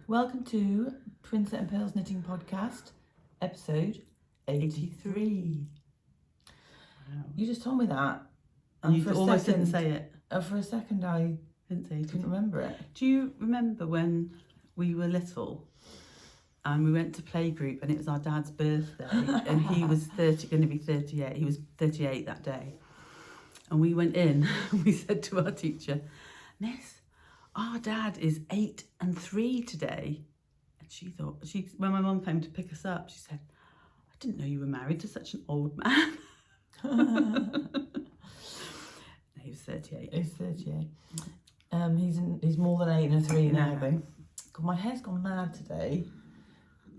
Welcome to Twinset and Purl's Knitting Podcast, episode 83. Wow. You just told me that. And you almost didn't say it. For a second, I couldn't remember it. Do you remember when we were little and we went to playgroup and it was our dad's birthday and he was going to be 38. He was 38 that day. And we went in and we said to our teacher, "Miss, our dad is 8 and 3 today." And she thought, when my mum came to pick us up, she said, "I didn't know you were married to such an old man." He was 38. He's 38. He's more than 8 and 3 now, though. God, my hair's gone mad today.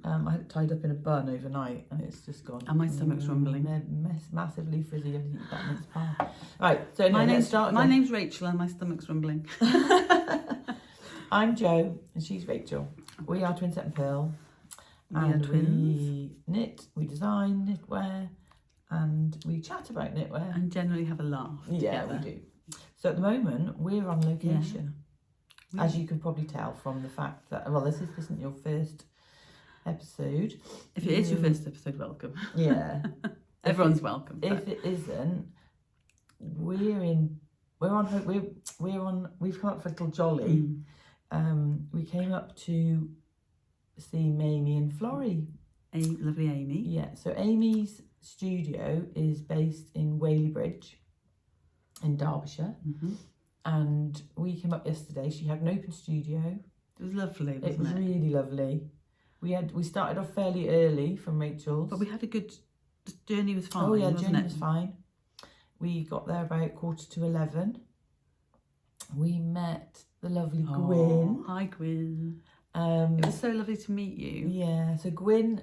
I had it tied up in a bun overnight and it's just gone. And my stomach's rumbling. Massively frizzy and that mince pie. Right, so my name's Rachel and my stomach's rumbling. I'm Jo and she's Rachel. We are Twinset and Purl. And we knit, we design knitwear, and we chat about knitwear. And generally have a laugh together. We do. So at the moment, we're on location. Yeah. As you can probably tell from the fact that, well, this isn't your first episode. If it is your first episode, welcome. Yeah. Everyone's welcome. If it isn't, we've come up for a little jolly. We came up to see Mamie and Florrie. Lovely Amy. Yeah, so Amy's studio is based in Bridge in Derbyshire. And we came up yesterday. She had an open studio. It was lovely, wasn't it? It was really lovely. We started off fairly early from Rachel's. But we had the journey was fine. Oh yeah, wasn't journey it? was fine. We got there about 11:15. We met the lovely Gwyn. Hi Gwyn. It was so lovely to meet you. Yeah, so Gwyn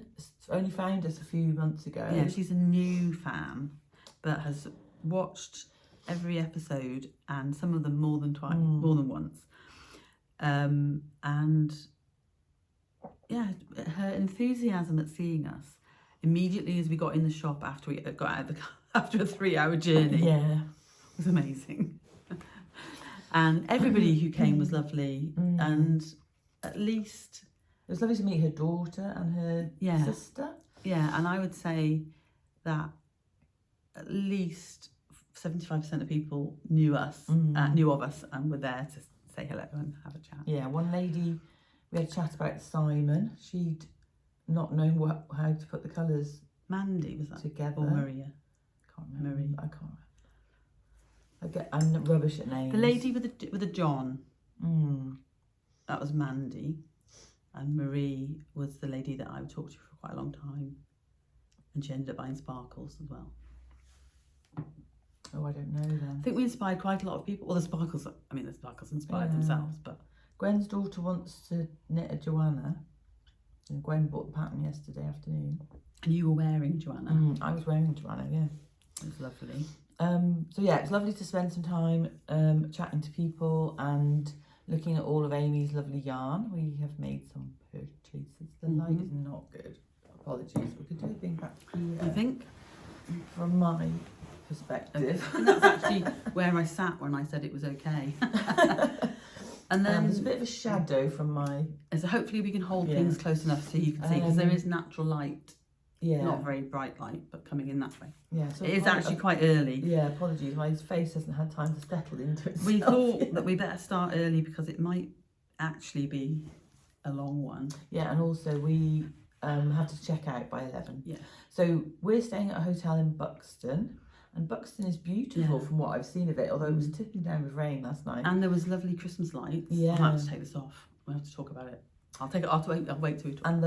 only found us a few months ago. Yeah, she's a new fan, but has watched every episode and some of them more than once. And yeah, her enthusiasm at seeing us immediately as we got in the shop after we got out of the car after a 3-hour journey was amazing. And everybody who came was lovely, and at least it was lovely to meet her daughter and her sister. Yeah, and I would say that at least 75% of people knew of us, and were there to say hello and have a chat. Yeah, one lady, we had a chat about Simon. She'd not known how to put the colours. Mandy, was that? Together. Or Maria? Can't remember. Marie. I can't remember. I'm rubbish at names. The lady with a John. That was Mandy. And Marie was the lady that I would talk to for quite a long time. And she ended up buying sparkles as well. Oh, I don't know then. I think we inspired quite a lot of people. Well, the sparkles inspired themselves, but Gwen's daughter wants to knit a Joanna, and Gwen bought the pattern yesterday afternoon. And you were wearing Joanna. I was wearing Joanna, yeah. It was lovely. So yeah, it's lovely to spend some time chatting to people and looking at all of Amy's lovely yarn. We have made some purchases. The light is not good. Apologies. We could do a thing back here. I think, from my perspective. I think that's actually where I sat when I said it was okay. And then there's a bit of a shadow from my. So hopefully we can hold things close enough so you can see, because there is natural light. Yeah. Not very bright light, but coming in that way. Yeah. So it is actually quite early. Yeah, apologies. My face hasn't had time to settle into itself. We thought that we better start early because it might actually be a long one. Yeah, and also we have to check out by 11. Yeah. So we're staying at a hotel in Buxton. And Buxton is beautiful from what I've seen of it, although it was tipping down with rain last night. And there was lovely Christmas lights. Yeah. I might have to take this off. We'll have to talk about it. I'll wait till we talk. And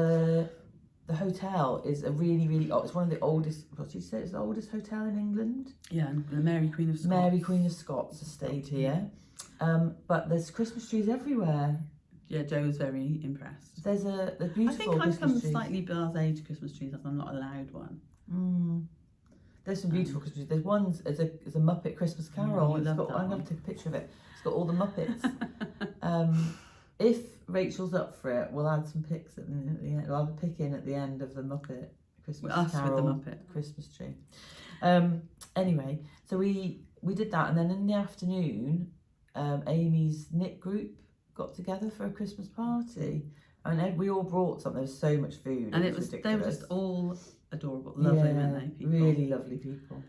the hotel is a really, really it's one of the oldest, what did you say, it's the oldest hotel in England? Yeah, and the Mary Queen of Scots. Mary Queen of Scots has stayed here. But there's Christmas trees everywhere. Yeah, Jo was very impressed. There's beautiful I think I've come trees. slightly blasé to Christmas trees as I'm not allowed one. There's some beautiful Christmas trees. There's one's as a Muppet Christmas Carol. I'm going to take a picture of it. It's got all the Muppets. If Rachel's up for it, we'll add some pics at the end. I'll have a pic in at the end of the Muppet Christmas Carol with the Muppet Christmas tree. Anyway, so we did that, and then in the afternoon, Amy's knit group got together for a Christmas party, And we all brought something. There was so much food. And They were just all adorable, lovely, weren't they? People? Really lovely people.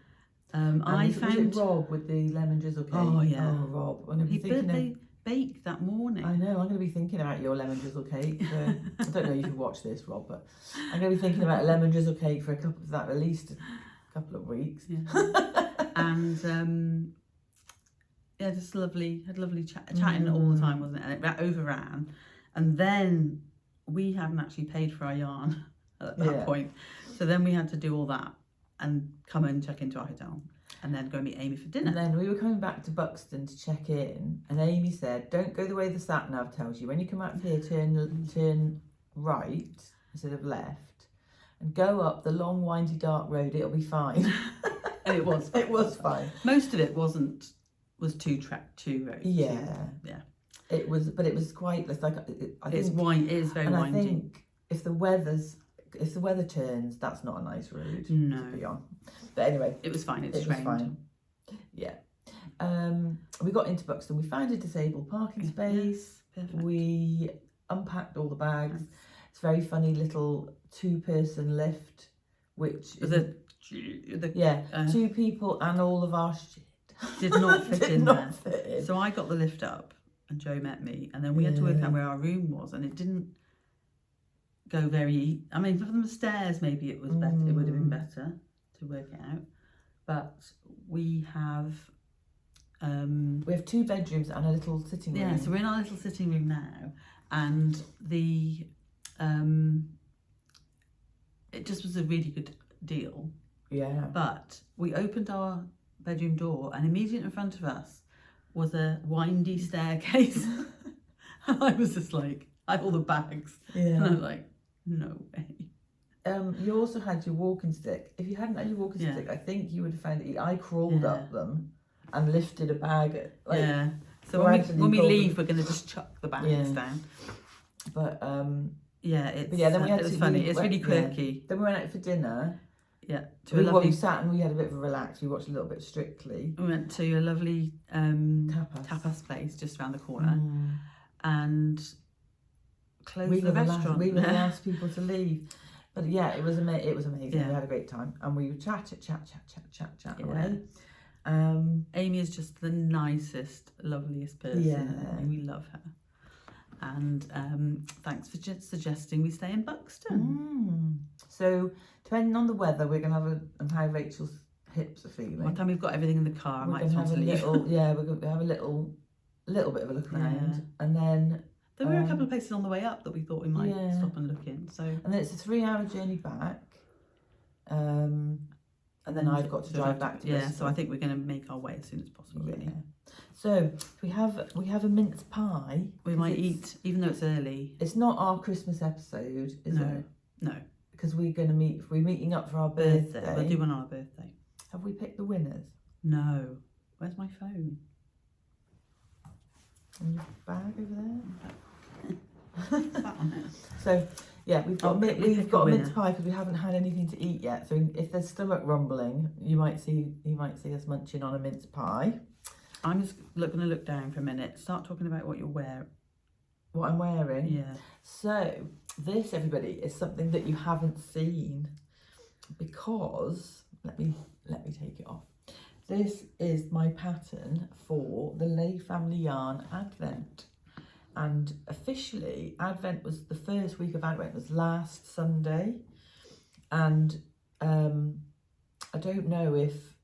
Was it Rob with the lemon drizzle cake? Oh yeah. Oh, Rob. I'm gonna be birthday baked that morning. I know. I'm going to be thinking about your lemon drizzle cake. I don't know if you watch this, Rob, but I'm going to be thinking about a lemon drizzle cake for at least a couple of weeks. Yeah. And just lovely. Had lovely chatting all the time, wasn't it? And it overran, and then we hadn't actually paid for our yarn at that point, so then we had to do all that and come and check into our hotel. And then go meet Amy for dinner. And then we were coming back to Buxton to check in, and Amy said, "Don't go the way the sat nav tells you. When you come out of here, turn right instead of left, and go up the long, windy, dark road. It'll be fine." And it was. It was fine. Most of it was two roads. Yeah. Yeah. It was, but it was quite. It's like I think it is very windy. I think if the weather turns, that's not a nice road to be on. But anyway, it was fine. It was fine. Yeah. We got into Buxton. We found a disabled parking space. Perfect. We unpacked all the bags. It's a very funny little 2-person lift, which two people and all of our shit did not fit in there. Fit in. So I got the lift up, and Joe met me, and then we had to work out where our room was, and it didn't go very. I mean, from the stairs, maybe it was better. It would have been better to work it out, but we have 2 bedrooms and a little sitting room. Yeah, so we're in our little sitting room now, and it just was a really good deal. Yeah. But we opened our bedroom door, and immediately in front of us was a windy staircase. And I was just like, I have all the bags. Yeah. And I was like, no way. You also had your walking stick. If you hadn't had your walking stick, I think you would have found that I crawled up them and lifted a bag. So when we leave, we're going to just chuck the bags down. But then we had it was funny. It's really quirky. Yeah. Then we went out for dinner. Yeah. We sat and we had a bit of a relax. We watched a little bit of Strictly. We went to a lovely tapas place just around the corner, and closed the restaurant. We were the last people to leave. But yeah, it was amazing. Yeah. We had a great time, and we chat away. Amy is just the nicest, loveliest person. Yeah. We love her. And thanks for suggesting we stay in Buxton. So depending on the weather, we're gonna have and how Rachel's hips are feeling. By the time we've got everything in the car, I might as well leave. we're gonna have a little bit of a look around, and then. There were a couple of places on the way up that we thought we might stop and look in. So and then it's a 3-hour journey back, and then I've got to drive back to Bristol. So I think we're going to make our way as soon as possible. Really. So we have a mince pie. We might eat, even though it's early. It's not our Christmas episode, is it? No. Because we're meeting up for our birthday. We'll do one on our birthday. Have we picked the winners? No. Where's my phone? In your bag over there. That on it. So yeah, we've got a mince pie because we haven't had anything to eat yet. So if there's stomach rumbling, you might see us munching on a mince pie. I'm just going to look down for a minute. Start talking about what you're wearing. What I'm wearing. Yeah. So this, everybody, is something that you haven't seen because let me take it off. This is my pattern for the Lay Family Yarn Advent. And officially, Advent was the first week of Advent was last Sunday. And I don't know if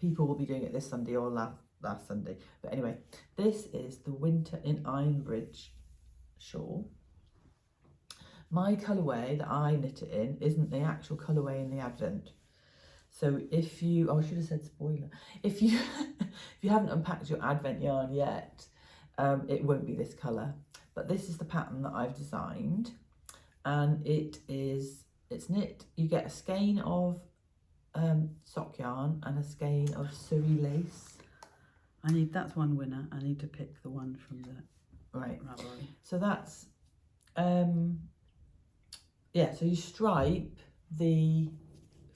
people will be doing it this Sunday or last Sunday. But anyway, this is the Winter in Ironbridge shawl. My colourway that I knit it in isn't the actual colourway in the Advent. So if you, I should have said spoiler. If you haven't unpacked your Advent yarn yet, it won't be this colour. But this is the pattern that I've designed, and it's knit. You get a skein of sock yarn and a skein of Surrey lace. That's one winner. I need to pick the one from the Ravelry. So that's so you stripe the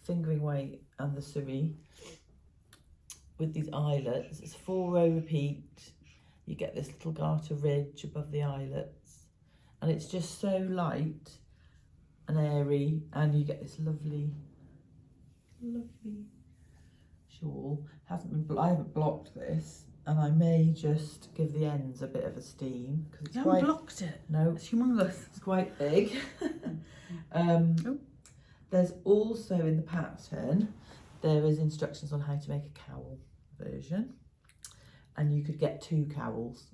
fingering weight and the Surrey with these eyelets. It's 4-row repeat. You get this little garter ridge above the eyelets, and it's just so light and airy, and you get this lovely shawl. I haven't blocked this, and I may just give the ends a bit of a steam because it's You quite. haven't blocked it. No, It's humongous. it's quite big. There's also in the pattern, there is instructions on how to make a cowl version, and you could get 2 cowls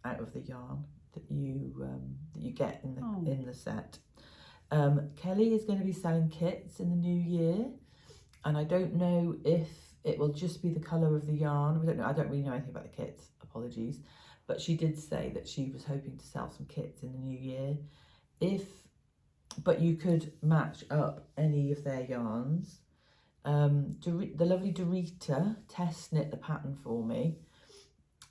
out of the yarn that you get in the set. Kelly is going to be selling kits in the new year, and I don't know if it will just be the colour of the yarn. We don't know. I don't really know anything about the kits. Apologies, but she did say that she was hoping to sell some kits in the new year. But you could match up any of their yarns. The lovely Dorita test knit the pattern for me,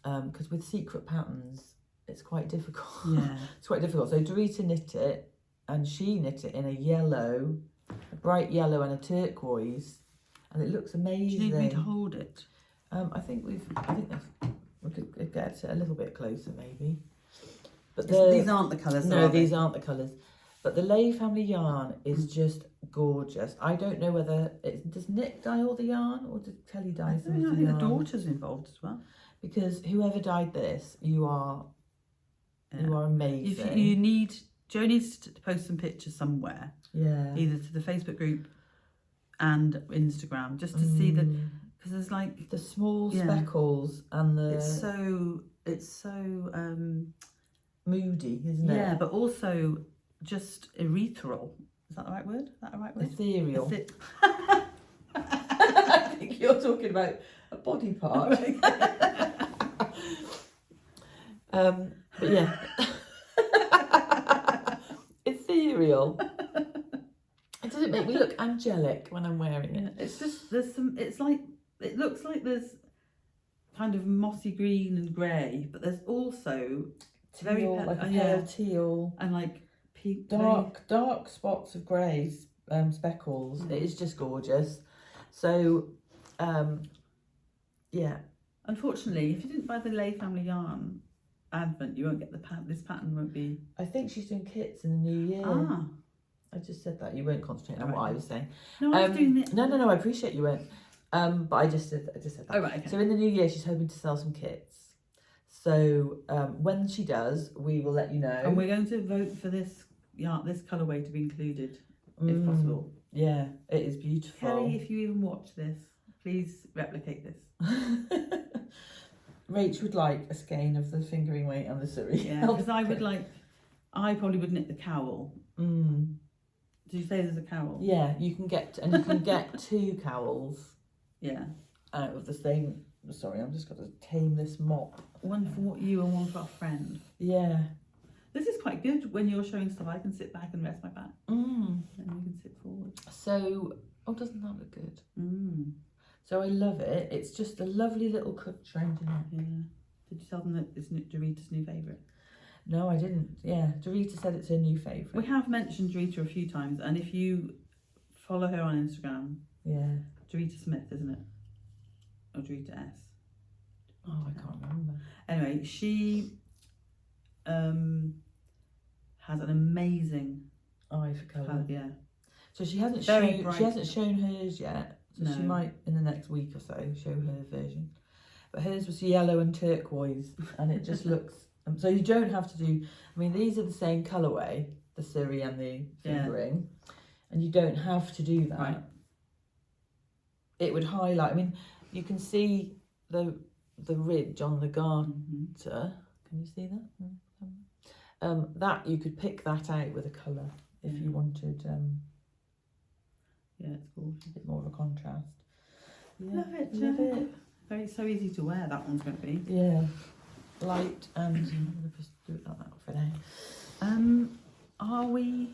because with secret patterns it's quite difficult. Yeah. It's quite difficult. So Dorita knit it, and she knit it in a bright yellow and a turquoise, and it looks amazing. Do you need me to hold it? I think we could get it a little bit closer maybe. But These aren't the colours. No, these aren't the colours. But the Lay family yarn is just gorgeous. I don't know whether does Nick dye all the yarn, or did Kelly dye some of the I think yarn? the daughter's involved as well. Because whoever dyed this, you are amazing. Jo needs to post some pictures somewhere. Yeah. Either to the Facebook group and Instagram, just to see the, because there's like the small speckles and the. It's so moody, isn't it? Yeah, but also just ethereal. Is that the right word? Ethereal. I think you're talking about a body part. But yeah. Ethereal. It doesn't make me look angelic when I'm wearing it. It's just it looks like there's kind of mossy green and grey, but there's also teal, like a pale teal and like dark spots of grey, speckles. It is just gorgeous. So yeah, unfortunately, if you didn't buy the Lay family yarn advent, you won't get the this pattern won't be. I think she's doing kits in the new year. I just said that. You won't concentrate on what I was saying. No, I was doing it. No, I appreciate you won't. But I just said that. Oh, right, okay. So in the new year, she's hoping to sell some kits. So when she does, we will let you know. And we're going to vote for this colourway to be included, if possible. Yeah, it is beautiful. Kelly, if you even watch this, please replicate this. Rach would like a skein of the fingering weight and the Surrey. Yeah, because I probably would knit the cowl. Did you say there's a cowl? Yeah, you can get 2 cowls. Yeah. Out of the same. Sorry, I'm just got to tame this mop. One for you and one for a friend. Yeah. This is quite good when you're showing stuff. I can sit back and rest my back. And you can sit forward. So, doesn't that look good? So I love it. It's just a lovely little cut round your neck. Yeah. Did you tell them that it's Dorita's new favourite? No, I didn't. Yeah, Dorita said it's her new favourite. We have mentioned Dorita a few times, and if you follow her on Instagram, Dorita Smith, isn't it? Or Dorita S? Oh, I can't remember. Anyway, she has an amazing eye for colour. Yeah. So she hasn't shown hers yet. So she might in the next week or so show her version. But hers was yellow and turquoise, and it just looks. So you don't have to do. I mean, these are the same colourway, the Surrey and the fingering, and you don't have to do that. Right. It would highlight. I mean, you can see the ridge on the garter. Can you see that? That you could pick that out with a colour if you wanted. Yeah, it's gorgeous. A bit more of a contrast. Yeah, love it. So easy to wear. That one's going to be. Yeah, light and. I'm going to just do it like that for now. Are we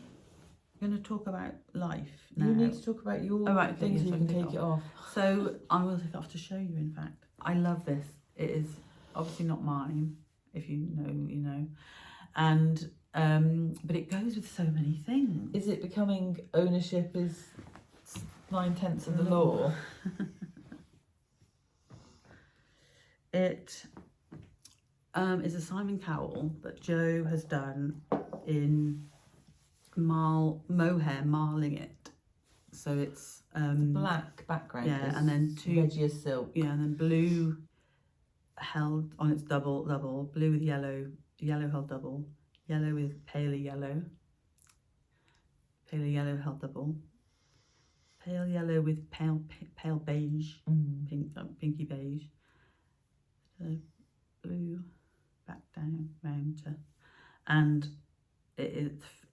going to talk about life now? You need to talk about your things. You can take it off. So I will take it off to show you. In fact, I love this. It is obviously not mine. If you know, you know, and but it goes with so many things. Is it becoming ownership is 9/10 of the law? It is a Simon cowl that Jo has done in mohair marling it. So it's black background. Yeah, and then two edgy as silk. Yeah, and then blue held on its double, blue with yellow held double, yellow with paler yellow held double, pale yellow with pale beige, pinky beige, blue back down round to, and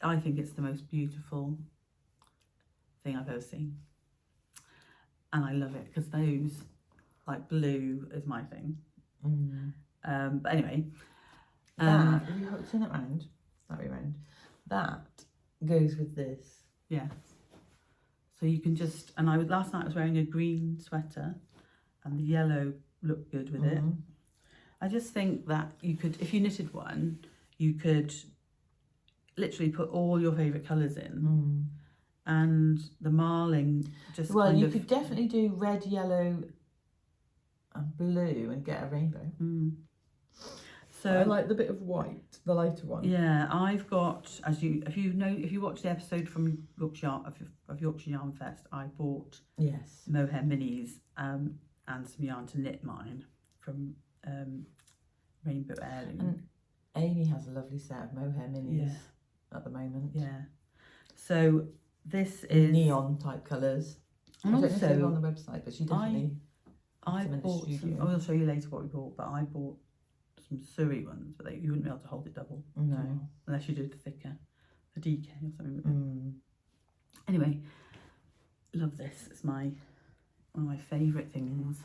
I think it's the most beautiful thing I've ever seen, and I love it because those, like, blue is my thing. But anyway, that, if you turn it round, that way round, that goes with this. Yeah. So you can just, and last night I was wearing a green sweater, and the yellow looked good with it. I just think that you could, if you knitted one, you could literally put all your favourite colours in, and the marling just. Well, you could definitely do red, yellow, and blue, and get a rainbow. So I like the bit of white, the lighter one. Yeah, I've got, if you watch the episode from Yorkshire Yarn Fest, I bought mohair minis and some yarn to knit mine from Rainbow Heirloom. And Amy has a lovely set of mohair minis at the moment. Yeah. So this is neon type colours. And I don't know if also they're on the website, but she definitely. I bought some, I will show you later what we bought, but I bought some Surrey ones, but you wouldn't be able to hold it double. No. Unless you did the thicker, a DK or something with it. Anyway, love this. It's one of my favourite things.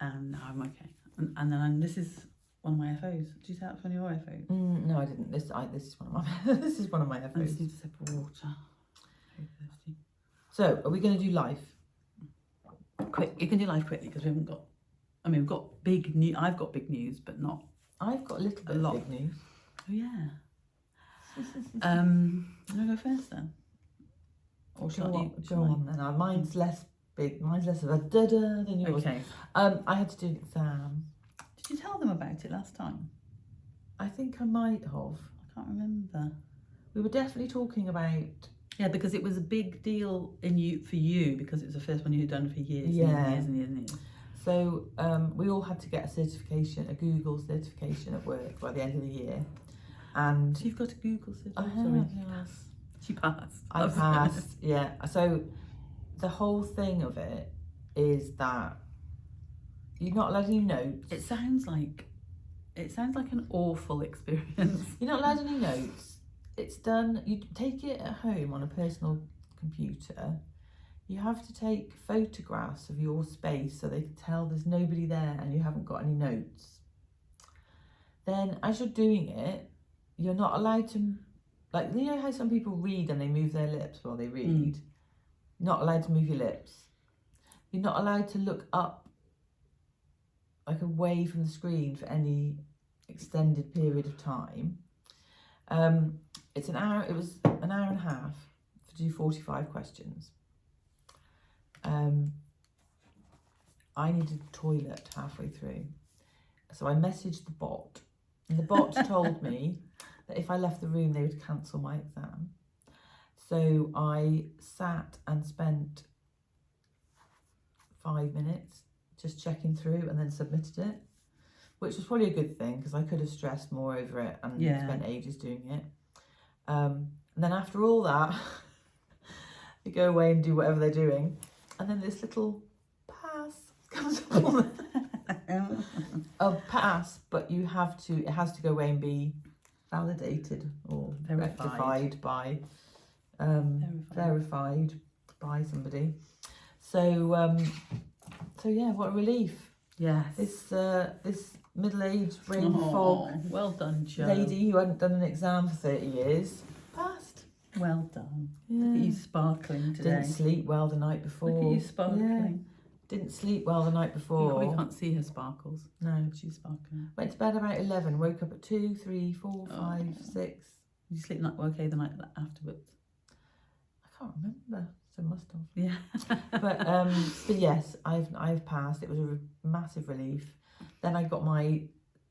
And now I'm okay. And then this is one of my FOs. Did you say that's one of your FOs? No, I didn't. This is one of my this is one of my FOs. I just need a sip of water. Very thirsty. So, are we going to do life? Quick, you can do life quickly because we haven't got. I mean, we've got big news. I've got big news, but not. I've got a little bit of big news. Oh yeah. I'm gonna go first then. Or shall go on then. Mine's less big. Mine's less of a da-da than yours. Okay. I had to do an exam. Did you tell them about it last time? I think I might have. I can't remember. We were definitely talking about. Yeah, because it was a big deal for you because it was the first one you had done for years and years and years and years. So we all had to get a certification, a Google certification at work by the end of the year. And so you've got a Google certification? I have, yes. She passed. I passed, yeah. So the whole thing of it is that you're not allowed any notes. It sounds like an awful experience. You're not allowed any notes. It's done, you take it at home on a personal computer. You have to take photographs of your space so they can tell there's nobody there and you haven't got any notes. Then as you're doing it, you're not allowed to, like, you know how some people read and they move their lips while they read? You're not allowed to move your lips. You're not allowed to look up, like, away from the screen for any extended period of time. It's an hour, it was an hour and a half to do 45 questions. I needed a toilet halfway through. So I messaged the bot, and the bot told me that if I left the room, they would cancel my exam. So I sat and spent 5 minutes just checking through and then submitted it, which was probably a good thing because I could have stressed more over it and spent ages doing it. And then after all that, they go away and do whatever they're doing. And then this little pass comes up on a pass, but it has to go away and be validated or rectified by, verified by somebody. So yeah, what a relief. Yes. This middle-aged brain fog well done, Jo. lady who hadn't done an exam for 30 years passed. Well done. Yeah. Look at you sparkling today. Didn't sleep well the night before. Look at you sparkling. Yeah. Didn't sleep well the night before. You probably can't see her sparkles. No. She's sparkling. Went to bed about 11, woke up at 2, 3, 4, 5, 6. Did you sleep okay the night afterwards? I can't remember, so must have. Yeah. But yes, I've passed. It was a massive relief. Then I got my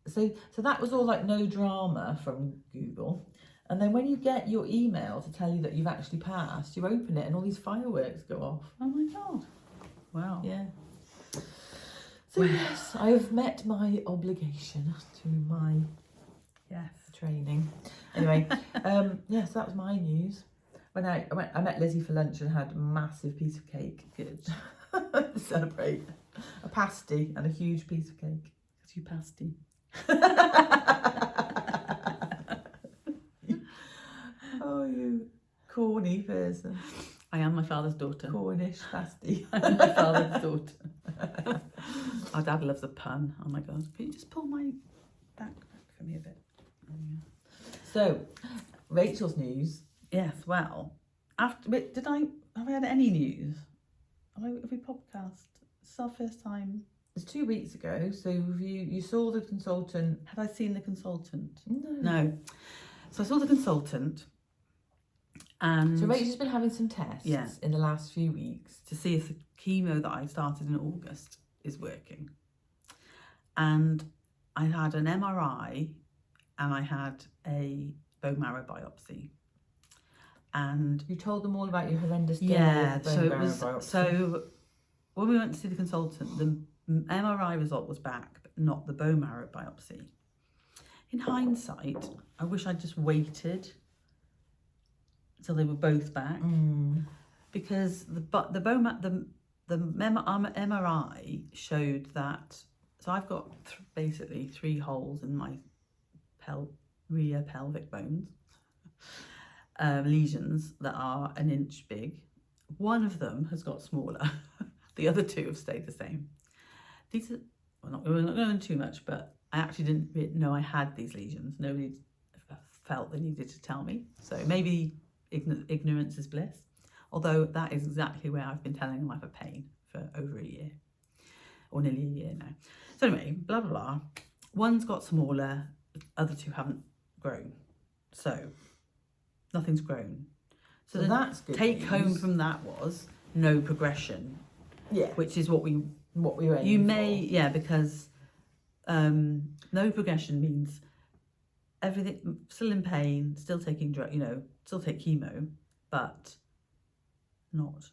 So that was all like no drama from Google. And then when you get your email to tell you that you've actually passed, you open it and all these fireworks go off. Oh my God. Wow. Yeah. So yes, I have met my obligation to my training. Anyway, yes, that was my news. When I met Lizzie for lunch and had a massive piece of cake. Good. To celebrate. A pasty and a huge piece of cake. Because you pasty. Oh, you corny person. I am my father's daughter. Cornish pasty. I'm my father's daughter. Our dad loves a pun. Oh my God. Can you just pull my back for me a bit? So, Rachel's news. Yes, well, have I had any news? Have we podcast? It's our first time. It's 2 weeks ago, so you saw the consultant. Had I seen the consultant? No. So I saw the consultant, and So Rachel's been having some tests in the last few weeks to see if the chemo that I started in August is working. And I had an MRI and I had a bone marrow biopsy. And you told them all about your horrendous day. So when we went to see the consultant, the MRI result was back, but not the bone marrow biopsy. In hindsight, I wish I'd just waited until they were both back, because the MRI showed that. So I've got basically 3 holes in my rear pelvic bones, lesions that are 1 inch big. One of them has got smaller. The other 2 have stayed the same. These are, we're not going too much, but I actually didn't know I had these lesions. Nobody felt they needed to tell me. So maybe ignorance is bliss. Although that is exactly where I've been telling them I have a pain for over a year, or nearly a year now. So anyway, blah, blah, blah. One's got smaller, the other 2 haven't grown. So nothing's grown. So that's good take news. home from that was no progression. Yeah. Which is what we were aiming you may for. yeah, because no progression means everything still in pain, still taking still take chemo, but not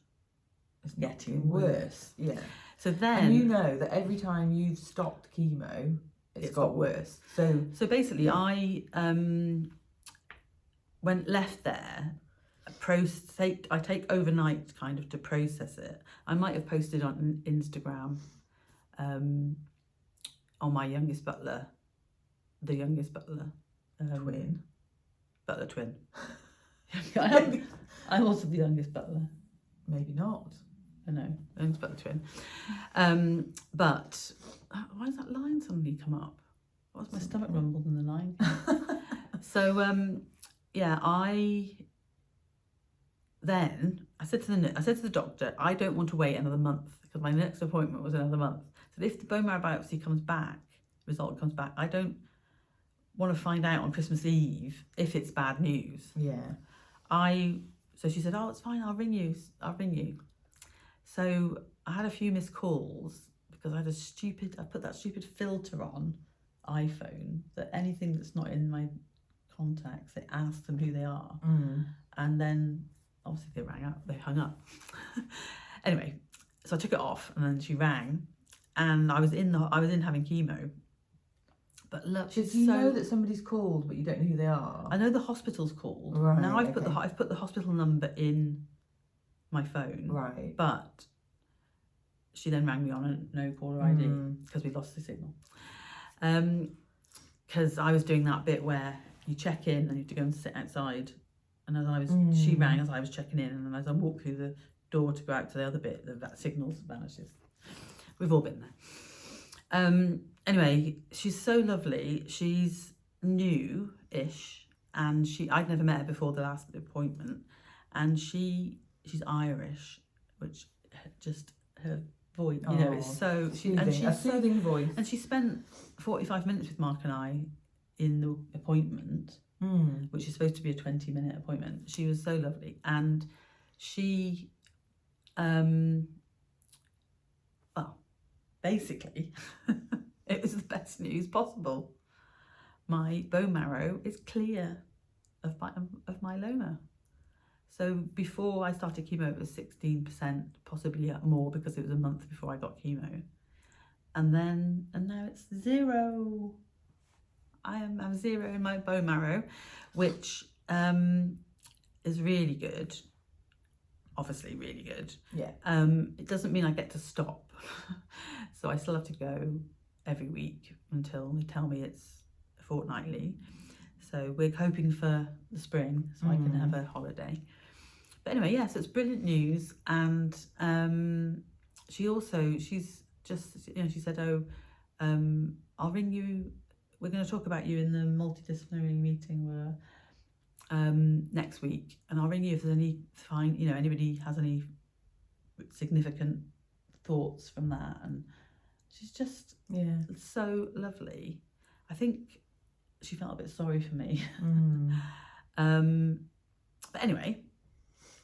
it's getting worse. Yeah. So then and you know that every time you've stopped chemo, it's got worse. So basically I went left there. I take overnight kind of to process it. I might have posted on Instagram on my youngest butler, twin. Butler twin. I'm also the youngest butler. Maybe not. I know, youngest butler twin. But why does that line suddenly come up? Why was my stomach rumbled in the line? So I said to the doctor, I don't want to wait another month because my next appointment was another month. So if the bone marrow biopsy result comes back, I don't want to find out on Christmas Eve if it's bad news. Yeah. So she said, oh, it's fine, I'll ring you. So I had a few missed calls because I put that stupid filter on iPhone that anything that's not in my contacts, it asks them who they are. And then obviously they hung up. Anyway, so I took it off and then she rang and I was in having chemo. But look, so you know that somebody's called but you don't know who they are? I know the hospital's called. Right, now I've put the hospital number in my phone. Right. But she then rang me on a no caller ID because we lost the signal. Because I was doing that bit where you check in and you have to go and sit outside. And as she rang as I was checking in, and as I walked through the door to go out to the other bit, that signal vanishes. We've all been there. Anyway, she's so lovely. She's new-ish, and I'd never met her before the last appointment, and she's Irish, which just her voice, it's so soothing voice. And she spent 45 minutes with Mark and I in the appointment. Which is supposed to be a 20-minute appointment. She was so lovely, and she basically it was the best news possible. my bone marrow is clear of myeloma. So before I started chemo, it was 16%, possibly more because it was a month before I got chemo. And now it's 0. I have 0 in my bone marrow, which is really good. Obviously really good. Yeah. It doesn't mean I get to stop. So I still have to go every week until they tell me it's fortnightly. So we're hoping for the spring so I can have a holiday. But anyway, yeah, so it's brilliant news. And she's just, you know, she said, I'll ring you. We're going to talk about you in the multidisciplinary meeting next week, and I'll ring you if there's anybody has any significant thoughts from that. And she's just so lovely. I think she felt a bit sorry for me. But anyway,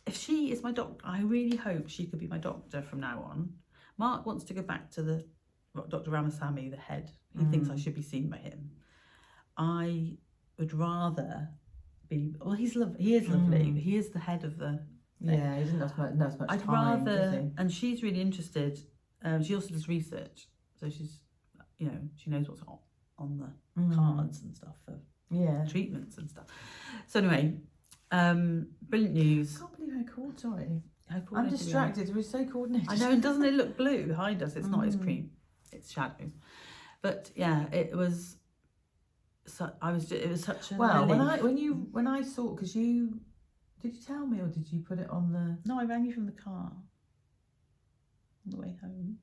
if she is my doctor, I really hope she could be my doctor from now on. Mark wants to go back to Dr. Ramasamy, the head. He thinks I should be seen by him. I would rather be. Well, he is lovely. But he is the head of the. Yeah, he doesn't know as much I'd time, rather, does he? and she's really interested. She also does research, so she's, you know, she knows what's on the cards and stuff for treatments and stuff. So anyway, brilliant news. I can't believe how cool, sorry. I'm I'm distracted. We're so coordinated. I know, and doesn't it look blue behind us? It's not. It's cream. It's shadow. But yeah, it was. It was such a relief. when I saw, because you did you tell me or did you put it on the? No, I rang you from the car on the way home.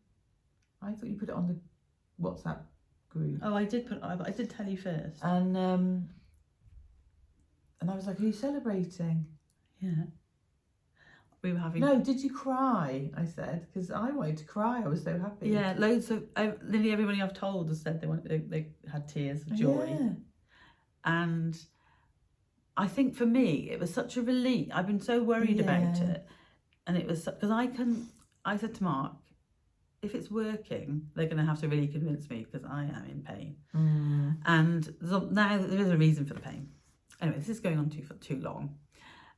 I thought you put it on the WhatsApp group. Oh, I did tell you first. And I was like, are you celebrating? Yeah. We were having. No, did you cry? I said, because I wanted to cry. I was so happy. Yeah, loads of nearly everybody I've told has said they had tears of joy. Yeah. And I think for me it was such a relief. I've been so worried about it, and it was because I said to Mark, if it's working, they're going to have to really convince me because I am in pain. And now there is a reason for the pain. Anyway, this is going on too long.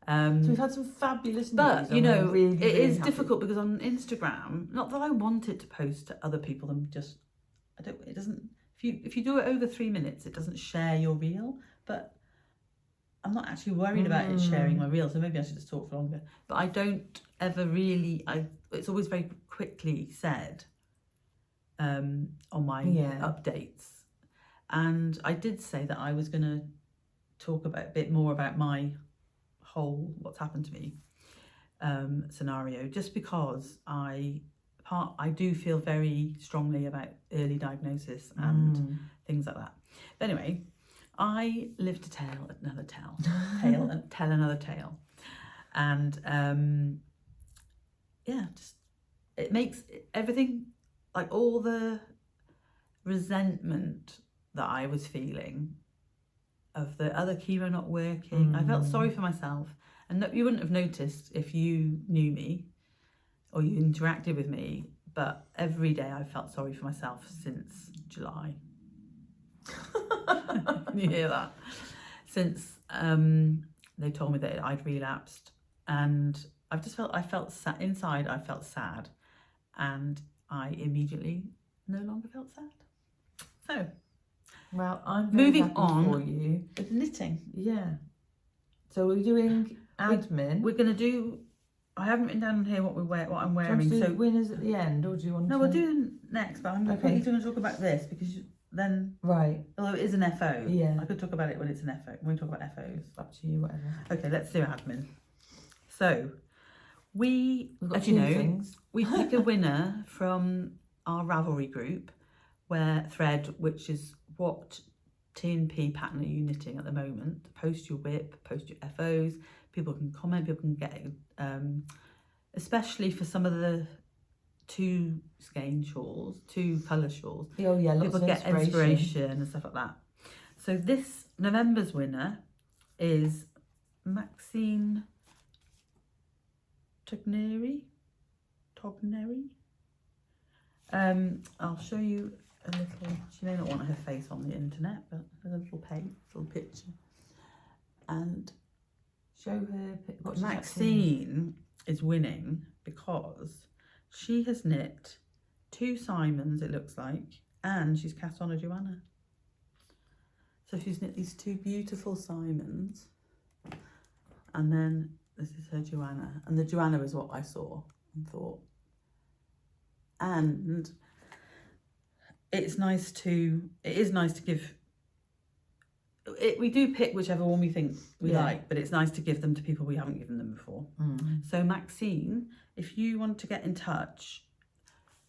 So we've had some fabulous news. But you know, really, it is difficult because on Instagram, not that I want it to post to other people, it doesn't. If you do it over 3 minutes, it doesn't share your reel. But I'm not actually worried about it sharing my reel, so maybe I should just talk for longer. But I don't ever really. It's always very quickly said on my updates, and I did say that I was going to talk a bit more about my whole what's happened to me scenario, just because I do feel very strongly about early diagnosis and things like that. But anyway, I live to tell another tale and tell another tale, and just it makes everything, like all the resentment that I was feeling of the other chemo not working. I felt sorry for myself, and you wouldn't have noticed if you knew me or you interacted with me, but every day I felt sorry for myself since July. You hear that? Since they told me that I'd relapsed, and I felt sad inside. I felt sad, and I immediately no longer felt sad. So. Well, I'm very moving happy on for you. With knitting. Yeah. So we're doing admin. We're going to do. I haven't written down here what I'm wearing. Do you want to so do winners at the end, or do you want? No, we'll do next. But I'm quickly going to talk about this because then. Right. Although it is an FO. Yeah. I could talk about it when it's an FO. When we talk about FOs. Up to you, whatever. Okay, let's do admin. So, we've got as you know, things. We pick a winner from our Ravelry group, which is what T&P pattern are you knitting at the moment. Post your WIP, post your FOs. People can comment, people can get, especially for some of the two skein shawls, two colour shawls. Oh yeah, lots people of get inspiration and stuff like that. So this November's winner is Maxinetogneri. I'll show you a little, she may not want her face on the internet, but there's a little picture. And Show her what she's Maxine is winning because she has knit 2 Simons, it looks like, and she's cast on a Joanna. So she's knit these 2 beautiful Simons, and then this is her Joanna, and the Joanna is what I saw and thought. And it is nice to give it. We do pick whichever one we think we like, but it's nice to give them to people we haven't given them before. So Maxine, if you want to get in touch,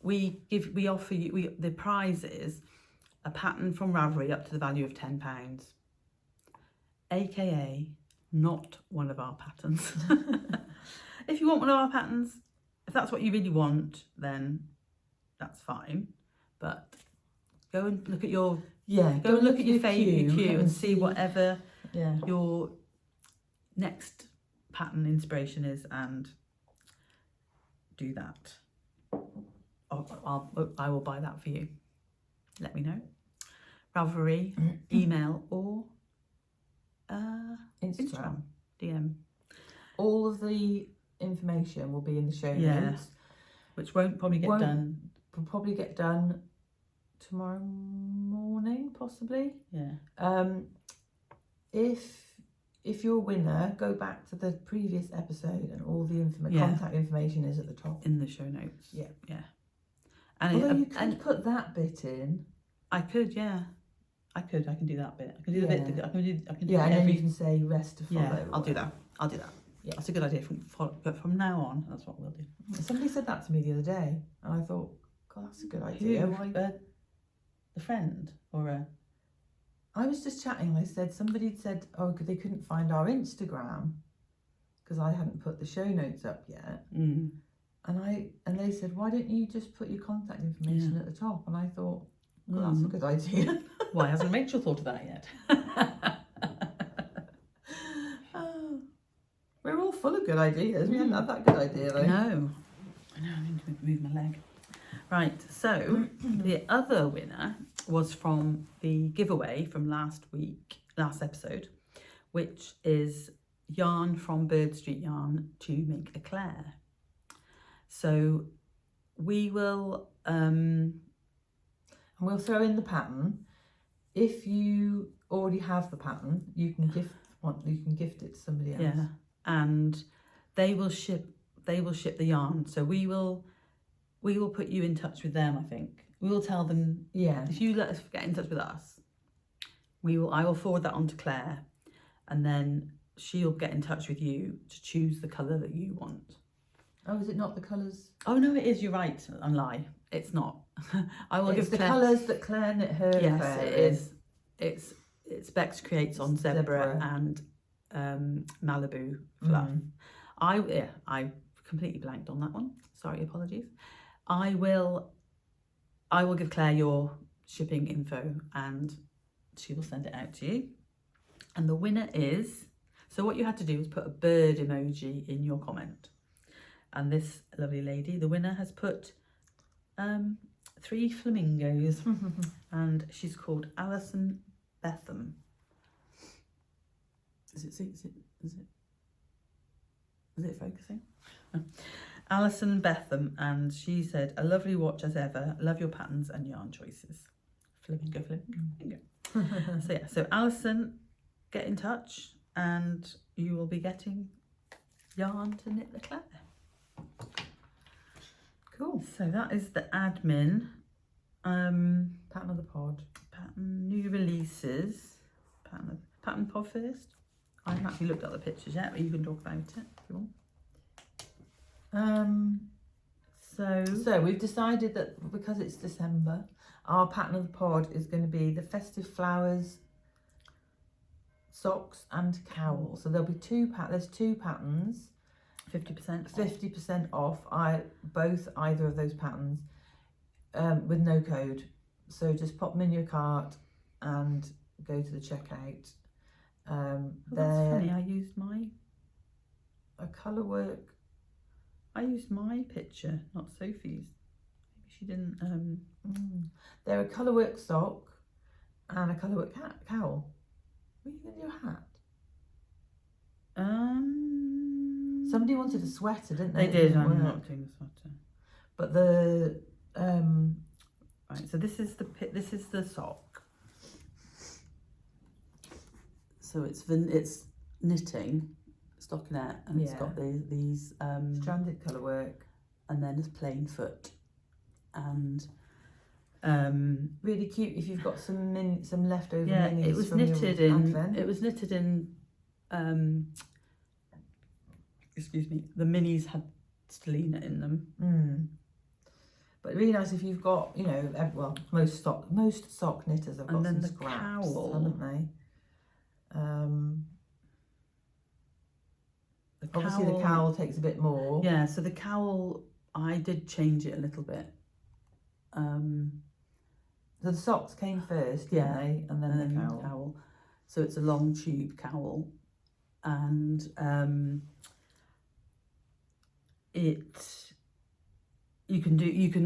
we offer you, the prize is a pattern from Ravelry up to the value of £10, aka not one of our patterns. If you want one of our patterns, if that's what you really want, then that's fine. But go and look at your go and look at your favourite queue and see whatever your next pattern inspiration is, and do that. I will buy that for you. Let me know. Ravelry, email, or Instagram DM. All of the information will be in the show notes, which won't probably get done. Will probably get done tomorrow morning, possibly. If you're a winner, go back to the previous episode, and all the contact information is at the top in the show notes. And although you could put that bit in. I could, I can do that bit. I can do the bit. I can do and then you can say rest to follow. Yeah, I'll do that. Yeah, that's a good idea. But from now on, that's what we'll do. Somebody said that to me the other day, and I thought, God, that's a good idea. A friend or a... I was just chatting. I said somebody said, oh, they couldn't find our Instagram because I hadn't put the show notes up yet. And they said, why don't you just put your contact information at the top? And I thought, well, that's a good idea. Why hasn't Rachel thought of that yet? We're all full of good ideas. We haven't had that good idea though. No, I need to move my leg. Right, so the other winner was from the giveaway from last episode, which is yarn from Birdstreet Yarn to make a Clare. So we will and we'll throw in the pattern. If you already have the pattern, you can gift it to somebody else. Yeah, and they will ship the yarn. So we will put you in touch with them. I think we will tell them. Yeah. If you let us get in touch with us, I will forward that on to Claire, and then she'll get in touch with you to choose the colour that you want. Oh, is it not the colours? Oh no, it is. You're right. I lie. It's not. I will give the colours that Claire knit her. Yes, it is. It's Bex Creates on Zebra and Malibu fluff. I completely blanked on that one. Sorry, apologies. I will give Claire your shipping info, and she will send it out to you. And the winner is, so what you had to do was put a bird emoji in your comment. And this lovely lady, the winner, has put 3 flamingos, and she's called AlisonBetham. Is it focusing? AlisonBetham, and she said, a lovely watch as ever. Love your patterns and yarn choices. Flamingo. So yeah, so Alison, get in touch, and you will be getting yarn to knit the Clare. Cool. So that is the admin. Pattern of the pod. Pattern new releases. Pattern pod first. I haven't actually looked at the pictures yet, but you can talk about it if you want. So we've decided that because it's December, our pattern of the pod is going to be the Festive Flowers socks and cowl. So there'll be there's 2 patterns. 50% off. Either of those patterns with no code. So just pop them in your cart and go to the checkout. That's funny. I used a colour work. I used my picture, not Sophie's. Maybe she didn't. They're a colourwork sock and a colourwork cowl. Were you going to do a hat? Somebody wanted a sweater, didn't they? They did. I'm work. not doing the sweater. But the right. So this is the sock. So it's knitting, stockinette, and it's got these stranded colourwork, and then it's plain foot, and really cute. If you've got some leftover yeah, minis it was from knitted your in. advent. It was knitted in. Excuse me. The minis had stellina in them. But really nice if you've got, most sock knitters have got And then some the scraps, cowl. haven't they? Obviously the cowl takes a bit more. Yeah, so the cowl, I did change it a little bit. So the socks came first, didn't they? And then the cowl. So it's a long tube cowl, and you can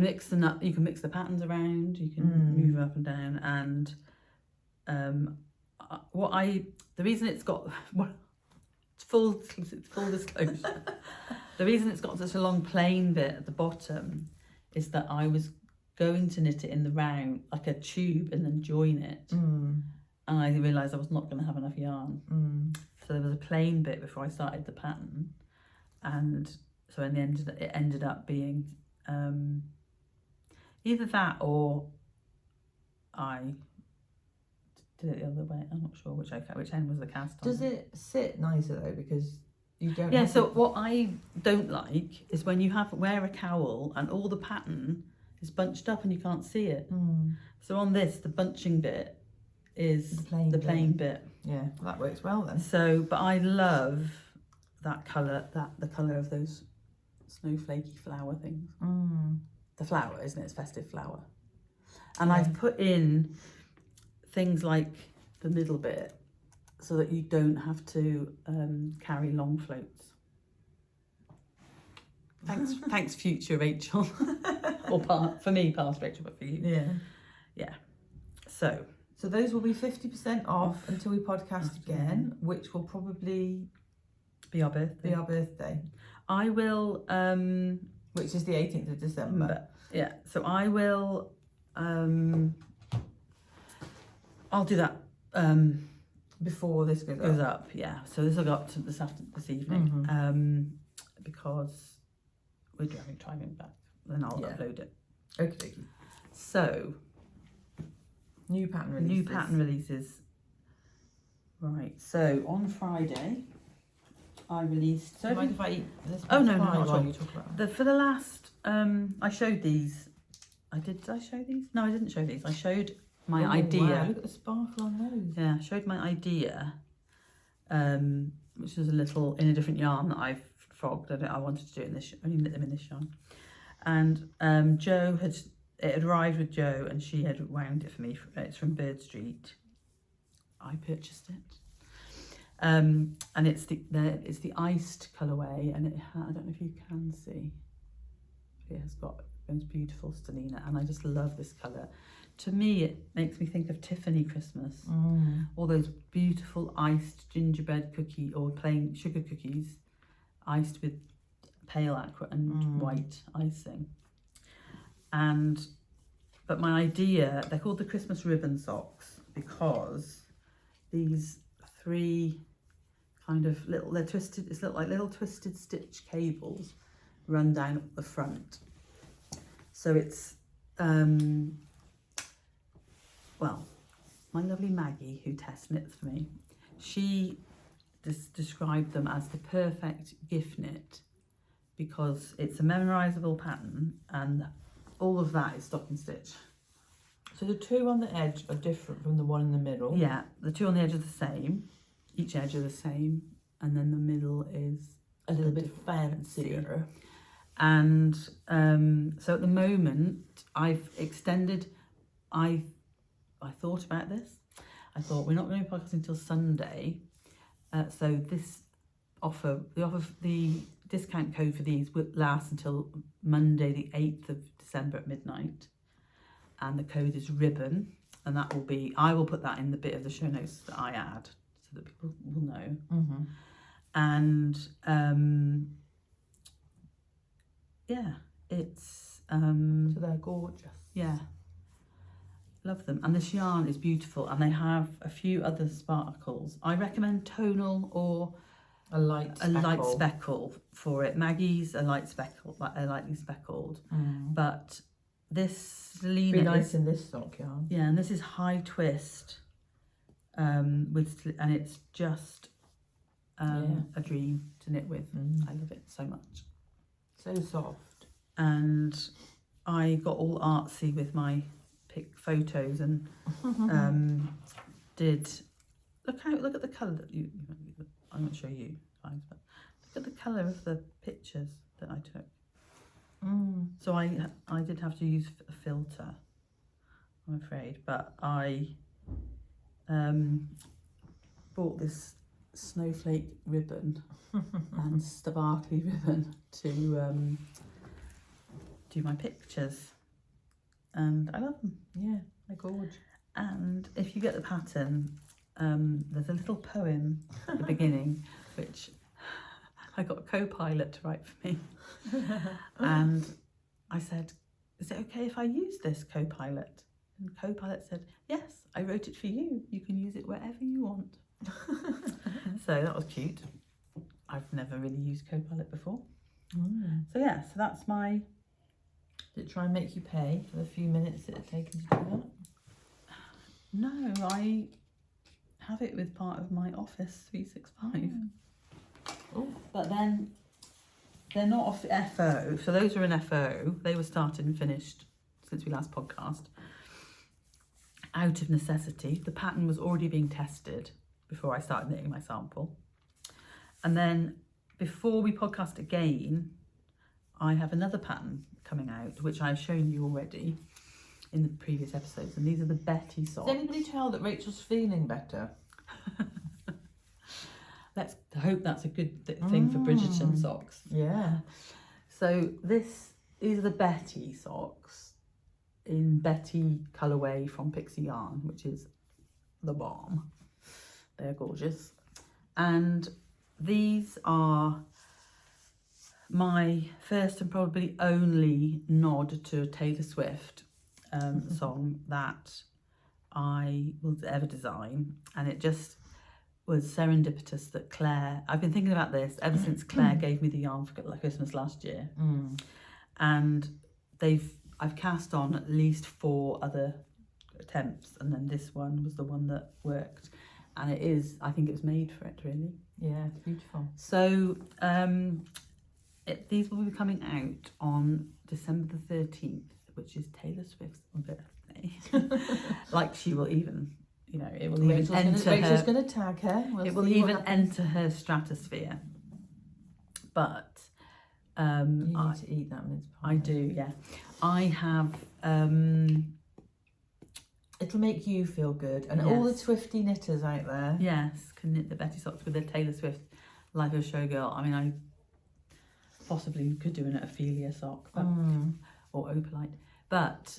mix the patterns around, you can move up and down, and the reason it's got full disclosure, the reason it's got such a long plain bit at the bottom is that I was going to knit it in the round like a tube and then join it, and I realised I was not going to have enough yarn, so there was a plain bit before I started the pattern, and so in the end it ended up being either that or I did it the other way. I'm not sure which end was the cast on. Does it sit nicer though, because you don't what I don't like is when you wear a cowl and all the pattern is bunched up and you can't see it. So on this, the bunching bit is the plain bit. Yeah, well, that works well then. So, but I love that colour, the colour of those snowflakey flower things. The flower, isn't it? It's festive flower. And I've put in things like the middle bit so that you don't have to carry long floats. Thanks, future Rachel. Or past Rachel, but for you. Yeah. So those will be 50% off until we podcast again, which will probably be our birthday. I will, which is the 18th of December. Yeah, so I will, I'll do that before this goes up. Yeah, so this will go up to this evening, because we're driving back. Then I'll upload it. Okay. So new pattern releases. Right. So on Friday, I released. So mind if I eat this? Oh no, not at all. You talk about for the last, I showed these. Did I show these? No, I didn't show these. I showed my idea. Wow, look at the sparkle on those. Yeah, I showed my idea, which was a little in a different yarn that I've frogged. I wanted to do it in this. Only knit them in this yarn, and Jo had arrived with Jo, and she had wound it for me. It's from Birdstreet. I purchased it. And it's the iced colourway, and I don't know if you can see, it has got those beautiful stellina, and I just love this colour. To me, it makes me think of Tiffany Christmas. All those beautiful iced gingerbread cookie or plain sugar cookies, iced with pale aqua and white icing. But my idea, they're called the Christmas ribbon socks because these three kind of they're twisted, it's like little twisted stitch cables run down the front. So it's, well, my lovely Maggie, who test knits for me, she described them as the perfect gift knit because it's a memorisable pattern and all of that is stocking stitch. So the two on the edge are different from the one in the middle? Yeah, the two on the edge are the same. Each edge are the same. And then the middle is a little bit fancier. And so at the moment, I've extended, I thought about this. I thought we're not going to be podcasting until Sunday. So this offer, the discount code for these will last until Monday the 8th of December at midnight, and the code is ribbon, and that will be, I will put that in the bit of the show notes that I add so that people will know. And yeah, it's so they're gorgeous. Yeah, love them. And this yarn is beautiful, and they have a few other sparkles. I recommend tonal or a light speckle for it. Maggie's a light speckle, lightly speckled, but this Selena be nice in this sock yarn. Yeah, and this is high twist, and it's just a dream to knit with. I love it so much. So soft. And I got all artsy with my photos and did look at the colour that you I won't show you guys, but look at the colour of the pictures that I took. So I did have to use a filter, I'm afraid, but I bought this snowflake ribbon and sparkly ribbon to do my pictures, and I love them. Yeah, they're gorgeous. And if you get the pattern, there's a little poem at the beginning which I got a co-pilot to write for me. And I said, is it okay if I use this co-pilot? And co-pilot said, yes, I wrote it for you. You can use it wherever you want. So that was cute. I've never really used co-pilot before. So yeah, so that's my... Did it try and make you pay for the few minutes it had taken to do that? No, I have it with part of my Office 365. Oh. But then they're not FO. So those are an FO. They were started and finished since we last podcast. Out of necessity. The pattern was already being tested before I started knitting my sample. And then before we podcast again, I have another pattern coming out, which I've shown you already in the previous episodes. And these are the Betty socks. Does anybody tell that Rachel's feeling better? Let's hope that's a good thing for Bridgerton socks. Yeah. So these are the Betty socks in Betty colourway from Pixie Yarn, which is the bomb. They're gorgeous. And these are my first and probably only nod to a Taylor Swift song that I will ever design. And it just was serendipitous that Clare, I've been thinking about this ever since Clare gave me the yarn for Christmas last year. And I've cast on at least 4 other attempts, and then this one was the one that worked. And it is, I think it was made for it, really. Yeah, it's beautiful. So these will be coming out on December the 13th, which is Taylor Swift's birthday. Like she will even, it will even enter her. Rachel's going to tag her. It will even enter her stratosphere. But you need to eat that mince pie. I do, yeah. I have. It'll make you feel good, and all the Swifty knitters out there. Yes, can knit the Betty socks with their Taylor Swift Life of a Showgirl. I mean, I possibly could do an Ophelia sock, but, or Opalite. But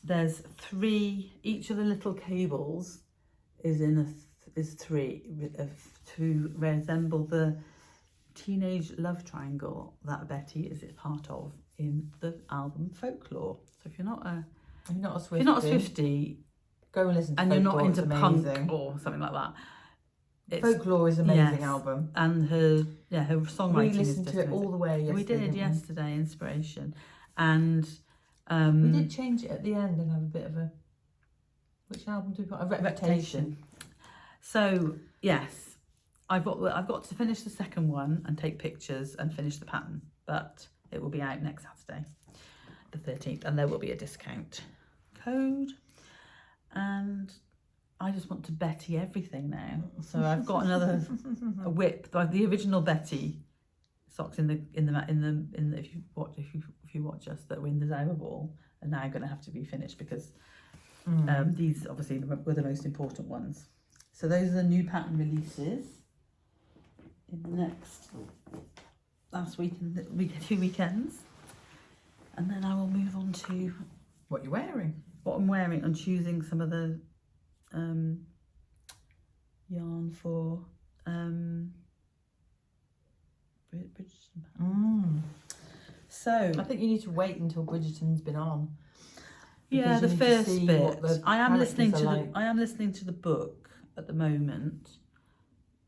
there's 3. Each of the little cables is in is 3 to resemble the teenage love triangle that Betty is part of in the album Folklore. So if you're not a Swiftie, go and listen to and Folklore. You're not into amazing. punk or something like that. Folklore is an amazing album, and her songwriting. We listened to it all the way yesterday. We did yesterday, inspiration, and we did change it at the end and have a bit of a. Which album did we put? A Reputation. So yes, I've got to finish the second one and take pictures and finish the pattern, but it will be out next Saturday, the 13th, and there will be a discount code. And I just want to Betty everything now. So I've got a whip, the original Betty socks in the if you watch us that were in the Zauber ball are now going to have to be finished because these obviously were the most important ones. So those are the new pattern releases in the next last week and the 2 weekends. And then I will move on to What you're wearing. what I'm wearing and choosing some of the yarn for Bridgeton. So I think you need to wait until Bridgerton's been on. yeah, because the you need to first see bit. what the I am listening to characters are the I am listening to the book at the moment.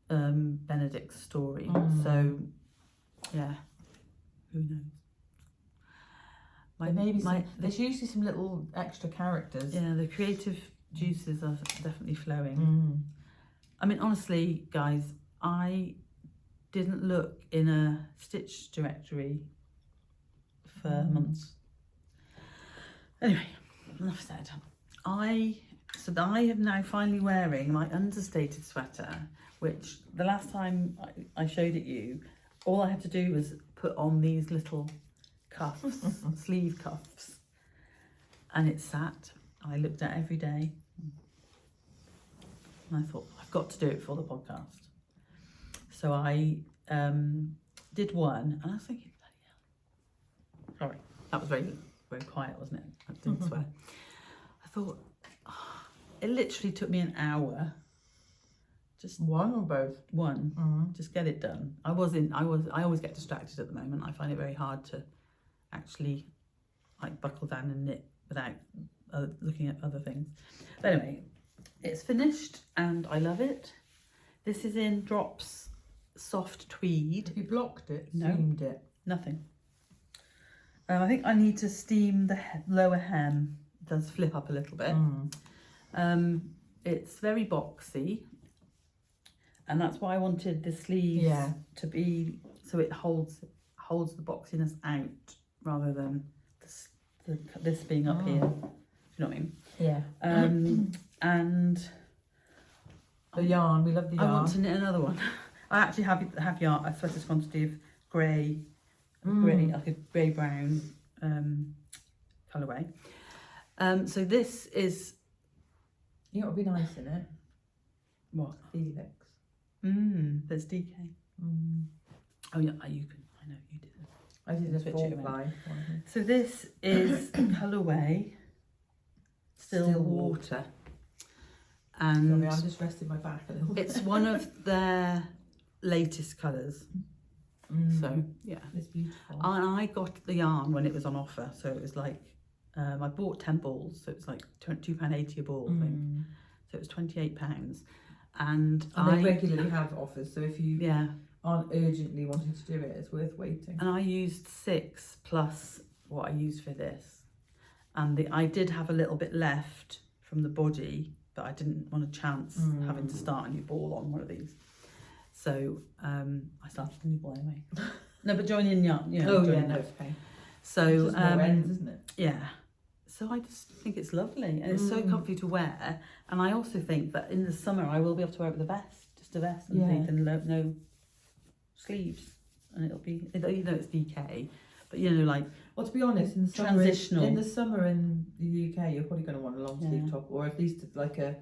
Benedict's story. So yeah, who knows? There's usually some little extra characters. Yeah, the creative juices are definitely flowing. I mean, honestly, guys, I didn't look in a stitch directory for months. Anyway, enough said. I am now finally wearing my Understated sweater, which the last time I showed it you, all I had to do was put on these little cuffs, sleeve cuffs, and it sat. I looked at it every day, and I thought, I've got to do it for the podcast. So I did one, and I was thinking, bloody hell. Sorry, that was very, very quiet, wasn't it? I didn't swear. I thought, it literally took me an hour. Just one or both? One. Just get it done. I always get distracted at the moment. I find it very hard to actually like buckle down and knit without looking at other things. But anyway, it's finished and I love it. This is in Drops Soft Tweed. Have you blocked it? No. Steamed it? Nothing. I think I need to steam the lower hem. It does flip up a little bit. It's very boxy. And that's why I wanted the sleeves to be so it holds the boxiness out rather than this being up here. Do you know what I mean? Yeah. And the yarn, we love the yarn. I want to knit another one. I actually have yarn. I sweated quantity of grey, like a grey brown colourway. So this is. You know what would be nice in it? What? Felix. There's DK. Oh yeah, you can. I know you did it. I did a full ply. So this is colourway Still Water, and sorry, I'm just resting my back a little bit. it's one of their latest colours. So yeah, it's beautiful. And I got the yarn when it was on offer, so it was like I bought 10 balls, so it was like £2.80 a ball, I think. So it was £28. And they regularly have offers, so if you yeah aren't urgently wanting to do it, it's worth waiting. And I used 6 plus what I used for this, and I did have a little bit left from the body, but I didn't want to chance having to start a new ball on one of these. So I started a new ball anyway. No, but join in yarn. No, it's okay. So it's just more ends, isn't it? Yeah. So I just think it's lovely, and it's so comfy to wear. And I also think that in the summer I will be able to wear it with a vest, just a vest underneath and no sleeves, and it'll be, you know, it's DK, but you know, like, well, to be honest, in the summer, transitional. In the summer in the UK, you're probably going to want a long sleeve top, or at least like a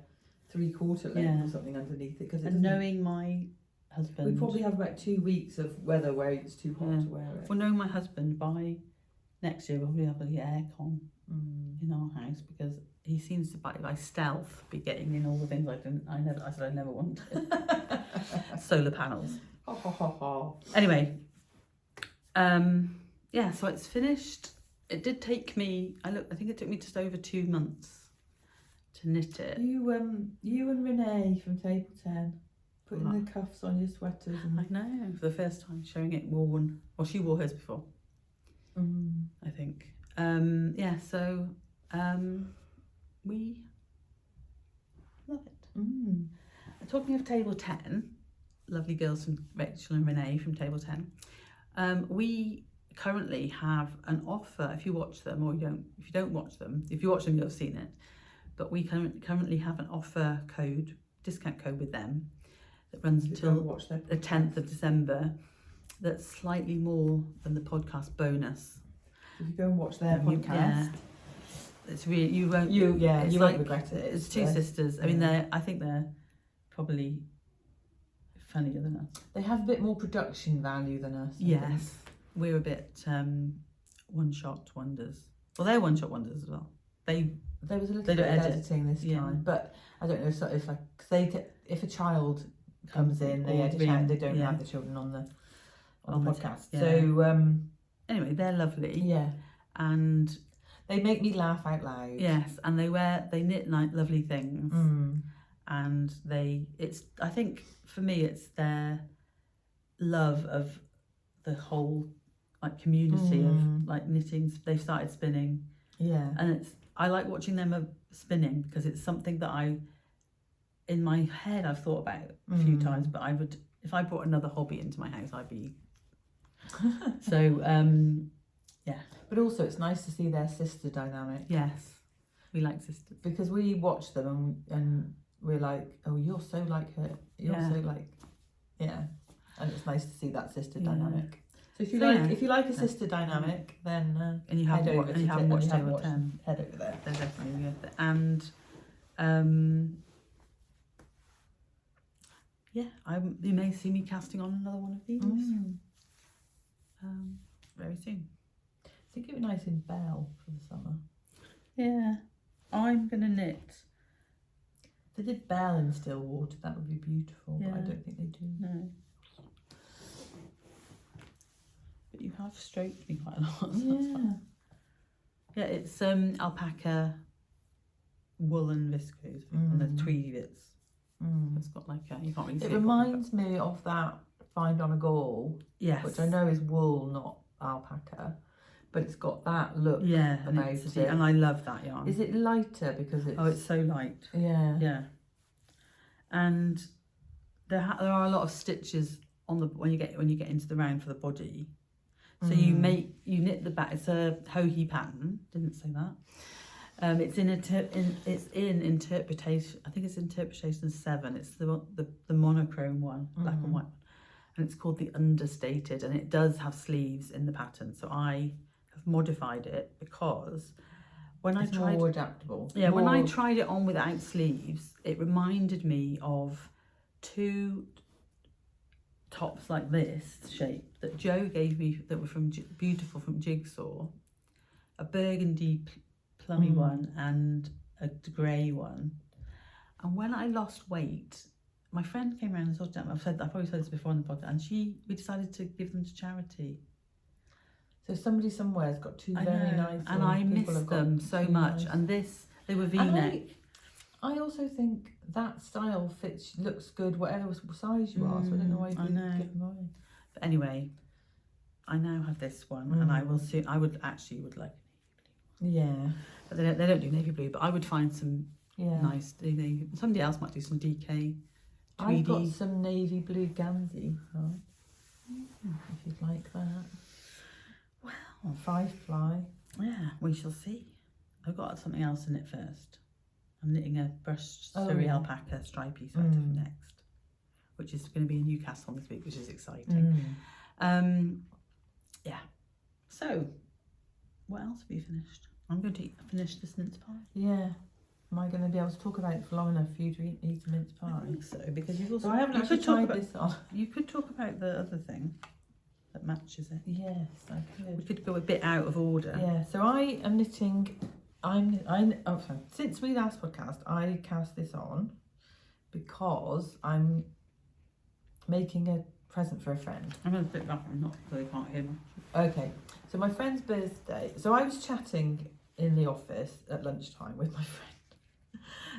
3/4 length or something underneath it. Because knowing my husband, we probably have about 2 weeks of weather where it's too hot to wear it. Well, knowing my husband, by next year we'll probably have the aircon in our house, because he seems to by stealth be getting in all the things I said I never wanted. Solar panels. Anyway, yeah, so it's finished. It did take me, I think it took me just over 2 months to knit it. You and Renee from Table 10 putting the cuffs on your sweaters. I know, for the first time, showing it worn. Well, she wore hers before, I think. Yeah, so we love it. Talking of Table 10, lovely girls from Rachel and Renee from Table 10, we currently have an offer. If you watch them, or if you don't watch them, if you watch them, you'll have seen it. But we currently have an offer code, discount code with them, that runs until the 10th of December. That's slightly more than the podcast bonus. If you go and watch their podcast, it's really, you won't won't regret it. It's two sisters. I mean, I think they're probably funnier than us. They have a bit more production value than us. I think. Yes, we're a bit one-shot wonders. Well, they're one-shot wonders as well. There was a little bit of editing this time, but I don't know if like if a child comes in, they edit out. They don't have the children on the podcast. So anyway, they're lovely. Yeah, and they make me laugh out loud. Yes, and they knit like lovely things, and I think for me it's their love of the whole like community of like knitting. They've started spinning. Yeah, and I like watching them spinning because it's something that in my head I've thought about a few times, but I would, if I brought another hobby into my house, I'd be so yeah. But also it's nice to see their sister dynamic. Yes, we like sisters because we watch them and we're like, oh, you're so like her, you're so like, and it's nice to see that sister dynamic. So if you like a sister dynamic, then and you haven't watched Table 10, head over there. They're definitely worth it. And you may see me casting on another one of these very soon. I think it would be nice in Bell for the summer. Yeah, I'm gonna knit. If they did Bell in Stillwater, that would be beautiful. But I don't think they do. No. But you have stroked me quite a lot. Yeah. Yeah, it's alpaca, wool and viscose, and the tweedy bits. It's got like you can't really see it. Reminds me of that Find on a Gall, which I know is wool, not alpaca, but it's got that look. Yeah, about it. And I love that yarn. Is it lighter because it's? Oh, it's so light. Yeah. Yeah. And there are a lot of stitches on the when you get into the round for the body. So you knit the back. It's a Hohi pattern. Didn't say that. It's in interpretation. I think it's interpretation 7. It's the monochrome one, black and white, and it's called the Understated, and it does have sleeves in the pattern. So I have modified it because when I tried more adaptable. Yeah, when I tried it on without sleeves, it reminded me of 2 tops like this shape that Joe gave me that were beautiful from Jigsaw, a burgundy plummy one and a grey one. And when I lost weight, my friend came around and sorted out. I probably said this before on the podcast, and we decided to give them to charity. So somebody somewhere has got 2 very nice, and I miss them so much. Nice. And they were V-neck. I also think that style looks good whatever size you are, so I don't know why you give them away. But anyway, I now have this one, and I would like Yeah, but they don't do navy blue, but I would find some nice. Somebody else might do some DK. I've got some navy blue Gansey, if you'd like that. Well, 5-ply. Yeah, we shall see. I've got something else in it first. I'm knitting a brushed Surrey alpaca stripy sweater next, which is going to be in Newcastle this week, which is exciting. Yeah. So, what else have you finished? I'm going to finish this mince pie. Yeah. Am I going to be able to talk about it for long enough for you to eat a mince pie? I think so, because you've also. So I haven't actually tried this on. You could talk about the other thing that matches it. Yes, I could. We could go a bit out of order. Yeah. So I am knitting. Since we last podcast, I cast this on because I'm making a present for a friend. I'm going to put that one, not so they can't hear me. Okay. So my friend's birthday. So I was chatting in the office at lunchtime with my friend,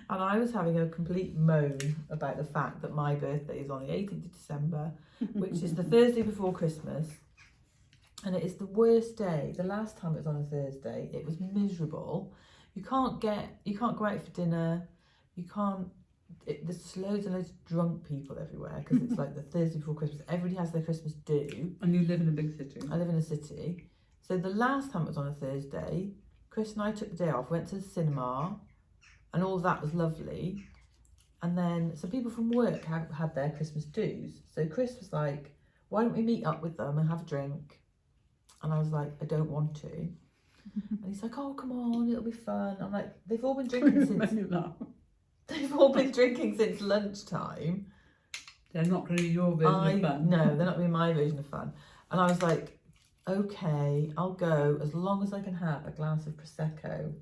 and I was having a complete moan about the fact that my birthday is on the 18th of December, which is the Thursday before Christmas, and it is the worst day. The last time it was on a Thursday, it was miserable. You can't go out for dinner. There's loads and loads of drunk people everywhere because it's like the Thursday before Christmas. Everybody has their Christmas do. And you live in a big city. I live in a city. So the last time it was on a Thursday, Chris and I took the day off, went to the cinema, and all of that was lovely. And then some people from work had their Christmas dues. So Chris was like, why don't we meet up with them and have a drink? And I was like, I don't want to. And he's like, oh, come on, it'll be fun. I'm like, they've all been drinking since lunchtime. They're not going to be your version of fun. No, they're not going to be my version of fun. And I was like, okay, I'll go as long as I can have a glass of Prosecco.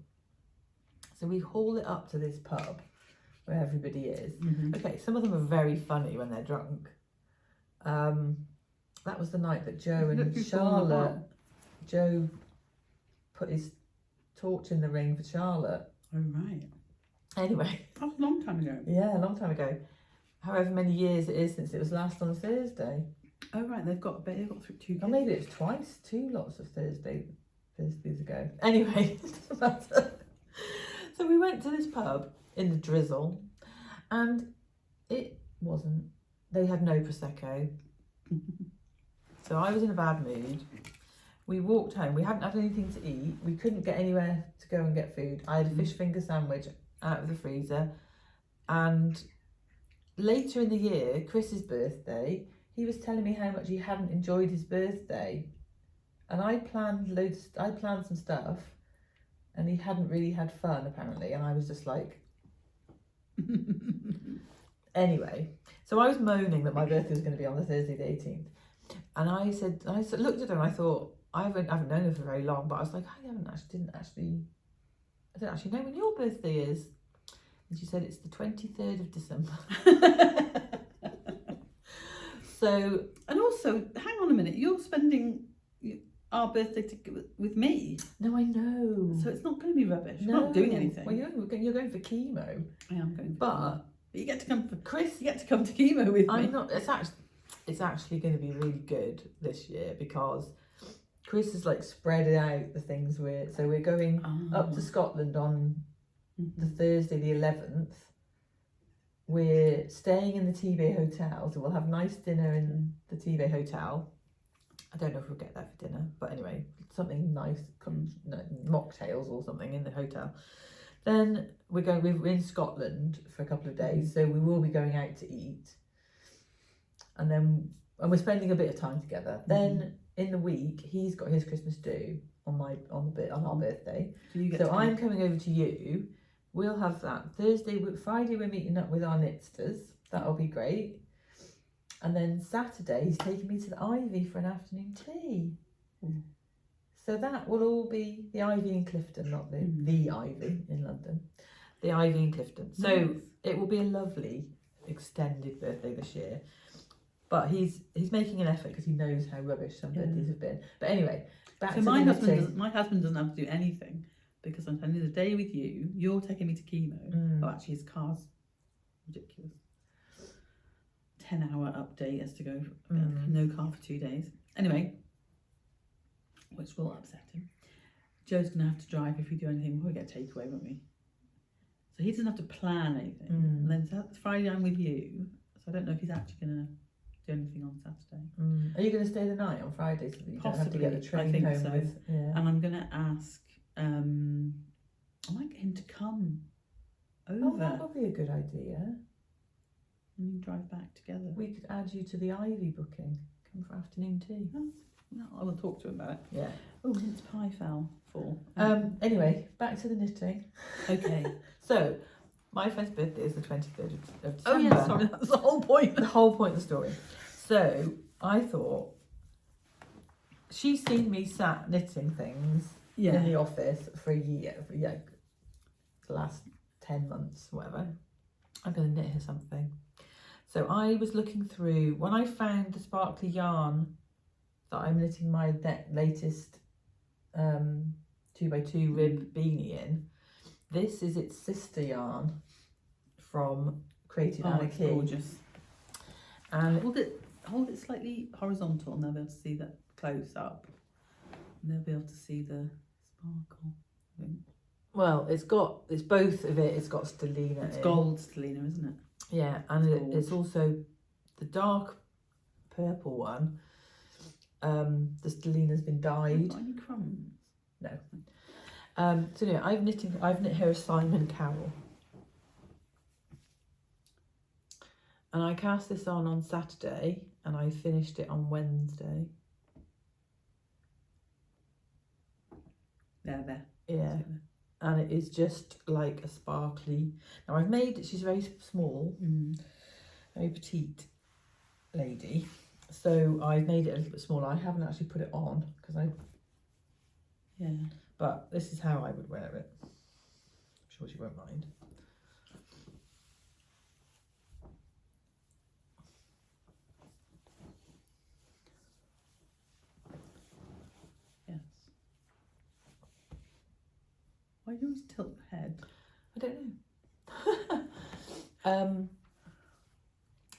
So we haul it up to this pub where everybody is. Mm-hmm. Okay, some of them are very funny when they're drunk. That was the night that Joe and Charlotte, Joe put his torch in the ring for Charlotte. Oh, right. Anyway. That was a long time ago. Yeah, a long time ago. However many years it is since it was last on a Thursday. Oh, right, they've got through 2 kids. Or maybe it's twice, 2 lots of Thursdays ago. Anyway, it doesn't matter. So we went to this pub in the drizzle, and it wasn't. They had no Prosecco. So I was in a bad mood. We walked home. We hadn't had anything to eat. We couldn't get anywhere to go and get food. I had a fish finger sandwich out of the freezer. And later in the year, Chris's birthday, he was telling me how much he hadn't enjoyed his birthday. And I planned some stuff, and he hadn't really had fun apparently. And I was just like, anyway. So I was moaning that my birthday was going to be on the Thursday the 18th. And I looked at her and I thought, I haven't known her for very long, but I was like, I don't actually know when your birthday is. And she said it's the 23rd of December. So, and also, hang on a minute, you're spending our birthday with me. No, I know. So it's not going to be rubbish. No. We're not doing anything. Well, you're going for chemo. I am going for but chemo. But you get to come for Chris. You get to come to chemo with me. I'm not. It's actually going to be really good this year because Chris has like spread out the things we're going up to Scotland on the Thursday the 11th. We're staying in the T-Bay Hotel, so we'll have nice dinner in the T-Bay Hotel. I don't know if we'll get that for dinner, but anyway, something nice, mocktails or something in the hotel. Then we're in Scotland for a couple of days, so we will be going out to eat. And we're spending a bit of time together. Then in the week, he's got his Christmas do on our birthday. So I'm coming over to you. We'll have that Friday we're meeting up with our knitsters. That'll be great. And then Saturday he's taking me to the Ivy for an afternoon tea. So that will all be the Ivy in Clifton, not the Ivy in London. The Ivy in Clifton. So it will be a lovely extended birthday this year. But he's making an effort because he knows how rubbish some birthdays have been. But anyway, back to my husband doesn't have to do anything because I'm spending the day with you. You're taking me to chemo. Oh, actually, his car's ridiculous. 10-hour update has to go. No car for 2 days. Anyway, which will upset him. Joe's going to have to drive if we do anything. We'll get takeaway, won't we? So he doesn't have to plan anything. And then Friday I'm with you. So I don't know if he's actually going to do anything on Saturday. Are you going to stay the night on Friday so that you Possibly, don't have to get the train I think home so. Yeah. And I'm going to ask, I might get him to come over. Oh, that would be a good idea. And we drive back together. We could add you to the Ivy booking. Come for afternoon tea. No, I will talk to him about it. Yeah. Oh, mince pie fell. Anyway, back to the knitting. Okay. So, my friend's birthday is the 23rd of December. Oh, yeah, sorry, that's the whole point. The whole point of the story. So, I thought, she's seen me sat knitting things in the office for a year, the last 10 months, whatever. I'm going to knit her something. So I was looking through, when I found the sparkly yarn that I'm knitting my latest 2x2 rib beanie in, this is its sister yarn from Creative Anarchy. It's gorgeous. And hold it slightly horizontal and they'll be able to see that close up. And they'll be able to see the sparkle. I think. Well, it's both of it. It's got stellina. It's gold stellina, isn't it? Yeah, and it's also the dark purple one. The stellina's been dyed. Got any crumbs? No. So anyway, I've knit her a Simon cowl, and I cast this on Saturday, and I finished it on Wednesday. There. Yeah. And it is just like a sparkly. Now she's very small, very petite, lady. So I've made it a little bit smaller. I haven't actually put it on because Yeah. but this is how I would wear it. I'm sure she won't mind. Yes. Why do you always tilt the head? I don't know.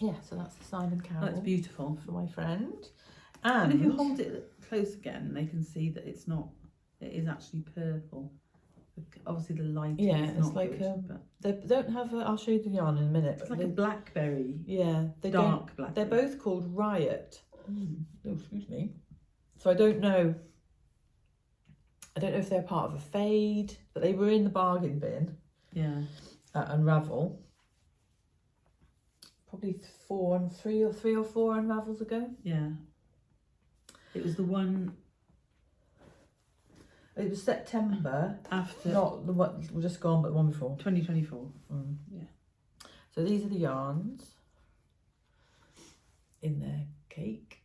Yeah, so that's the Simon Cowell. That's beautiful. For my friend. And if you hold it close again, they can see that it's not. It is actually purple. Obviously, the light. Yeah, is it's not like good, but they don't have. I'll show you the yarn in a minute. it's But like a blackberry. yeah, they Dark don't. blackberry. They're both called Riot. Oh, excuse me. So I don't know. I don't know if they're part of a fade, but they were in the bargain bin. Yeah. At Unravel. Probably three or four unravels ago. Yeah. It was the one It was September, after not the one we're just gone, but the one before. 2024. Yeah. So these are the yarns in their cake.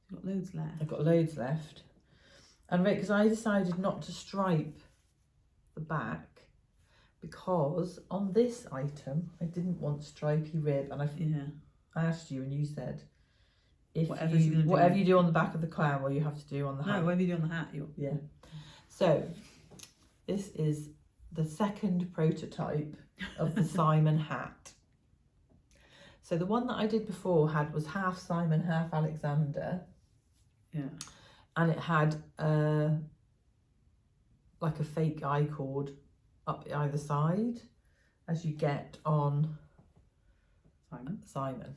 You've got loads left. I've got loads left, and because I decided not to stripe the back because on this item I didn't want stripy rib, and I asked you and you said if whatever you do on the back of the clown, well, you have to do on the hat. No, whatever you do on the hat, yeah. So this is the second prototype of the Simon hat. So the one that I did before was half Simon, half Alexander. Yeah. And it had like a fake eye cord up either side, as you get on Simon.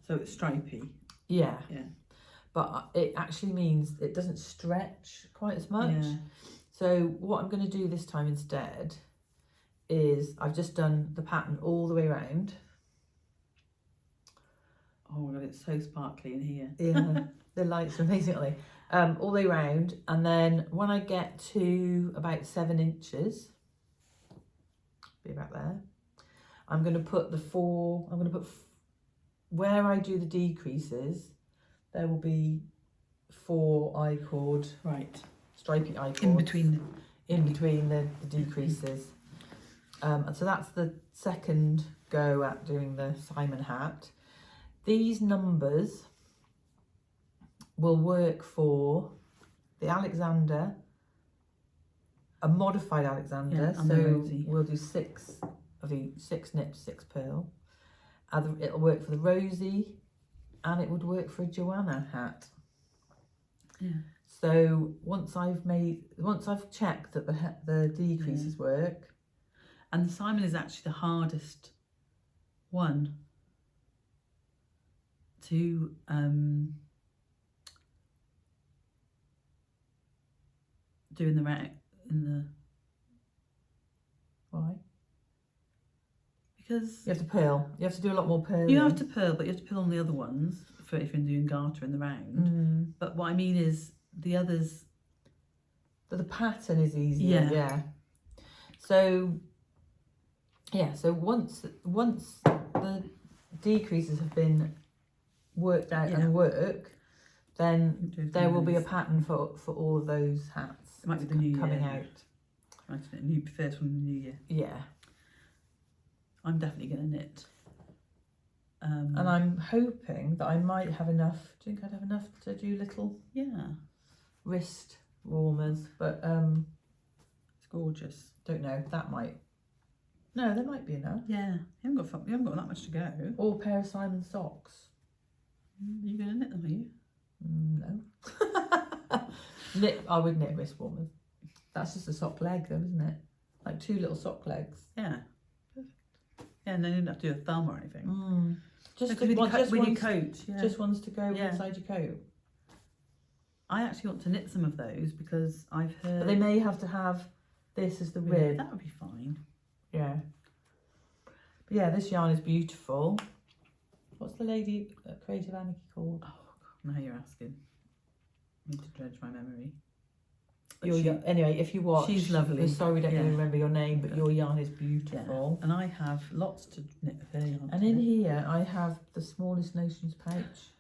So it's stripy. Yeah. Yeah. But it actually means it doesn't stretch quite as much. Yeah. So what I'm going to do this time instead is I've just done the pattern all the way around. Oh my god, it's so sparkly in here. Yeah, the lights are amazing, aren't they? All the way around, and then when I get to about 7 inches, be about there, I'm going to put where I do the decreases, there will be 4 eye cord, right, stripy eye cords in between the decreases. And so that's the second go at doing the Simon hat. These numbers will work for the Alexander, a modified Alexander. Yeah, and so we'll do 6 of each, 6 knit, 6 purl. It'll work for the Rosie, and it would work for a Joanna hat. Yeah. So once I've checked that the decreases work, and the Simon is actually the hardest one to do in the why? Because you have to purl. You have to do a lot more purling. You have to purl, but you have to purl on the other ones for if you're doing garter in the round. But what I mean is the others. But the pattern is easier. Yeah. So once the decreases have been worked out and work, then there will be a pattern for all of those hats. It might be the new coming year. out. Right, new first one in the new year. Yeah. I'm definitely going to knit. And I'm hoping that I might have enough. Do you think I'd have enough to do little wrist warmers? But it's gorgeous. Don't know. No, there might be enough. Yeah, you haven't got that much to go. Or a pair of Simon socks. Are you going to knit them? Are you? No. I would knit wrist warmers. That's just a sock leg, though, isn't it? Like 2 little sock legs. Yeah. Perfect. Yeah, and then you don't have to do a thumb or anything. Just with your ones, coat. Yeah. Just ones to go inside your coat. I actually want to knit some of those because I've heard. But they may have to have this as the rib. That would be fine. Yeah. But yeah, this yarn is beautiful. What's the lady at Creative Anarchy called? Oh, God, now you're asking. I need to dredge my memory. Anyway, if you watch, she's lovely. we're sorry we don't Yeah. even remember your name, but your yarn is beautiful. And I have lots to knit with her yarn. And in here, I have the smallest notions pouch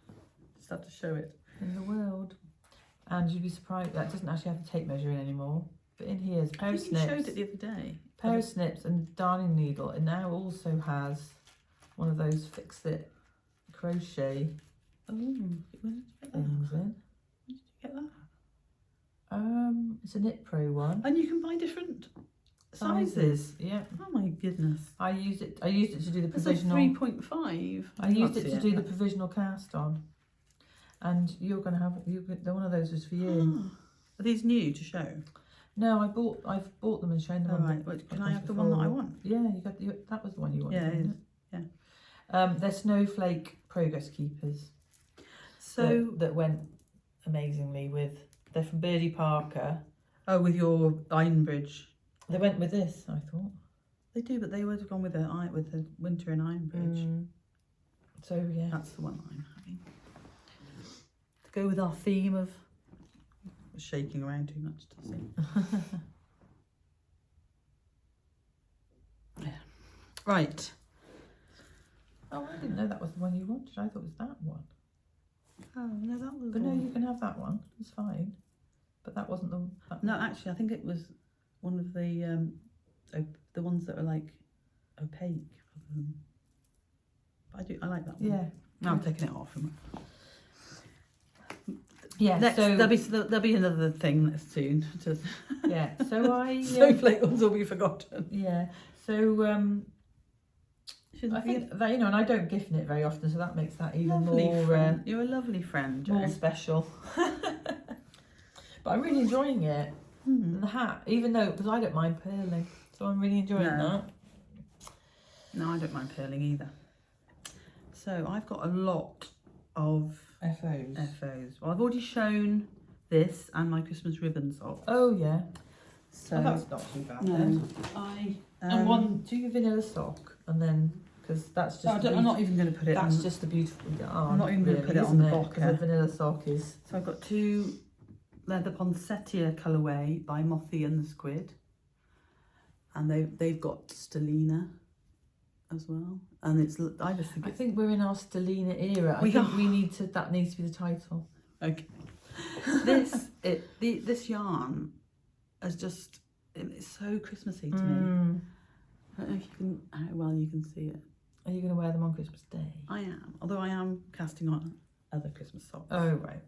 Just have to show it. in the world. And you'd be surprised that doesn't actually have the tape measure in anymore. But in here is a pair of You snips. showed it the other day. Pair of snips and darning needle. It now also has one of those fix-it crochet Oh, where did you get that? things in. Where did you get that? It's a Knit Pro one. And you can buy different sizes. Yeah. Oh my goodness. I used it to do the It's a provisional. 3.5. I used it to do the provisional cast on. And you're gonna have one of those was for you. Are these new to show? No, I've bought them and shown them. All on right. Can I have the one that I want? Yeah, that was the one you wanted. Yeah, it is. wasn't it? They're snowflake progress keepers. So that went amazingly with. They're from Birdie Parker. oh, with your Ironbridge. They went with this, I thought. They do, but they would have gone with the winter in Ironbridge. So yeah, That's the one I'm having. To go with our theme of shaking around too much to see. Yeah. Right. Oh, I didn't know that was the one you wanted. I thought it was that one. Oh no, that was. But no, you can have that one. It's fine. But that wasn't the. No, actually, I think it was one of the ones that are like opaque. But I like that one. Yeah. No, I'm taking it off. Yeah. Next, so there'll be another thing soon. yeah. So I. Snowflake ones will be forgotten. Yeah. So I think that, and I don't gift knit very often, so that makes that even Lovely more. friend. You're a lovely friend, Jo. More special. But I'm really enjoying it. And the hat, even though because I don't mind purling, so I'm really enjoying that. No, I don't mind purling either. So I've got a lot of FOs. Well, I've already shown this and my Christmas ribbon socks. Oh yeah. So that's not too bad. no, Then. I And one, do your vanilla sock, and then because that's just. I'm not even going to put it. That's on, just the beautiful yarn. I'm not even going to put it on the box. Because the vanilla sock is. So I've got two leather poinsettia colourway by Mothie and the Squid, and they've got Stellina as well, and it's I think we're in our Stellina era. I think we need to. That needs to be the title. Okay. This yarn is just it's so Christmassy to me. I don't know how well you can see it. Are you going to wear them on Christmas Day? I am, although I am casting on other Christmas socks. Oh right.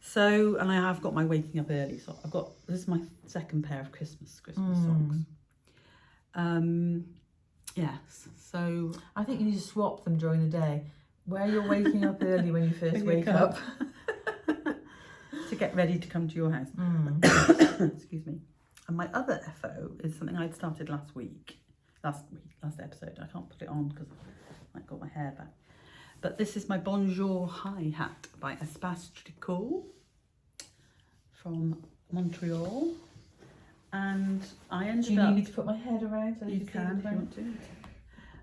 So, and I have got my waking up early sock. This is my second pair of Christmas socks. Yes. So I think you need to swap them during the day. Where you're waking up early when you first wake up. To get ready to come to your house. Excuse me. And my other FO is something I'd started last episode. I can't put it on because I got my hair back. But this is my Bonjour High Hat by Espace Tricot from Montreal. And I ended up... Do you need me to put my head around? So you can if you want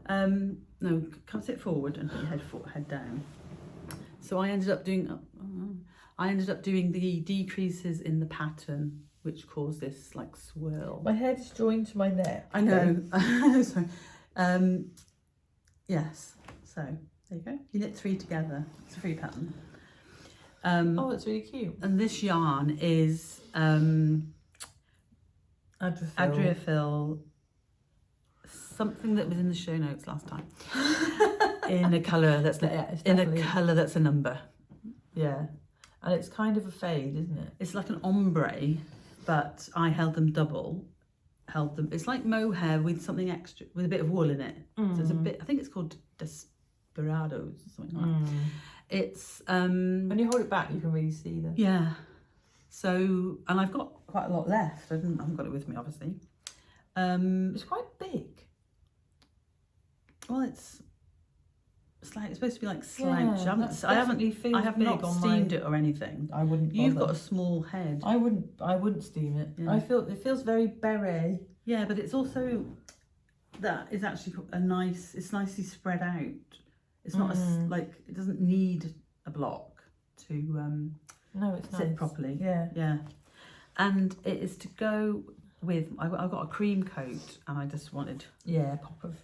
to. No, come sit forward and put your head down. So I ended up doing the decreases in the pattern, which caused this like swirl. My head is joined to my neck. I know. Sorry. Yes. So there you go. You knit 3 together. It's a free pattern. Oh, that's really cute. And this yarn is Adriafil, something that was in the show notes last time. in a colour that's a number. Yeah. And it's kind of a fade, isn't it? It's like an ombre, but I held them double. It's like mohair with something extra, with a bit of wool in it. So it's a bit, I think it's called Desperados or something like that. It's when you hold it back, you can really see them. Yeah. So, and I've got quite a lot left. I haven't got it with me, obviously. It's quite big. Well, it's supposed to be like slouch. Yeah, I have not steamed it or anything. I wouldn't. You've got a small head. I wouldn't steam it. Yeah. It feels very beret. Yeah, but it's also that is actually it's nicely spread out. It's not it doesn't need a block to no, it's sit nice. properly. Yeah. And it is to go with, I've got a cream coat and I just wanted, pop of.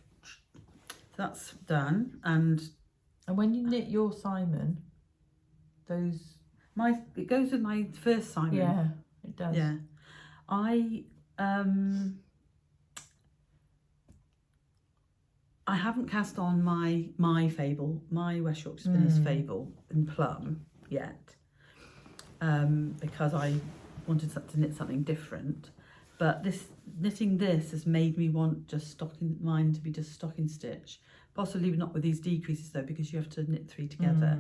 so that's done. And when you knit your Simon, it goes with my first Simon. Yeah, it does. Yeah. I haven't cast on my Fable, my West Yorkshire Spinners Fable in plum yet, because I wanted to knit something different. But knitting this has made me want mine to be just stocking stitch. Possibly not with these decreases though, because you have to knit 3 together.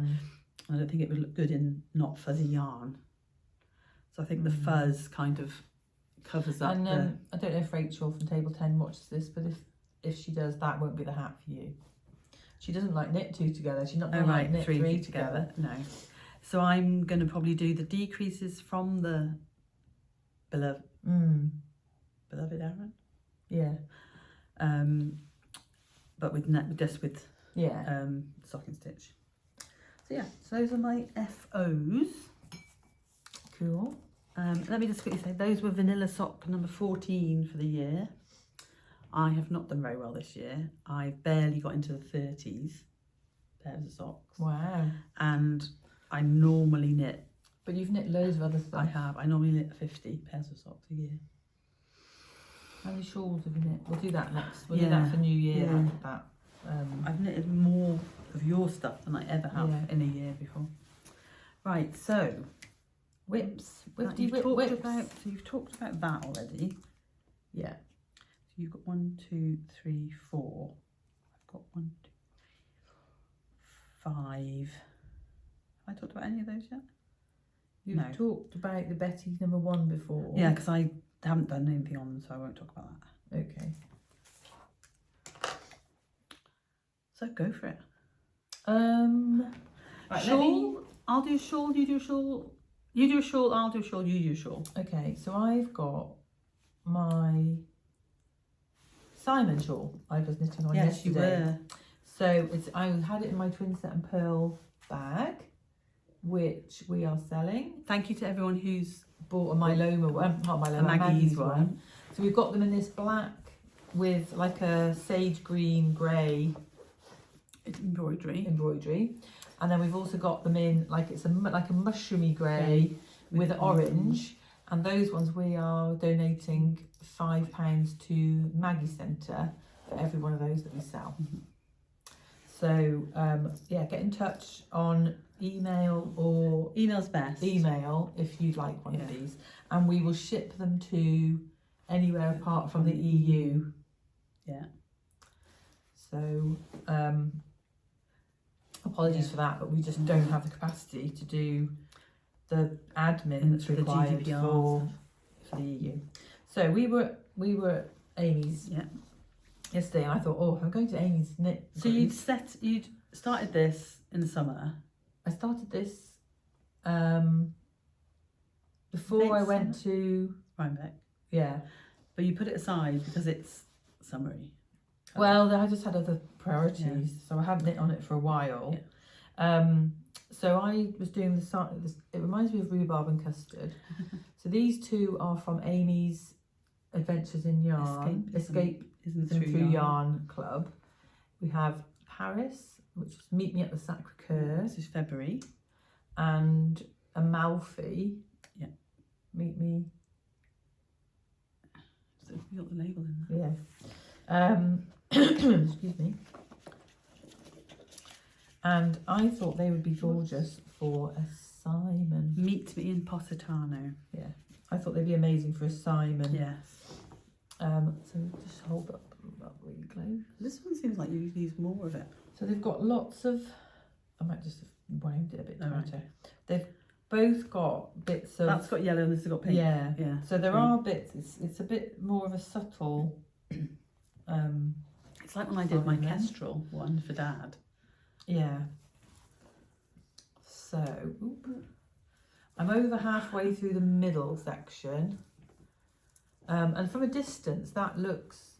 I don't think it would look good in not fuzzy yarn. So I think the fuzz kind of covers up. And I don't know if Rachel from Table 10 watches this, but if she does, that won't be the hat for you. She doesn't like knit 2 together. She's not going to like knit 3 together. No. So I'm going to probably do the decreases from the beloved Aaron. Yeah. But with stocking stitch. So yeah, so those are my FOs. Cool. Let me just quickly say, those were vanilla sock number 14 for the year. I have not done very well this year. I barely got into the 30s pairs of socks. Wow. And I normally knit. But you've knit loads of other stuff. I have. I normally knit 50 pairs of socks a year. How many shawls have you knit? We'll do that next. We'll do that for New Year. Yeah. That. I've knitted more of your stuff than I ever have in a year before. Right, so whips. So you've talked about that already. Yeah. So you've got 1, 2, 3, 4. I've got 1, 2, 3, 5. Have I talked about any of those yet? You've talked about the Betty number 1 before. Yeah, because I haven't done anything on them, so I won't talk about that. Okay. So go for it. Right, shawl. I'll do a shawl. You do a shawl. You do a shawl. I'll do a shawl. You do a shawl. Okay, so I've got my Simon shawl I was knitting on yesterday. You were. So I had it in my Twinset and Purl bag, which we are selling. Thank you to everyone who's bought a Myloma one, not Myloma, Maggie's one. So we've got them in this black with like a sage green grey embroidery, and then we've also got them in like it's like a mushroomy grey with orange, and those ones we are donating £5 to Maggie Centre for every one of those that we sell. So get in touch on email or email's best. Email if you'd like one of these, and we will ship them to anywhere apart from the EU. Yeah. So apologies for that, but we just don't have the capacity to do the admin that's required for the EU. So we were at Amy's yesterday, and I thought, I'm going to Amy's knit. So you'd started this in the summer. I started this before I went to Rhinebeck. Yeah. But you put it aside because it's summery. Well, I just had other priorities, so I hadn't knit on it for a while. So I was doing this. It reminds me of rhubarb and custard. So these two are from Amy's Adventures in Yarn, Escape Through Yarn Club. We have Paris, which is Meet Me at the Sacre-Cœur. This is February. And Amalfi. Yeah. Meet Me. So we got the label in there. Yeah. Excuse me. And I thought they would be gorgeous for a Simon. Meet Me in Positano. Yeah. I thought they'd be amazing for a Simon. Yes. So just hold up really close. This one seems like you use more of it. So they've got lots of. I might just have wound it a bit tighter. Right. They've both got bits of. That's got yellow and this has got pink. Yeah. Yeah. So there are bits. It's a bit more of a subtle. It's like when I did my Kestrel one for Dad. Yeah. So I'm over halfway through the middle section, and from a distance that looks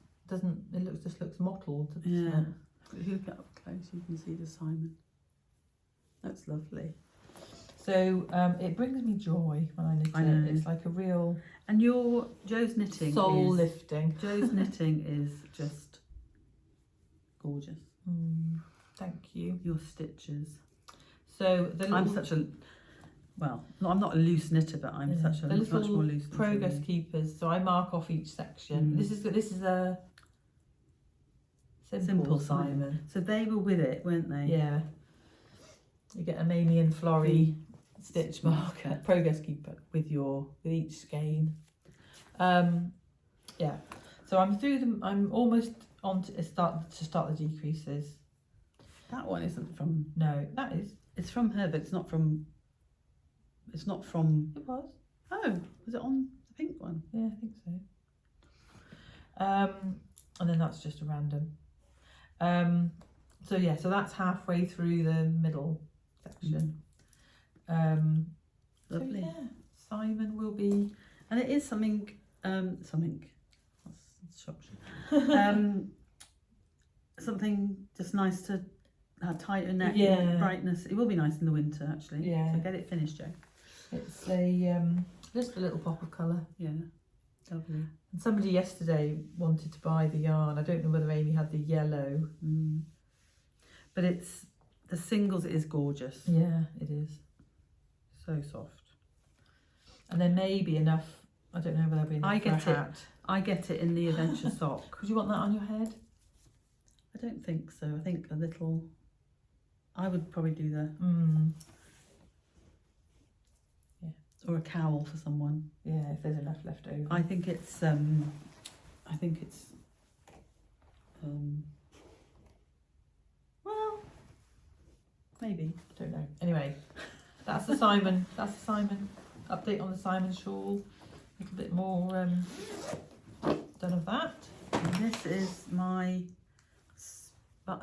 mottled. Yeah. If you look up close, you can see the Simon. That's lovely. So it brings me joy when I knit I know. it. It's like a real And Joe's knitting soul is, lifting. Joe's knitting is just gorgeous. Thank you. Your stitches. So the I'm little, such a, well, no, I'm not a loose knitter, but I'm such a the much more little loose knitter progress than you. keepers. So I mark off each section. This is a simple Simon. So they were with it, weren't they? Yeah. You get a Mamie and Florrie stitch marker, progress keeper With your, with each skein. Yeah. So I'm through them. I'm almost on to start the decreases. that one isn't from, No, that is. it's from her, but it's not from, It was. oh, was it on the pink one? Yeah, I think so. And then that's just a random. So yeah, so that's halfway through the middle section. Lovely. So yeah, Simon will be. And it is something, that's Shropshire. Something just nice to tighter neck, Yeah. brightness. It will be nice in the winter, actually. Yeah. So get it finished, Joe. It's a just a little pop of colour. Yeah, lovely. And somebody yesterday wanted to buy the yarn. I don't know whether Amy had the yellow. But it's, the singles is gorgeous. Yeah, it is. So soft. And there may be enough. I don't know whether there'll be enough I for get a it. hat. I get it in the adventure sock. Would you want that on your head? I don't think so. I think a little, I would probably do the, or a cowl for someone. Yeah, if there's enough left over. I think it's, well, maybe. Don't know. Anyway, that's the Simon. That's the Simon update on the Simon shawl. A little bit more done of that. And this is my,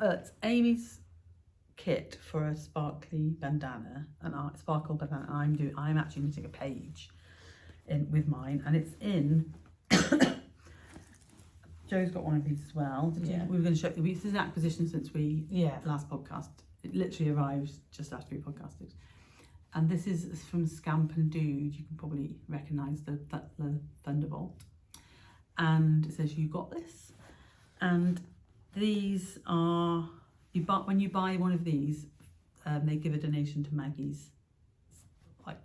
it's Amy's kit for a sparkly bandana, sparkle bandana. I'm actually knitting a page in with mine, and it's in. Joe's got one of these as well. We were going to show you. This is an acquisition since we last podcast. It literally arrived just after we podcasted. And this is from Scamp and Dude. You can probably recognise the Thunderbolt. And it says, "You got this." And these are, when you buy one of these, they give a donation to Maggie's, like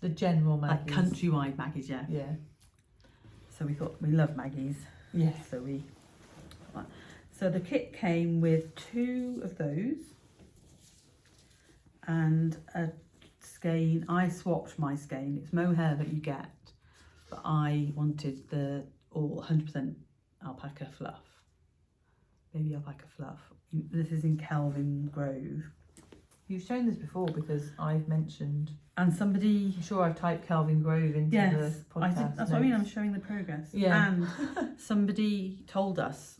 The general Maggie's. like countrywide Maggie's, yeah. Yeah. So we thought, we love Maggie's. Yeah. So the kit came with 2 of those and a skein. I swapped my skein. It's mohair that you get, but I wanted the all 100% alpaca fluff, baby alpaca fluff. This is in Kelvin Grove. You've shown this before because I've mentioned. And somebody, I'm sure I've typed Kelvin Grove into the podcast. I think that's what I mean. I'm showing the progress. Yeah. And somebody told us.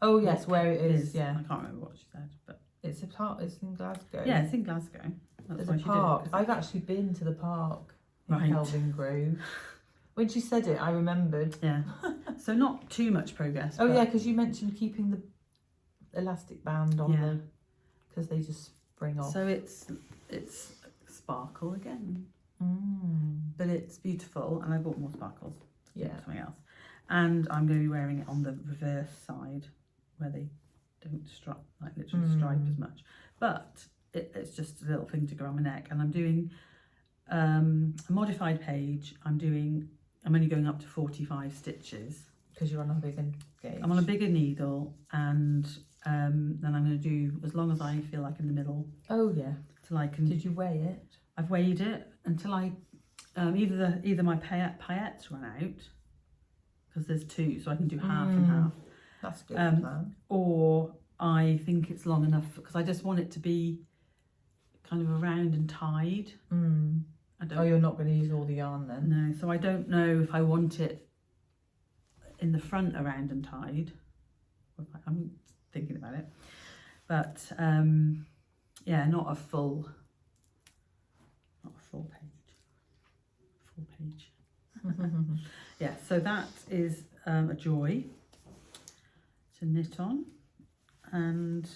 Oh yes, where it is. Yeah. I can't remember what she said, but It's a park. It's in Glasgow. yeah, it's in Glasgow. That's There's why a she park. did it, 'cause I've actually been to the park in Right. Kelvin Grove. When she said it, I remembered. yeah. So not too much progress. Oh but yeah, because you mentioned keeping the elastic band on Yeah. the, because they just spring off. So it's sparkle again, Mm. but it's beautiful, and I bought more sparkles. Yeah. Something else, and I'm going to be wearing it on the reverse side where they don't stripe, like literally stripe as much. But it's just a little thing to go around my neck, and I'm doing a modified page. I'm only going up to 45 stitches Because you're on a bigger gauge. I'm on a bigger needle, and then I'm going to do as long as I feel like in the middle. Oh yeah. Till I can. Did you weigh it? I've weighed it until I either my paillettes run out, because there's 2, so I can do half and half. That's a good plan. Or I think it's long enough because I just want it to be kind of around and tied. I don't. Oh, you're not going to use all the yarn then? No, so I don't know if I want it in the front around and tied. I'm thinking about it, but yeah, not a full page. Yeah, so that is a joy to knit on, and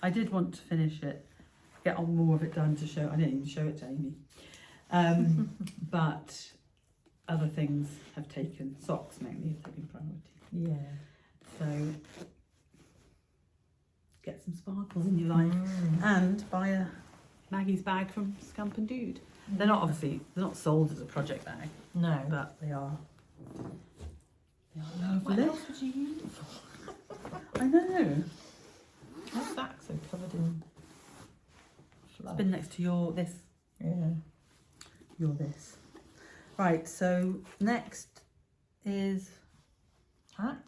I did want to finish it get on more of it done to show. I didn't even show it to Amy. But other things have taken, socks mainly have taken priority. Yeah. So get some sparkles in your life and buy a Maggie's bag from Scamp and Dude. They're not sold as a project bag. No. But they are What lovely. else would you use it for? I know. What's that so covered in fluff? It's been next to your this. Yeah. Your this. Right, so next is Hat?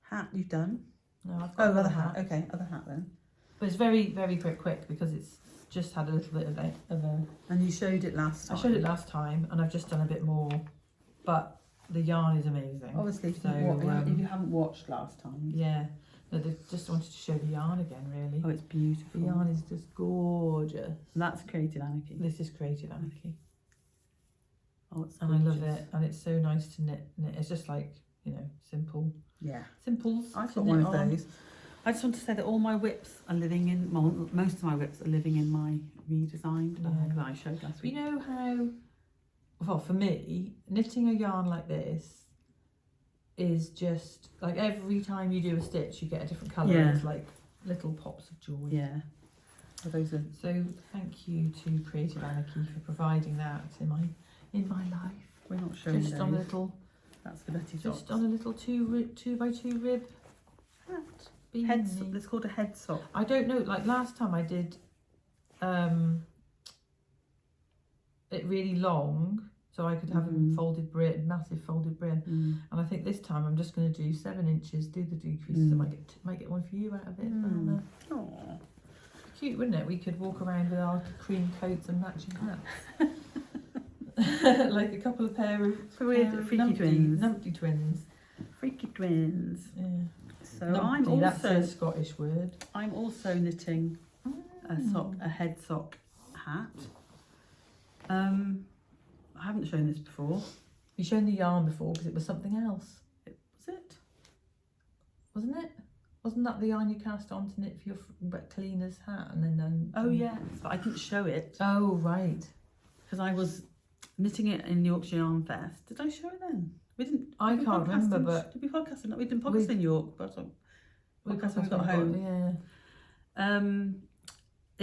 hat you've done. No, I've got Other another hat. hat. Okay, other hat then. But it's very, very quick because it's just had a little bit of a And you showed it last time. I showed it last time and I've just done a bit more, but the yarn is amazing. Obviously, So, if you haven't watched last time. yeah, no, they just wanted to show the yarn again, really. Oh, it's beautiful. The yarn is just gorgeous. And that's Creative Anarchy. This is Creative Anarchy. Oh, it's And I love gorgeous. it, and it's so nice to knit. It's just like, you know, simples. Yeah. to I've got knit one of on. those. I just want to say that all my whips are living in, well, most of my whips are living in my redesigned bag that I showed last week. You know how, well, for me, knitting a yarn like this is just, like every time you do a stitch, you get a different colour. Yeah. It's like little pops of joy. Yeah. Oh, those are... So thank you to Creative Anarchy for providing that in my life. We're not showing Just those. on a little, That's the Betty just socks. on a little 2x2 rib hat. beanie. It's called a head sock. I don't know. Like last time I did it really long, so I could have a folded brim, massive folded brim. And I think this time I'm just going to do 7 inches, do the decreases. I might get one for you out of it. Aww. Cute, wouldn't it? We could walk around with our cream coats and matching hats. Like a couple of pair of Freaky twins. Numpty twins. Freaky twins. Yeah. So Numpty, that's a Scottish word. I'm also knitting a head sock hat. I haven't shown this before. You've shown the yarn before because it was something else. Was it? Wasn't it? Wasn't that the yarn you cast on to knit for your wet cleaner's hat and then? Oh yes, but I didn't show it Oh right. because I was knitting it in Yorkshire Yarn Fest. Did I show it then? We didn't. I did we can't podcast remember, in- but did we podcast? We didn't podcast in York, but we podcast when we got home. Yeah.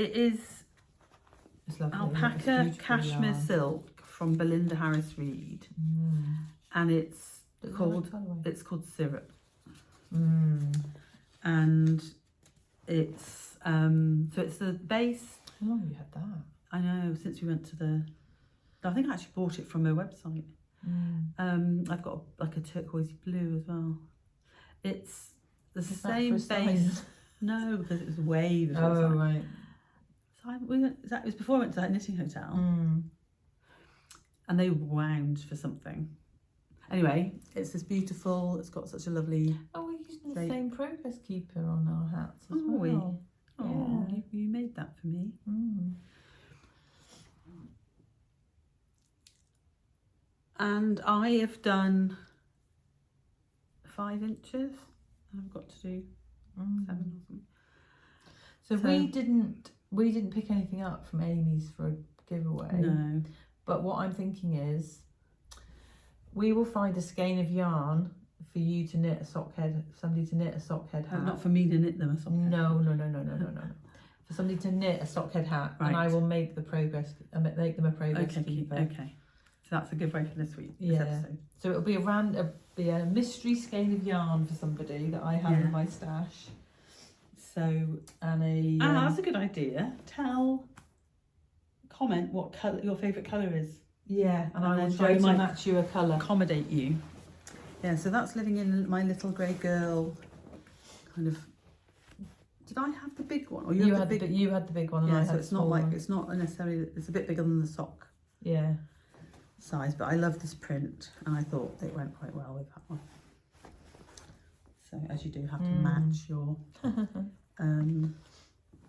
It is It's lovely. alpaca It's beautiful cashmere yarn. silk from Belinda Harris Reid, and it's Does it called have a colourway? it's called Syrup, How and it's so it's the base. long have you had that? I know, since we went to the. I think I actually bought it from her website. I've got like a turquoise blue as well. It's the Is that same for a base. size? No, because it was way before. Oh size. right. So it was before I went to that knitting hotel, and they wound for something. Anyway, it's this beautiful. It's got such a lovely. Oh, we're using the They- same progress keeper on our hats as Oh, we? well. Oh, Yeah. you made that for me. And I have done 5 inches, and I've got to do 7 or something. So So- we didn't pick anything up from Amy's for a giveaway. No. But what I'm thinking is, we will find a skein of yarn for you to knit a sock head. Somebody to knit a sock head hat. Not for me to knit them a sock. No. For somebody to knit a sock head hat, and I Right. will make the progress. Make them a progress keeper. Okay. So that's a giveaway for this week. This Yeah. episode. So it'll be a mystery skein of yarn for somebody that I have Yeah. in my stash. So and a That's a good idea. Comment what colour your favourite colour is. yeah, and I then will try Joe to might match you a colour. Accommodate you. Yeah. So that's living in my little grey girl. Kind of. Did I have the big one? Or You had had the big? you had the big one, and I Yeah. had So the it's not small like one. it's not necessarily. It's a bit bigger than the sock Yeah. size, but I love this print, and I thought it went quite well with that one. So as you do have to match your.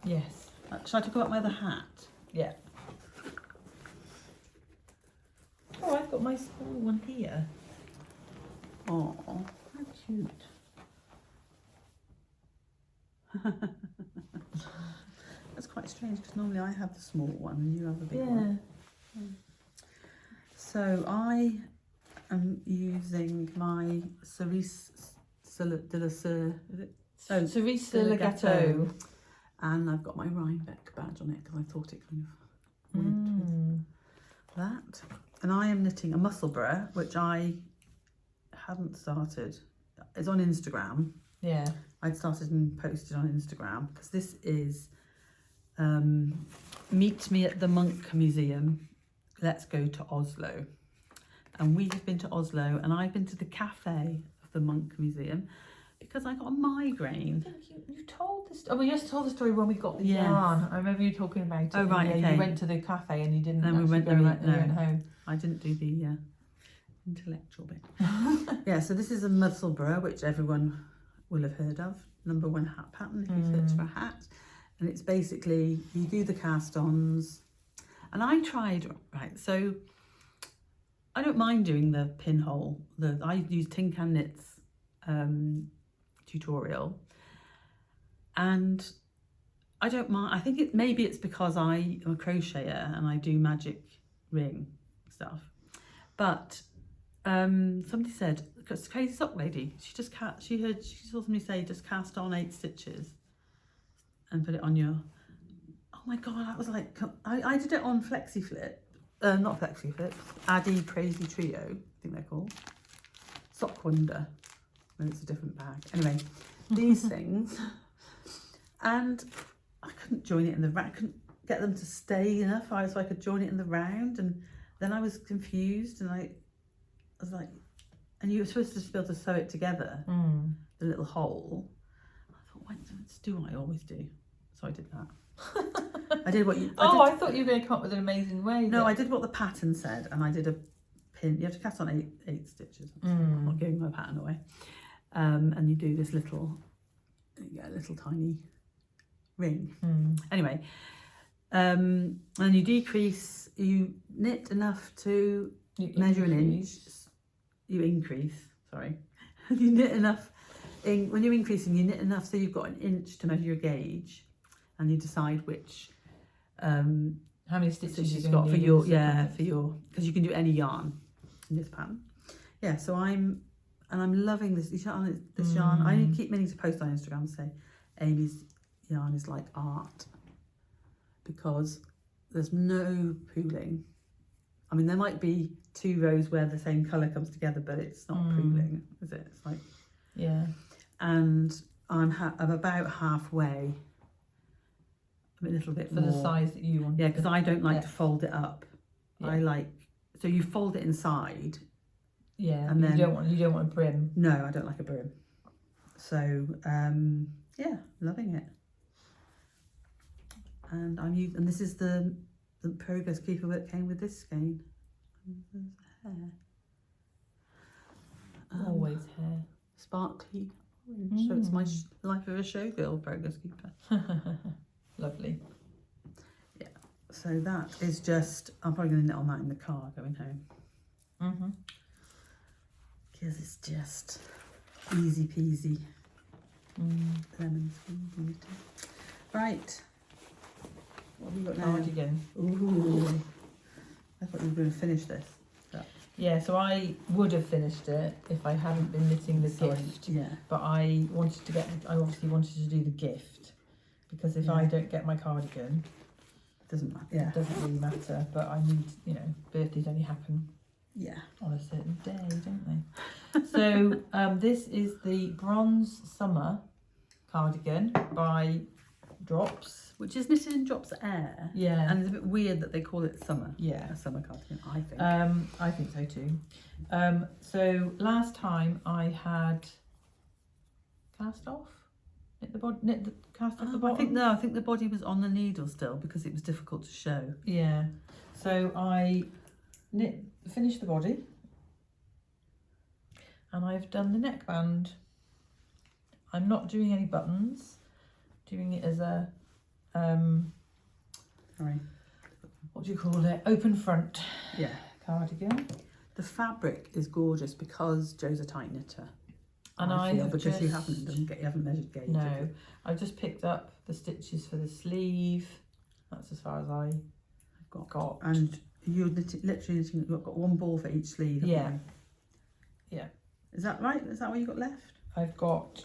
Yes. Shall I talk about my other hat? Yeah. Oh, I've got my small one here. Oh, how cute. That's quite strange because normally I have the small one and you have a big one. So I am using my Cerise de la Cerise Le Gâteau. And I've got my Rhinebeck badge on it because I thought it kind of went with that. And I am knitting a Musselburgh, which I hadn't started. It's on Instagram. Yeah. I'd started and posted on Instagram because this is meet me at the Monk Museum. Let's go to Oslo. And we have been to Oslo and I've been to the cafe of the Monk Museum because I got a migraine. I think you told this. Oh, well, you just told the story when we got the Yes. yarn. I remember you talking about it. Oh, right, Yeah, okay. you went to the cafe and you didn't. Then we actually went go there, right there no. and home. I didn't do the intellectual bit. Yeah, so this is a Musselburgh, which everyone will have heard of. #1 hat pattern if you search for a hat. And it's basically, you do the cast-ons. And I tried, right, so I don't mind doing the pinhole. I use Tin Can Knits tutorial. And I don't mind, I think maybe it's because I am a crocheter and I do magic ring stuff. But somebody said, because Crazy Sock Lady, she saw somebody say just cast on 8 stitches and put it on your, oh my god, that was like, I did it on Flexi Flip, not Flexi Flip, Abbey Crazy Trio, I think they're called, Sock Wonder, and it's a different bag. Anyway, these things, and I couldn't join it in the round, couldn't get them to stay enough so I could join it in the round, and then I was confused, and I was like, and you were supposed to be able to sew it together, the little hole. I thought, let's do what I always do. So I did that. I did what you... I thought you were going to come up with an amazing way. No, I did what the pattern said, and I did a pin. You have to cast on 8 stitches. I'm not giving my pattern away. And you do this little tiny ring. Anyway, and you decrease, you knit enough to measure an inch. You increase, sorry. You knit enough, when you're increasing, you knit enough so you've got an inch to measure your gauge, and you decide which how many stitches you've got for your, because you can do any yarn in this pattern. Yeah, so I'm loving this yarn. I keep meaning to post on Instagram and say Amy's yarn is like art, because there's no pooling. I mean, there might be 2 rows where the same colour comes together, but it's not pooling, is it? It's like, yeah. And I'm about halfway. I'm a little bit for more. The size that you want. Yeah, because I don't like to fold it up. Yeah. I like, so you fold it inside. Yeah, and then you don't want a brim. No, I don't like a brim. So yeah, loving it. And I'm using, and this is the Progress Keeper that came with this skein. Hair. Always hair. Sparkly orange. So it's my Life of a Showgirl Progress Keeper. Lovely. Yeah. So that is just, I'm probably going to knit on that in the car going home. Because it's just easy peasy. Lemon squeeze knitting. Right. What have we got now? Cardigan. Ooh. I thought you were going to finish this. Yeah, so I would have finished it if I hadn't been knitting the gift. Yeah. But I obviously wanted to do the gift, because if I don't get my cardigan, it doesn't matter. Yeah. It doesn't really matter. But I need, birthdays only happen. Yeah. On a certain day, don't they? So this is the Bronze Summer cardigan by Drops, which is knitted in Drops Air. Yeah. And it's a bit weird that they call it summer. Yeah. A summer cardigan, I think. I think so too. So last time I had cast off, cast off the bottom. I think the body was on the needle still because it was difficult to show. Yeah. So I finished the body, and I've done the neckband. I'm not doing any buttons. Doing it as a what do you call it? Open front. Yeah. Cardigan. The fabric is gorgeous because Jo's a tight knitter. And I feel, have because you just- haven't measured gauge. No, I've just picked up the stitches for the sleeve. That's as far as I got. And you're literally knitting, you've got one ball for each sleeve. haven't Yeah. you? Yeah. Is that right? Is that what you got left? I've got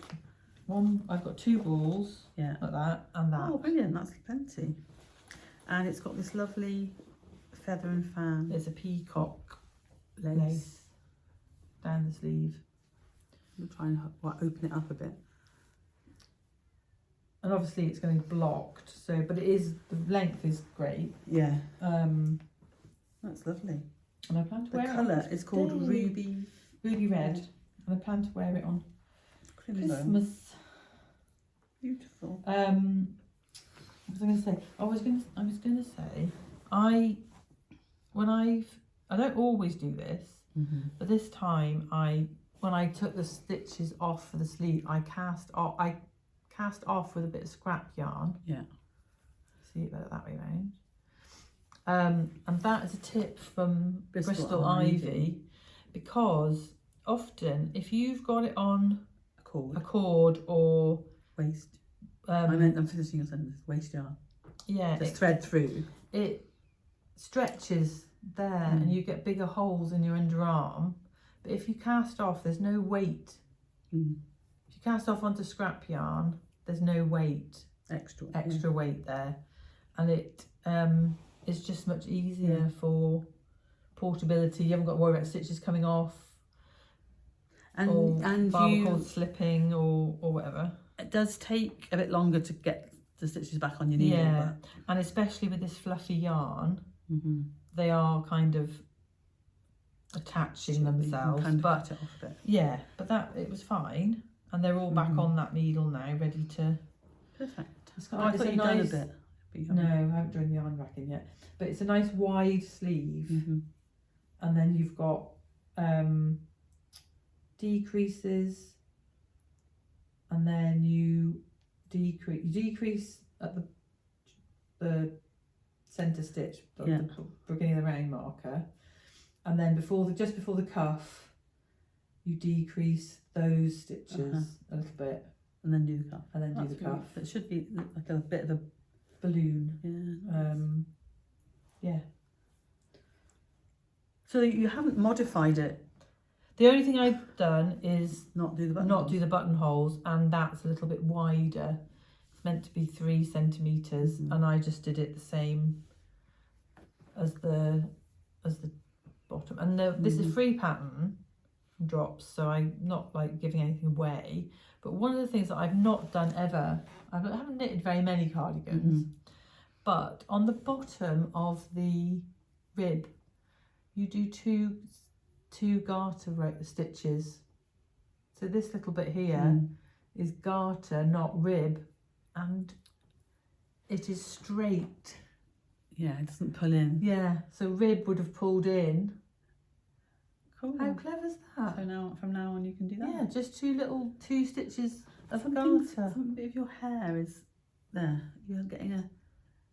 two balls Yeah. like that and that. Oh, brilliant! That's plenty. And it's got this lovely feather and fan There's a peacock lace. lace down the sleeve. We'll try and open it up a bit. And obviously it's going to be blocked, so but the length is great. Yeah. And That's lovely. I plan to The wear it colour on is called today. Ruby red. And I plan to wear it on Crimson. Christmas. Beautiful. What was I going to say? I was going to say I don't always do this, but this time when I took the stitches off for the sleeve, I cast off with a bit of scrap yarn. Yeah. See it better that way round. And that is a tip from Bristol Ivy, because often if you've got it on a cord or waist. I'm finishing your sentence. Waist yarn. Yeah. Just thread through. It stretches there and you get bigger holes in your underarm. But if you cast off, there's no weight. If you cast off onto scrap yarn, there's no weight. Extra weight there. And it is just much easier for portability. You haven't got to worry about stitches coming off. And barber cord slipping or whatever. It does take a bit longer to get the stitches back on your needle. Yeah, and especially with this fluffy yarn, they are kind of attaching themselves. Cut it off a bit. Yeah, but it was fine, and they're all back on that needle now, ready to. Perfect. I thought you'd done a bit. No, I haven't done the yarn racking yet. But it's a nice wide sleeve, and then you've got decreases. And then you decrease at the centre stitch, the beginning of the round marker, and then just before the cuff, you decrease those stitches a little bit, and then do the cuff. And then do the cuff. It should be like a bit of a balloon. Yeah. So you haven't modified it. The only thing I've done is not do the buttonholes, and that's a little bit wider. It's meant to be 3 centimetres, and I just did it the same as the bottom. And this is free pattern from Drops, so I'm not like giving anything away. But one of the things that I've not done ever, I haven't knitted very many cardigans, but on the bottom of the rib, you do two garter stitches. So this little bit here is garter, not rib, and it is straight. Yeah, it doesn't pull in. Yeah, so rib would have pulled in. Cool. How clever is that? So from now on you can do that. Yeah, just two stitches of Some garter. bit of your hair is there. You're getting a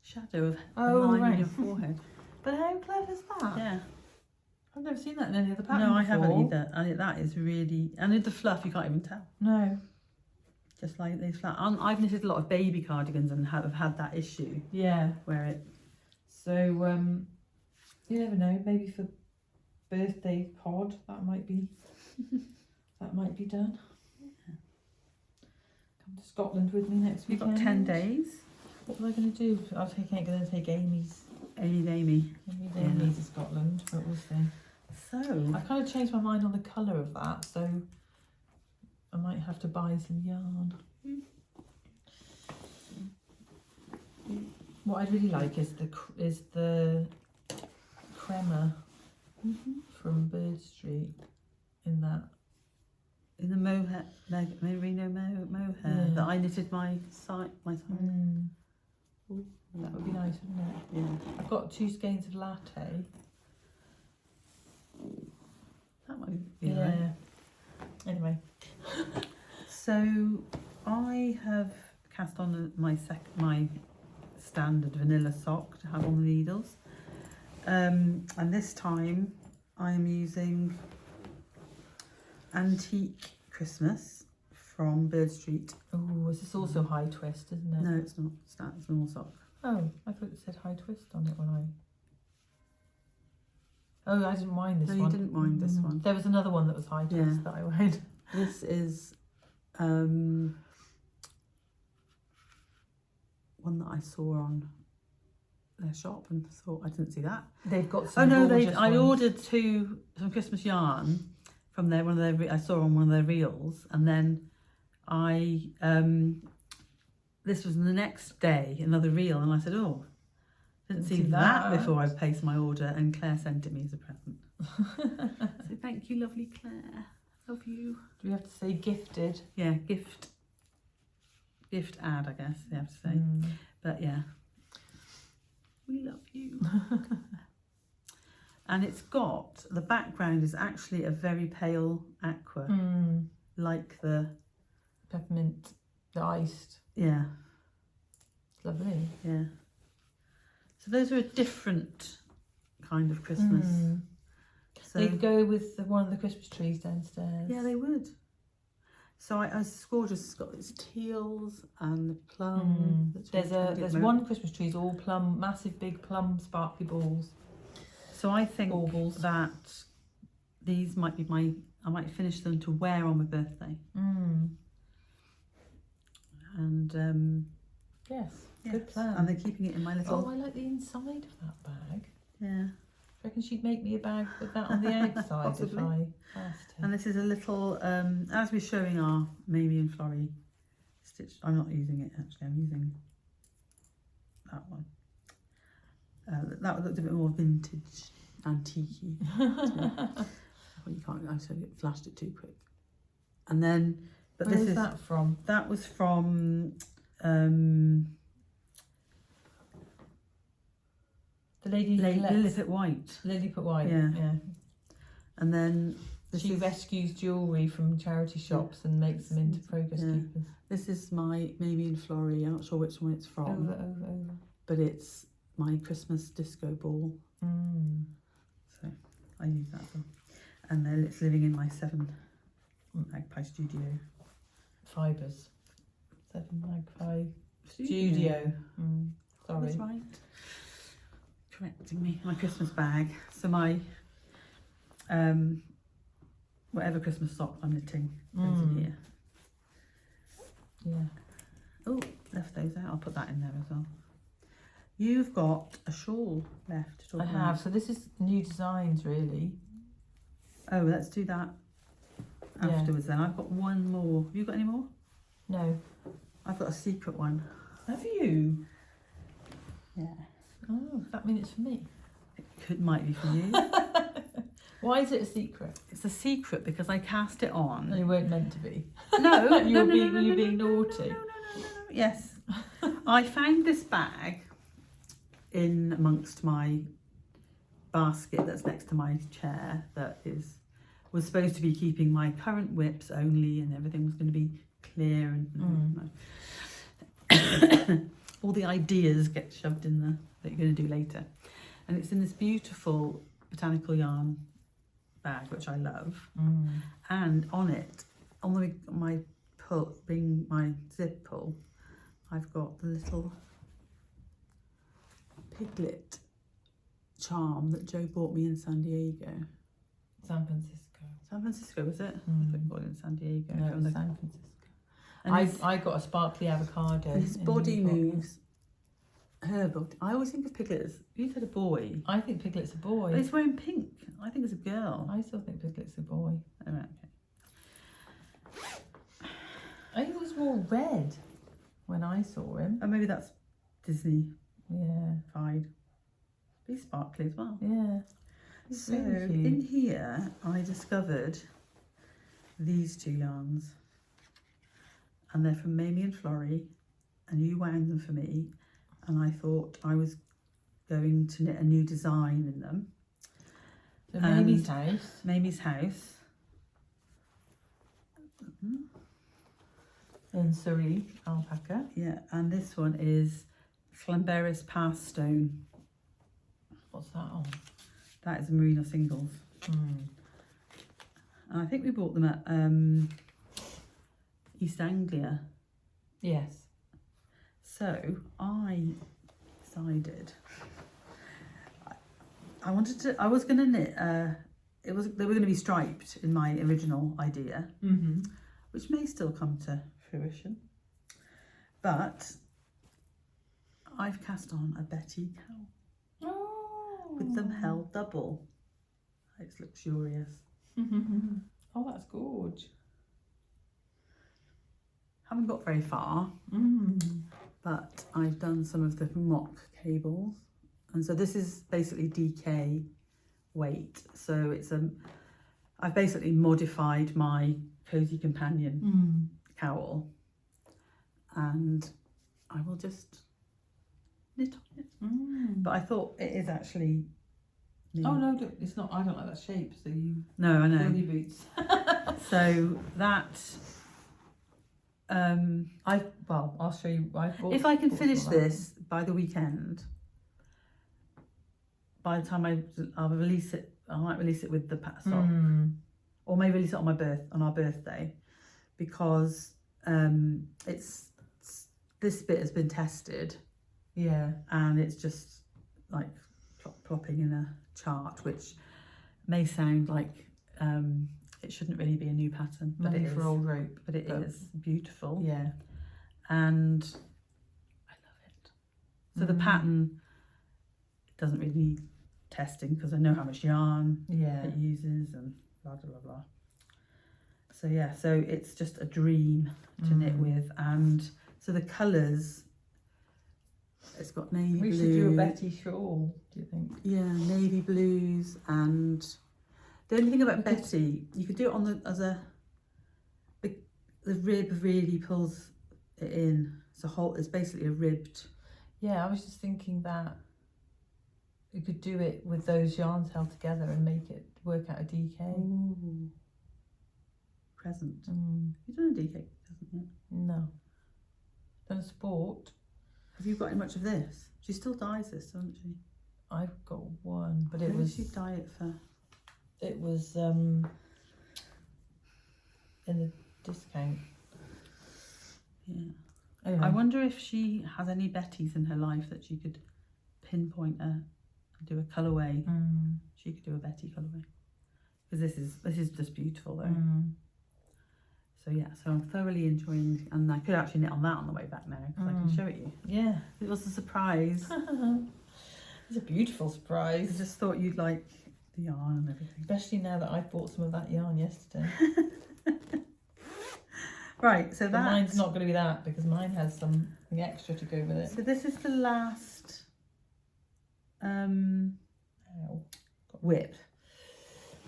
shadow of line on your forehead. But how clever is that? Yeah. I've never seen that in any other pattern No, I before. haven't either. And that is really, and with the fluff you can't even tell. No. Just like these flat. I've knitted a lot of baby cardigans and have had that issue. Yeah. Where it. So you never know. Maybe for birthday pod that might be done. Yeah. Come to Scotland with me next week. You've got 10 days. What was I going to do? I'm going to take Amy's to Scotland, but we'll see. So I've kind of changed my mind on the colour of that, so I might have to buy some yarn. What I'd really like is the crema from Birdstreet in the mohair, merino mohair that I knitted my side. That would be nice, wouldn't it? Yeah. I've got 2 skeins of latte. That might be Yeah. right. Anyway. So I have cast on my standard vanilla sock to have on the needles. And this time I'm using antique Christmas from Birdstreet. Oh, is this also high twist, isn't it? No, it's not. It's normal sock. Oh, I thought it said high twist on it when I... Oh, I didn't mind this No, one. you didn't mind this one. There was another one that was high twist that I wanted. This is one that I saw on their shop and thought I didn't see that. They've got some gorgeous I ones. ordered some Christmas yarn from their I saw on one of their reels, and then I this was the next day another reel, and I said, oh, didn't see that before I placed my order, and Clare sent it me as a present. So thank you, lovely Clare. Love you. Do we have to say gifted? Yeah, gift ad, I guess they have to say. But yeah, we love you. And it's got, the background is actually a very pale aqua, like the peppermint, the iced. Yeah. It's lovely. Yeah. So those are a different kind of Christmas. So they'd go with one of the Christmas trees downstairs. Yeah, they would. So it's gorgeous. It's got its teals and the plum. There's one Christmas tree, all plum, massive big plum sparkly balls. So I think that these might be I might finish them to wear on my birthday. And yes, good plan. And they're keeping it in my little... Oh, I like the inside of that bag. Yeah. I reckon she'd make me a bag with that on the outside if I asked her. And this is a little, as we're showing our Mamie and Florrie stitch, I'm not using it actually, I'm using that one. That one looked a bit more vintage, antique-y. Well, you can't, I flashed it too quick. And then, but Where is that from? That was from, the lady Lilliput White. Lilliput White, yeah. Yeah. And then she rescues jewellery from charity shops and makes them into progress keepers. This is my Mamie and Florrie. I'm not sure which one it's from. Over. But it's my Christmas disco ball. So I use that one. And then it's living in my 7 Magpie Studio. Fibres. 7 Magpie Studio. Sorry. That's right. Correcting me. My Christmas bag. So my whatever Christmas sock I'm knitting goes in here. Yeah. Oh, left those out. I'll put that in there as well. You've got a shawl left to talk about. I have. So this is new designs, really. Oh, let's do that afterwards then. I've got one more. Have you got any more? No. I've got a secret one. Have you? Yeah. Oh, that means it's for me. It might be for you. Why is it a secret? It's a secret because I cast it on. No, you weren't meant to be. No. You were being naughty. No. Yes. I found this bag in amongst my basket that's next to my chair that was supposed to be keeping my current whips only, and everything was going to be clear and all the ideas get shoved in there that you're going to do later. And it's in this beautiful botanical yarn bag, which I love. And on it, on my zip pull, I've got the little piglet charm that Joe bought me in San Diego. San Francisco. San Francisco, was it? I thought you bought it in San Diego. No, it was San Francisco. And I got a sparkly avocado. His body moves. Her body. I always think of Piglet as, you said a boy. I think Piglet's a boy. But he's wearing pink. I think it's a girl. I still think Piglet's a boy. Oh, right, okay. I think it was more red when I saw him. Oh, maybe that's Disney. Yeah. Fide. He's sparkly as well. Yeah. So in here, I discovered these 2 yarns. And they're from Mamie and Florrie. And you wound them for me. And I thought I was going to knit a new design in them. So Mamie's house. Mamie's house. In Surrey, alpaca. Yeah, and this one is Flamberis Pass Stone. What's that on? That is a Merino Singles. And I think we bought them at East Anglia. Yes. So I decided I was going to knit. They were going to be striped in my original idea, which may still come to fruition. But I've cast on a Betty cowl with them held double. It's luxurious. Oh, that's gorgeous. Haven't got very far, but I've done some of the mock cables, and so this is basically DK weight. So it's I've basically modified my Cozy Companion cowl, and I will just knit on it. But I thought it is actually. Oh no, look, it's not. I don't like that shape. So you. No, I know. Curly boots. So that. I'll show you. If I can finish this by the weekend, by the time I'll release it, I might release it with the pat sock, or maybe release it on our birthday, because it's this bit has been tested, and it's just like plopping in a chart, which may sound like it shouldn't really be a new pattern, but it is for old rope. But it is beautiful. Yeah, and I love it. So the pattern doesn't really need testing because I know how much yarn it uses and blah blah blah. So yeah, so it's just a dream to knit with, and so the colours. It's got navy blue. We should do a Betty shawl. Do you think? Yeah, navy blues, and the only thing about Betty, you could do it on the rib really pulls it in. It's basically a ribbed. Yeah, I was just thinking that you could do it with those yarns held together and make it work out a DK. Ooh. Present. You've done a DK present yet? No. Done a sport. Have you got any much of this? She still dyes this, doesn't she? I've got one, but Who does she dye it for? It was in the discount. Yeah. Anyway. I wonder if she has any Bettys in her life that she could pinpoint and do a colourway. She could do a Betty colourway, because this is just beautiful though. So yeah, so I'm thoroughly enjoying, and I could actually knit on that on the way back now because I can show it you. Yeah, it was a surprise. It's a beautiful surprise. I just thought you'd like the yarn and everything, especially now that I bought some of that yarn yesterday. Right, so that mine's not going to be that, because mine has something extra to go with it. So this is the last whip.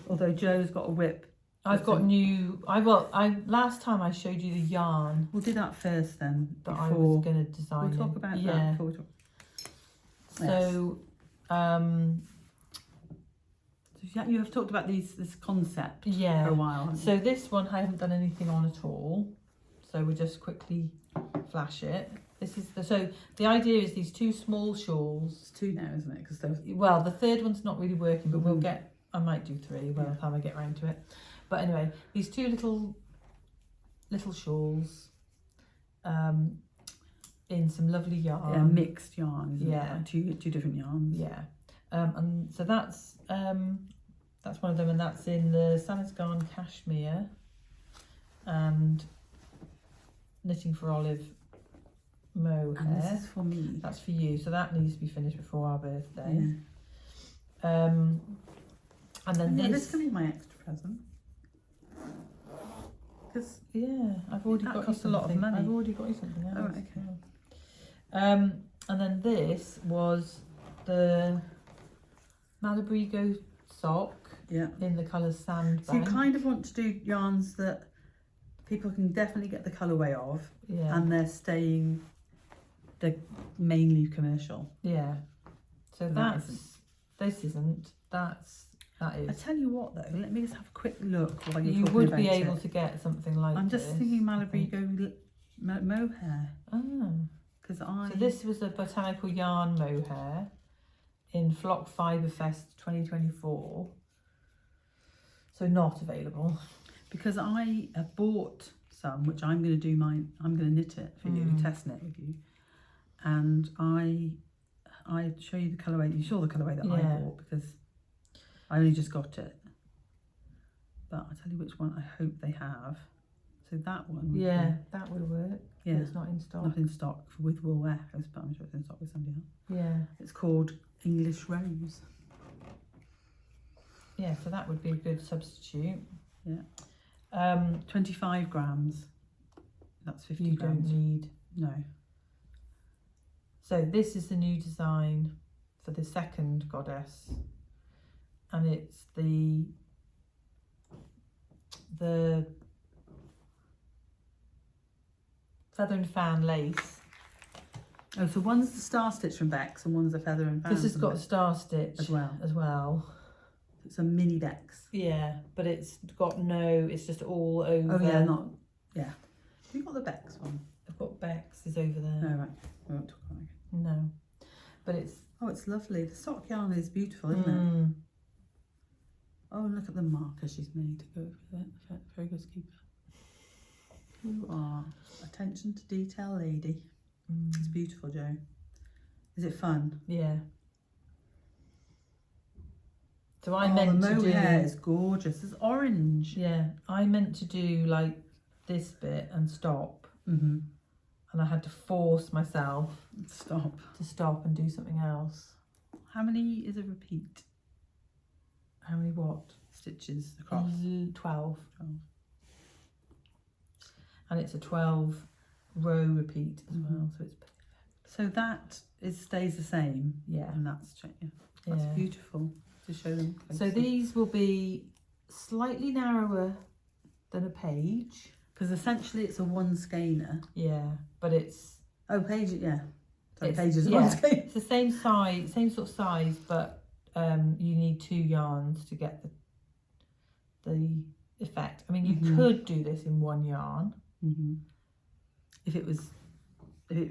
Although Joe's got a whip. I've got new. Last time I showed you the yarn. We'll do that first then. That I was going to design. We'll talk about that before we talk. So, you have talked about this concept for a while. So this one I haven't done anything on at all. So we'll just quickly flash it. This is the idea is these two small shawls. It's two now, isn't it? Because the third one's not really working, but we'll get. I might do three by the time I get round to it. But anyway, these two little shawls, in some lovely yarn. Yeah, mixed yarn. Isn't it? Like two different yarns. Yeah, and so that's one of them, and that's in the Sanisgarn cashmere and Knitting for Olive mohair. And this is for me. That's for you. So that needs to be finished before our birthday. Yeah. And then this can be my extra present. Because I've already got cost you a lot of money. I've already got you something else. Oh, okay. And then this was the Malabrigo sock. Yeah. In the colour Sandbank. So you kind of want to do yarns that people can definitely get the colourway of. Yeah. And they're mainly commercial. Yeah. So that isn't. That is. I tell you what though, let me just have a quick look while you would be able to get something like I'm just thinking Malabrigo mohair. So this was a botanical yarn mohair in Flock Fibre Fest 2024. So not available. Because I have bought some, which I'm going to do mine. I'm going to knit it for you, test knit with you, and I show you the colourway. You saw the colourway that I bought because I only just got it. But I'll tell you which one I hope they have. So that one. That would work. Yeah, it's not in stock. Not in stock with Wool Echoes, but I'm sure it's in stock with somebody else. Yeah. It's called English Rose. Yeah, so that would be a good substitute. Yeah. 25 grams. That's 50 you grams. don't need. No. So this is the new design for the second goddess, and it's the feather and fan lace. Oh, so one's the star stitch from Bex and one's the feather and fan. This has got star stitch as well. It's a mini Bex. Yeah, but it's got no. It's just all over. Oh yeah, not yeah. Have you got the Bex one? I've got Bex is over there. No, right. We won't talk about it. No, but it's. Oh, it's lovely. The sock yarn is beautiful, isn't it? Oh, look at the marker she's made to go for that. Very good keeper. You are attention to detail lady. It's beautiful, Jo. Is it fun? Yeah. So I meant the to do. mohair is gorgeous. It's orange. Yeah, I meant to do like this bit and stop, and I had to force myself to stop and do something else. How many is a repeat? How many what? Stitches across? 12. And it's a 12 row repeat as well, so it's perfect. So that stays the same. Yeah. And that's beautiful to show them closer. So these will be slightly narrower than a page. Because essentially it's a one skeiner. Yeah, but it's... Oh, page, yeah. So It's- page is yeah, one skeiner. It's the same size, same sort of size, but you need 2 yarns to get the effect. I mean, you could do this in 1 yarn. If it was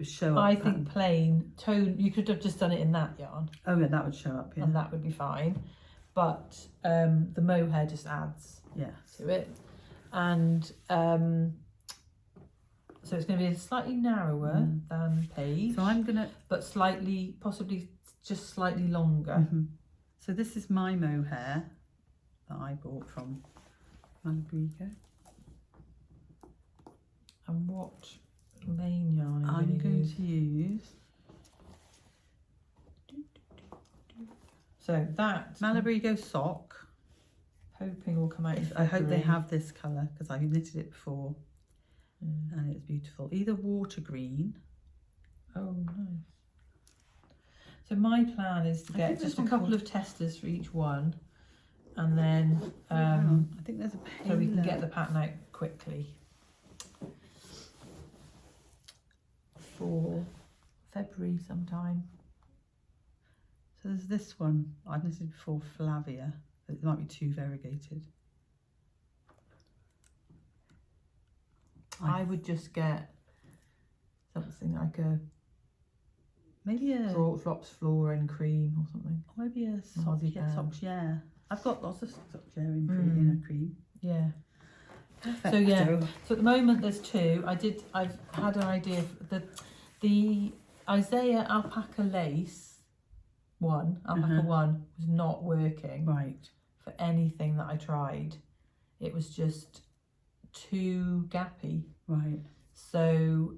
show up. I think plain tone. You could have just done it in that yarn. Oh yeah, that would show up. Yeah. And that would be fine. But the mohair just adds to it, and so it's going to be slightly narrower than page. So I'm gonna, but slightly, possibly just slightly longer. So this is my mohair that I bought from Ravelry. And what main yarn are I'm you going use? to use So that Malabrigo sock. hoping will come out. I hope they have this colour because I've knitted it before, and it's beautiful. Either water green. Oh, nice. So my plan is to get just a couple of testers for each one, and then I think there's a so we can get the pattern out quickly for February sometime. So there's this one I've knitted before, Flavia. It might be too variegated. I would just get something like a maybe a Flops Flora and cream or something. or maybe a Aussie band. Sock. I've got lots of sock in cream, in a cream. Yeah. Perfect. So yeah. So at the moment there's 2. I've had an idea for the Isaiah alpaca lace alpaca one was not working for anything that I tried. It was just too gappy. Right. So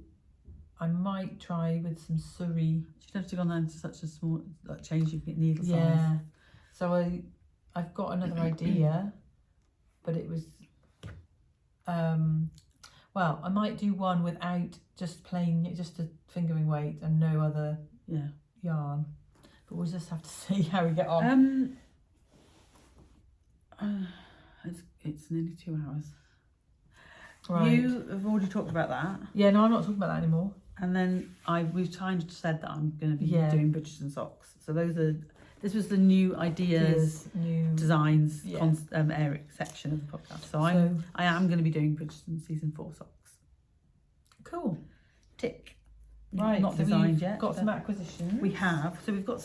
I might try with some Surrey. You'd have to go down to such a small change your needle size. Yeah. So I've got another idea, but it was well, I might do one without just plain, just a fingering weight and no other yarn. But we'll just have to see how we get on. It's nearly 2 hours. Right. You have already talked about that. Yeah, no, I'm not talking about that anymore. And then we've kind of said that I'm going to be doing bridges and socks. So this was the new ideas, new designs, section of the podcast. So I am going to be doing Bridgerton season 4 socks. Cool. Tick. Right. Not so designed we've yet. Got some acquisitions. We have. So we've got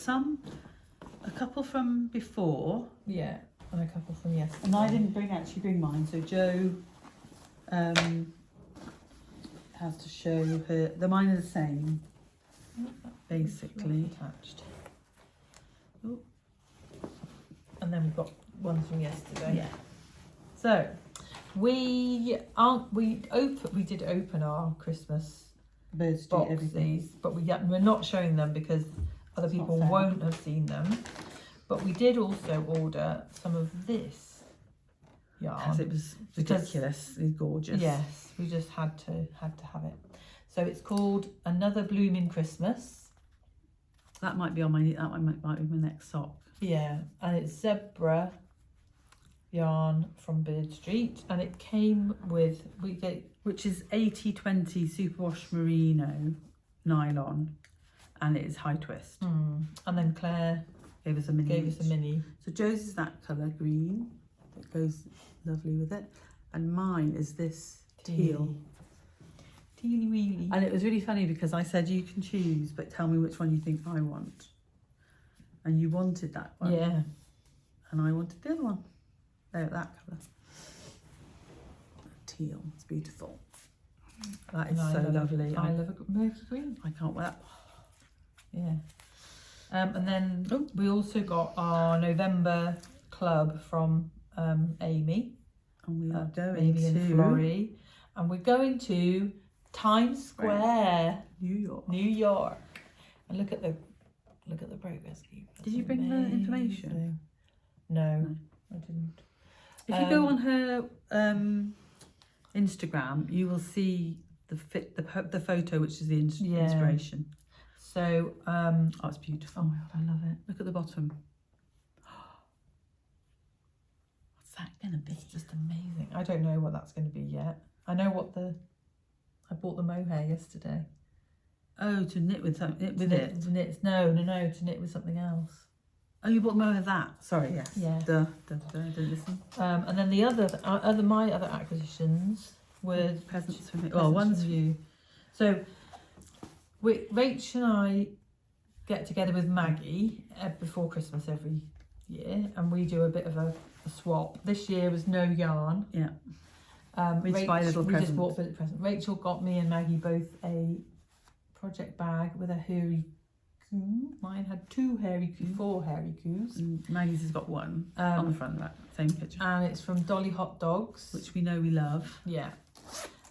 a couple from before. Yeah, and a couple from yesterday. And I didn't actually bring mine. So Jo has to show her. The mine are the same, basically. Attached. Ooh. And then we've got ones from yesterday. Yeah. So we did open our Christmas Birdstreet everything. boxes, but we're not showing them because other people won't have seen them. But we did also order some of this yarn. Because it was ridiculously gorgeous. Yes, we just had to have it. So it's called Another Blooming Christmas. That might be on my. That might be my next sock. Yeah, and it's zebra yarn from Birdstreet, and it came with which is 80/20 superwash merino nylon, and it is high twist. And then Claire gave us a mini. So Joe's is that colour green that goes lovely with it, and mine is this teal. Tealy weely. And it was really funny because I said you can choose, but tell me which one you think I want. And you wanted that one. Yeah. And I wanted the other one. That colour. Teal. It's beautiful. That is so lovely. I love a murky green. I can't wear that. Yeah. And then we also got our November club from Amy. And we are going Amy to and Florrie. And we're going to Times Square, New York. New York. And look at the progress. Did you bring the information? No, I didn't. If you go on her Instagram, you will see the photo, which is the inspiration. So, oh, it's beautiful. Oh my god, I love it. Look at the bottom. What's that gonna be? It's just amazing. I don't know what that's going to be yet. I know I bought the mohair yesterday. Oh, to knit with something with it. To knit. No, to knit with something else. Oh, you bought the mohair of that. Sorry, yes. Yeah. Duh, I didn't listen. And then my other acquisitions were presents for me. Well, one's for you. So, Rach and I get together with Maggie before Christmas every year, and we do a bit of a swap. This year was no yarn. Yeah. We just buy a little present. We just bought a present. Rachel got me and Maggie both a project bag with a hairy coo. Mine had four hairy coos. Maggie's has got one on the front of that same picture. And it's from Dolly Hot Dogs, which we know we love. Yeah.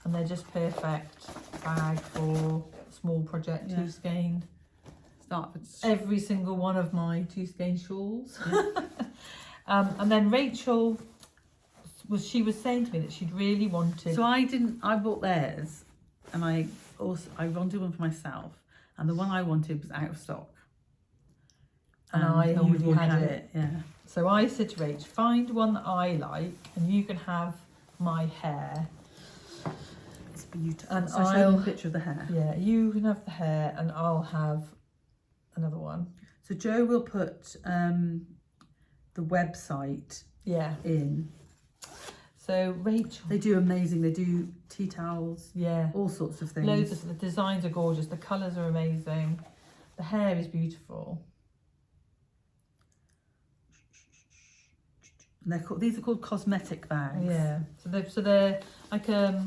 And they're just perfect bag for small project, two skein. Every single one of my two skein shawls. Yeah. And then Rachel was saying to me that she'd really wanted. So I bought theirs, and I wanted one for myself, and the one I wanted was out of stock. And I already had it. Yeah. So I said to Rach, find one that I like, and you can have my hair. It's beautiful. And so I showed you a picture of the hair. Yeah, you can have the hair, and I'll have another one. So Joe will put the website in. So Rachel, they do amazing. They do tea towels, all sorts of things. Loads of the designs are gorgeous. The colours are amazing. The hair is beautiful. And these are called cosmetic bags. Yeah. So they're like a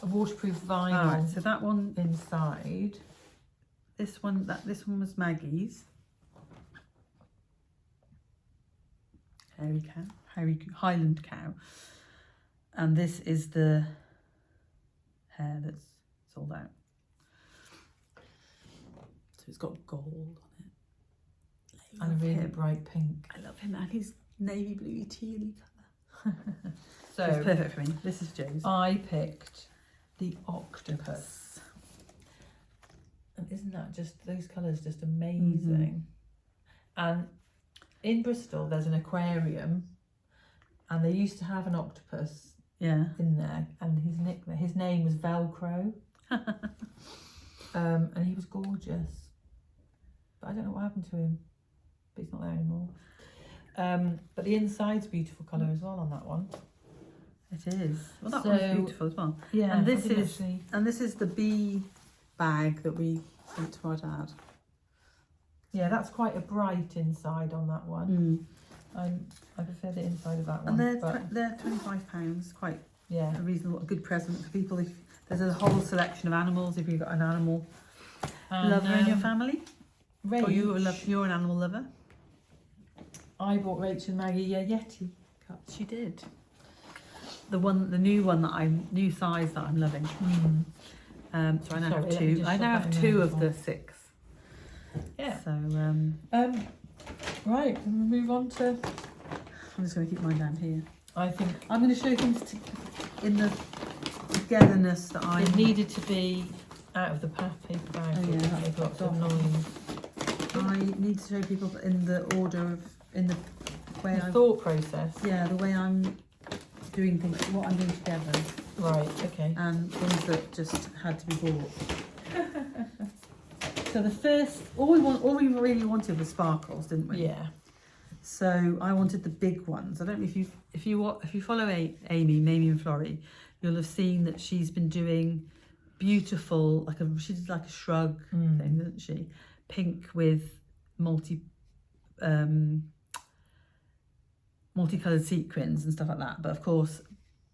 waterproof vinyl. Right, so that one inside. This one was Maggie's. Highland cow. And this is the hair that's sold out. So it's got gold on it. And a really bright pink. I love him, and he's navy bluey tealy colour. So it's perfect for me. This is Joe's. I picked the octopus. And isn't that just, those colours just amazing? And in Bristol there's an aquarium, and they used to have an octopus in there, and his name was Velcro. And he was gorgeous, but I don't know what happened to him, but he's not there anymore. But the inside's beautiful colour as well on that one. It is. Well, that one's beautiful as well. Yeah. And this is the bee bag that we sent to our dad. Yeah, that's quite a bright inside on that one. I prefer the inside of that one. And they're £25, quite a reasonable, a good present for people. If There's a whole selection of animals if you've got an animal And, lover in your family. Or Rach, you're an animal lover. I bought Rach and Maggie a Yeti cup. She did. The new size that I'm loving. So I now have Sorry, let me two. just I shove now that have in two there of before. the 6. Yeah. So Right, we'll move on to. I'm just going to keep mine down here. I think I'm going to show things in the togetherness that I it needed to be out of the paper bag. Oh, yeah, It that's made lots of off. noise. I need to show people in the order of in the way The I thought process. the way I'm doing things, what I'm doing together, Right. Okay. and things that just had to be bought. So the first, all we really wanted was sparkles, didn't we? Yeah. So I wanted the big ones. I don't know if you follow Amy and Florrie, you'll have seen that she's been doing beautiful, she did like a shrug thing, didn't she? Pink with multicolored sequins and stuff like that. But of course,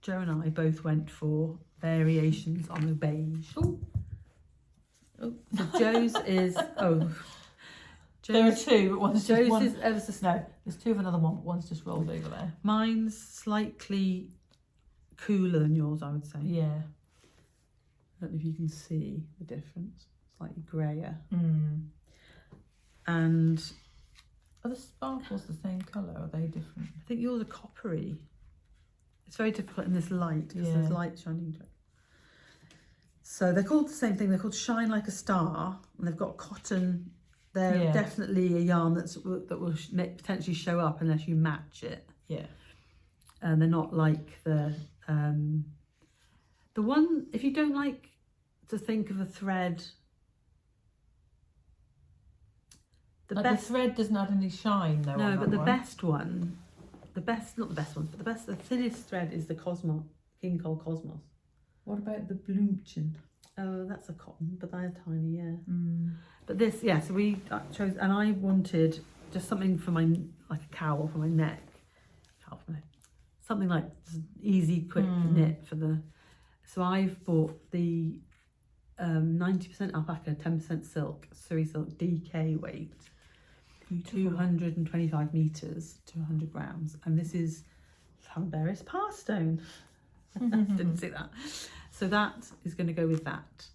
Joe and I both went for variations on the beige. So Joe's is There are two, but one's just Joe's one. is ever so No, there's two of another one, but one's just rolled over there. Mine's slightly cooler than yours, I would say. Yeah. I don't know if you can see the difference. Slightly greyer. And Are the sparkles the same colour? Or are they different? I think yours are coppery. It's very difficult in this light because there's light shining into it. So they're called the same thing. They're called Shine Like a Star, and they've got cotton. They're definitely a yarn that will potentially show up unless you match it. Yeah. And they're not like the one. If you don't like to think of a thread, The thread doesn't add any shine though. No, on but that the one. best one, not the best ones, but the thinnest thread is the King Cole Cosmos. What about the Bloomchen? Oh, that's a cotton, but they're tiny, yeah. But this, so we chose, and I wanted just something for like a cowl for my neck. Something like easy, quick knit for the. So I've bought the 90% alpaca, 10% silk, Surrey silk DK weight. 225 metres to 100 grams, and this is Llanberis Parstone. Didn't see that. So that is going to go with that.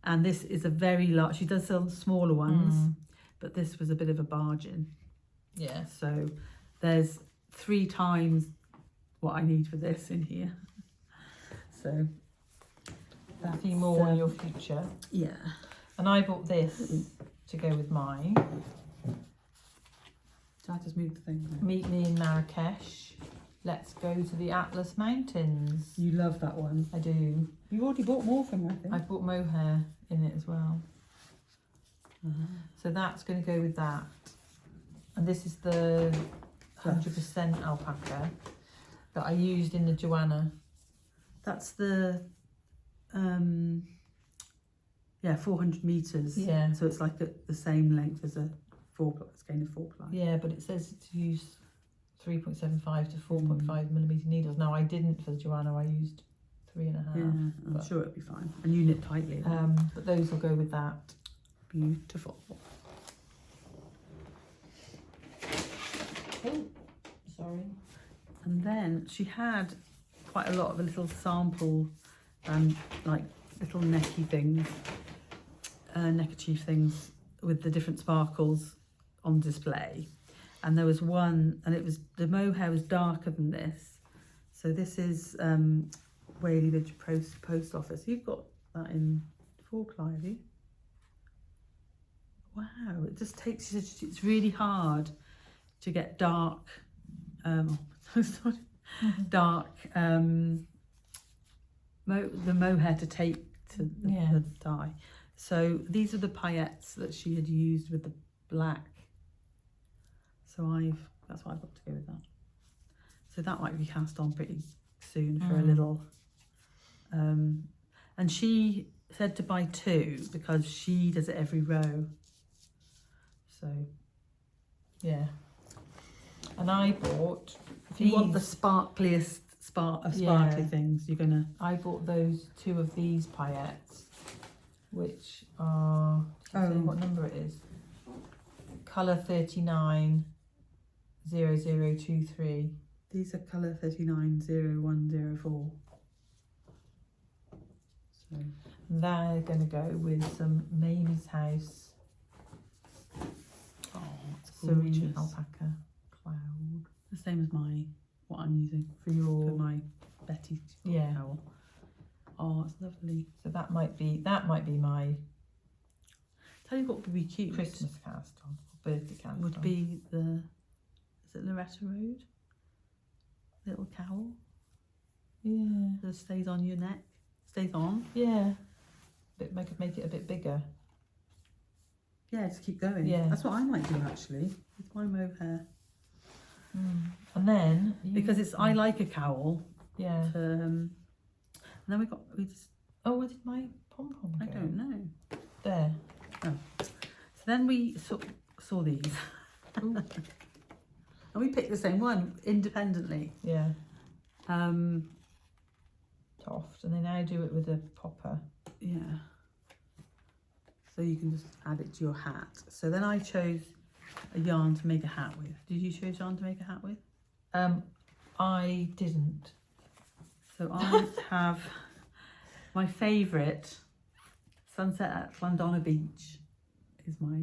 And this is a very large. She does sell smaller ones, but this was a bit of a bargain. Yeah. So there's 3 times what I need for this in here. So A few more in your future. Yeah. And I bought this to go with mine. I just moved the thing. Meet me in Marrakesh. Let's go to the Atlas Mountains. You love that one. I do. You've already bought more from her, I think. I bought mohair in it as well. So that's going to go with that. And this is the 100% alpaca that I used in the Joanna. That's the 400 metres. Yeah. So it's like the same length as a 4-ply, skein of 4-ply. Yeah, but it says to use 3.75 to 4.5 millimetre needles. Now I didn't for the Joanna, I used 3.5. Yeah, I'm sure it'll be fine. And you knit tightly. But those will go with that. Beautiful. Oh, sorry. And then she had quite a lot of little sample like little necky things, neckerchief things with the different sparkles on display. And there was one, and it was, the mohair was darker than this. So this is Whaley Ridge Post Office. You've got that in 4-ply, have you? Wow, it just takes, it's really hard to get dark, dark, the mohair to take to the dye. So these are the paillettes that she had used with the black. So that's what I've got to go with that. So that might be cast on pretty soon for a little. And she said to buy 2 because she does it every row. So yeah. And I bought if you want the sparkliest sparkly things. You're gonna. I bought those 2 of these paillettes, which are. Did you say what number it is? Colour 390023. These are colour 390104. So They're gonna go with some Mamie's House it's Serene gorgeous. Alpaca Cloud The same as what I'm using for your. for my Betty cowl. Oh, it's lovely. So that might be my Tell you what would be cute. Christmas cast on, or birthday cast Would on. be is it Loretta Road? Little cowl Yeah. that stays on your neck. Stays on. Yeah. But I could make it a bit bigger. Yeah, just keep going. Yeah. That's what I might do actually with my mohair. And then Because I like a cowl. Yeah. And then we just Oh, where did my pom pom go? I don't know. There. So then we saw these. Ooh. And we picked the same one independently. Yeah. Toft, and they now do it with a popper. Yeah. So you can just add it to your hat. So then I chose a yarn to make a hat with. Did you choose yarn to make a hat with? I didn't. So I have my favourite Sunset at Llandonna Beach is my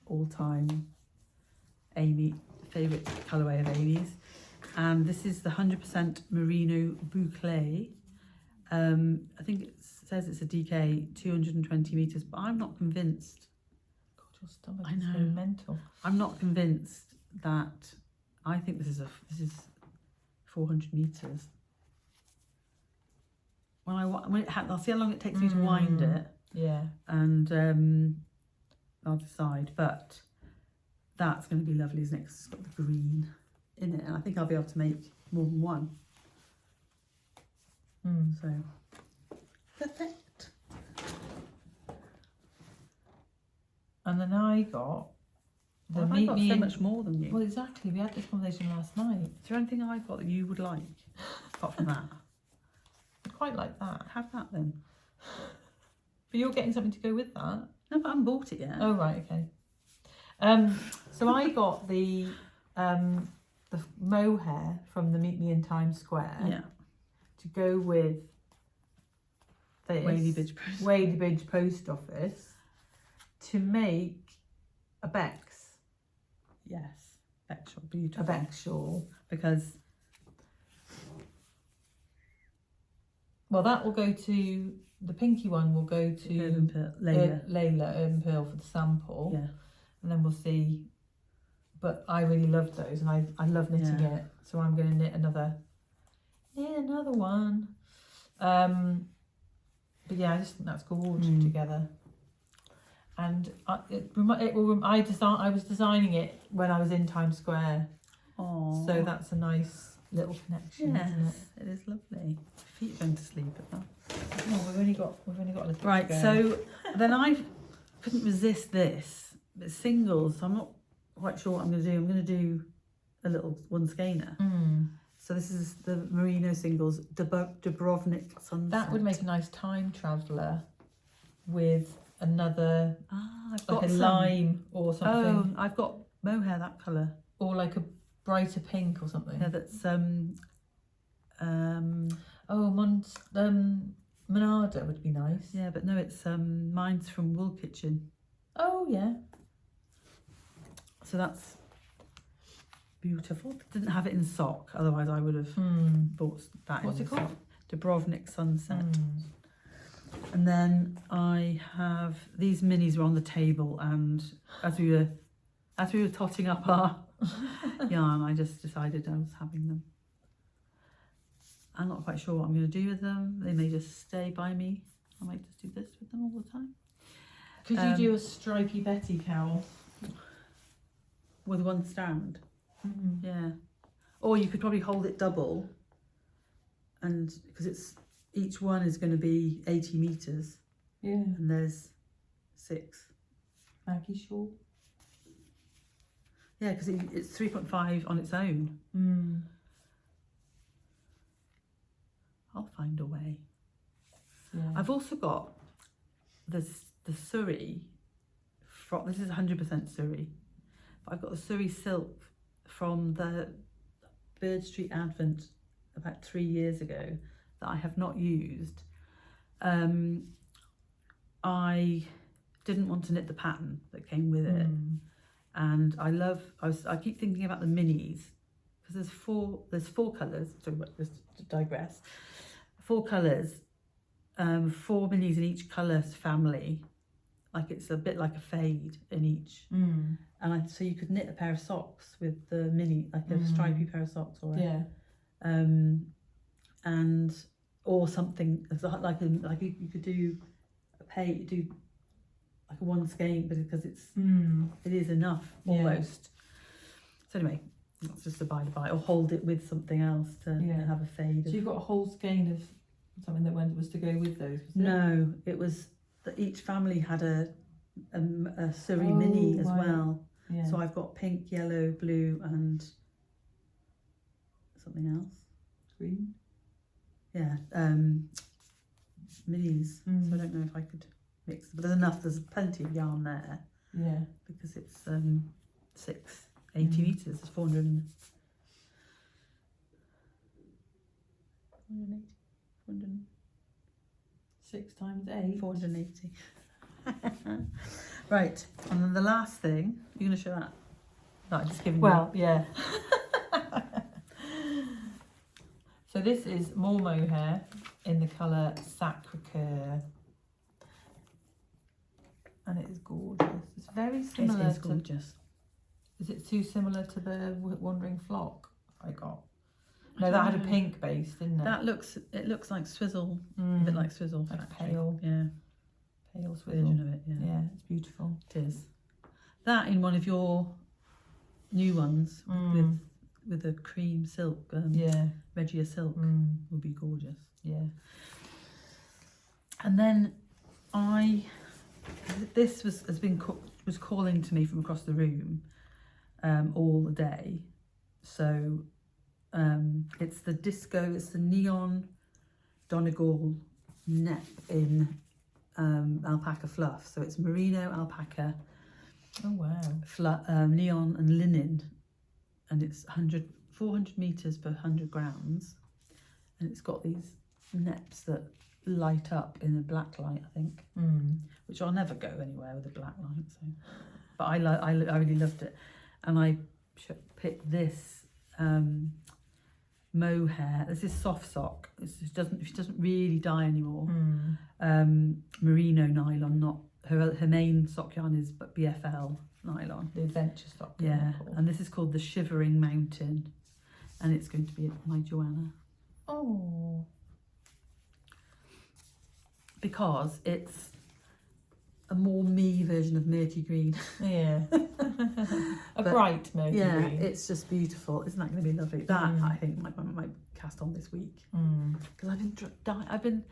all-time favourite colourway of Amy's. And this is the 100% Merino Boucle. I think it says it's a DK 220 metres, but I'm not convinced. God, your stomach I is so know. mental. I'm not convinced that. I think this is 400 metres. I'll see how long it takes me to wind it, Yeah. and I'll decide. But that's going to be lovely, isn't it? 'Cause it's got the green in it, and I think I'll be able to make more than one. So perfect. And then I got the Well, I meet got me so in. much more than you. Well, exactly. We had this conversation last night. Is there anything I've got that you would like apart from that? I quite like that. Have that then. But you're getting something to go with that. No, but I haven't bought it yet. Oh right, okay. So I got the mohair from the Meet Me in Times Square. Yeah. To go with this Wadey-Bridge Post Office to make a Bex. Yes. Beck shawl, beautiful. A Bex shawl. Because that will go to the pinky one. Will go to Layla Urban Pearl for the sample. Yeah. And then we'll see. But I really loved those, and I love knitting it, so I'm going to knit another one. But yeah, I just think that's gorgeous together. And I was designing it when I was in Times Square. Oh. So that's a nice little connection, isn't it? It is lovely. Feet are going to sleep at that. Oh, we've only got a little bit Right, to go. so then I couldn't resist this. But singles, so I'm not quite sure what I'm going to do. I'm going to do a little one skeiner. So this is the Merino singles, Dubrovnik Sunset. That would make a nice time traveller with another, I've like got a lime or something. Oh, I've got mohair that colour. Or like a brighter pink or something. Yeah, that's Monada would be nice. yeah, but no, it's mine's from Wool Kitchen. Oh yeah. So that's beautiful. Didn't have it in sock, otherwise I would have bought that. What's in it called? sock. Dubrovnik Sunset. And then I have these minis were on the table, and as we were totting up our yarn, I just decided I was having them. I'm not quite sure what I'm going to do with them. They may just stay by me. I might just do this with them all the time. Could you do a stripy Betty cowl? With one strand? Yeah. Or you could probably hold it double, and because each one is going to be 80 metres. Yeah. And there's 6. Maggie shawl. Yeah, because it's 3.5 on its own. I'll find a way. Yeah. I've also got the Surrey, this is 100% Surrey, but I've got the Surrey silk from the Birdstreet Advent about 3 years ago that I have not used. I didn't want to knit the pattern that came with it, and I keep thinking about the minis, because there's four colours. Sorry, just to digress. 4 colours, 4 minis in each colour family. Like it's a bit like a fade in each, and so you could knit a pair of socks with the mini, like a stripy pair of socks, or and or something like you could do like a one skein, but because it is enough almost. So anyway, that's just a by, or hold it with something else to have a fade. So you've got a whole skein of something that was to go with those? No, it was that each family had a Surrey mini as well. Yeah. So I've got pink, yellow, blue, and something else. Green. Yeah. Minis. So I don't know if I could mix, but there's enough. There's plenty of yarn there. Yeah. Because it's 680 meters. It's 480. 6 times 8. 480. Right, and then the last thing, you're going to show that? No, I'm just giving you. Yeah. So this is more mohair in the colour Sacre Coeur. And it is gorgeous. It's very similar. It is gorgeous. Is it too similar to the Wandering Flock I got? No, that had a pink base, didn't it? It looks like swizzle, a bit like swizzle. Like pale. Yeah. Pale swizzle. Version of it, yeah. Yeah, it's beautiful. It is. That in one of your new ones with a cream silk, Regia silk, would be gorgeous. Yeah. And then this was calling to me from across the room all the day. So it's the neon Donegal net in alpaca fluff. So it's merino, alpaca, oh wow, neon and linen, and it's 400 meters per 100 grams, and it's got these neps that light up in a black light, I think, which I'll never go anywhere with a black light. So, but I really loved it, and I picked this mohair. This is soft sock. She doesn't really dye anymore. Merino nylon, not her main sock yarn is but BFL nylon. The adventure sock. Yeah, and this is called the Shivering Mountain, and it's going to be my Joanna. Oh. Because it's a more me version of murky green. Yeah. Bright murky green. Yeah, it's just beautiful. Isn't that going to be lovely? That I think might cast on this week. Because I've been,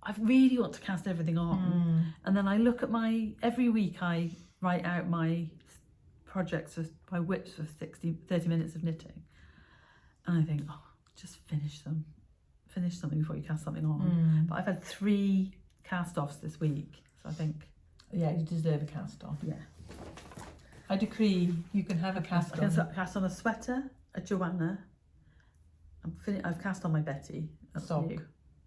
I really want to cast everything on, and then I look at every week I write out my projects, my whips for 30 minutes of knitting, and I think, just finish something before you cast something on. But I've had 3 cast-offs this week, so I think... Yeah, you deserve a cast-off. Yeah. I decree you can have a cast-on. I can cast on a sweater, a Joanna. I've cast on my Betty. Sock. New.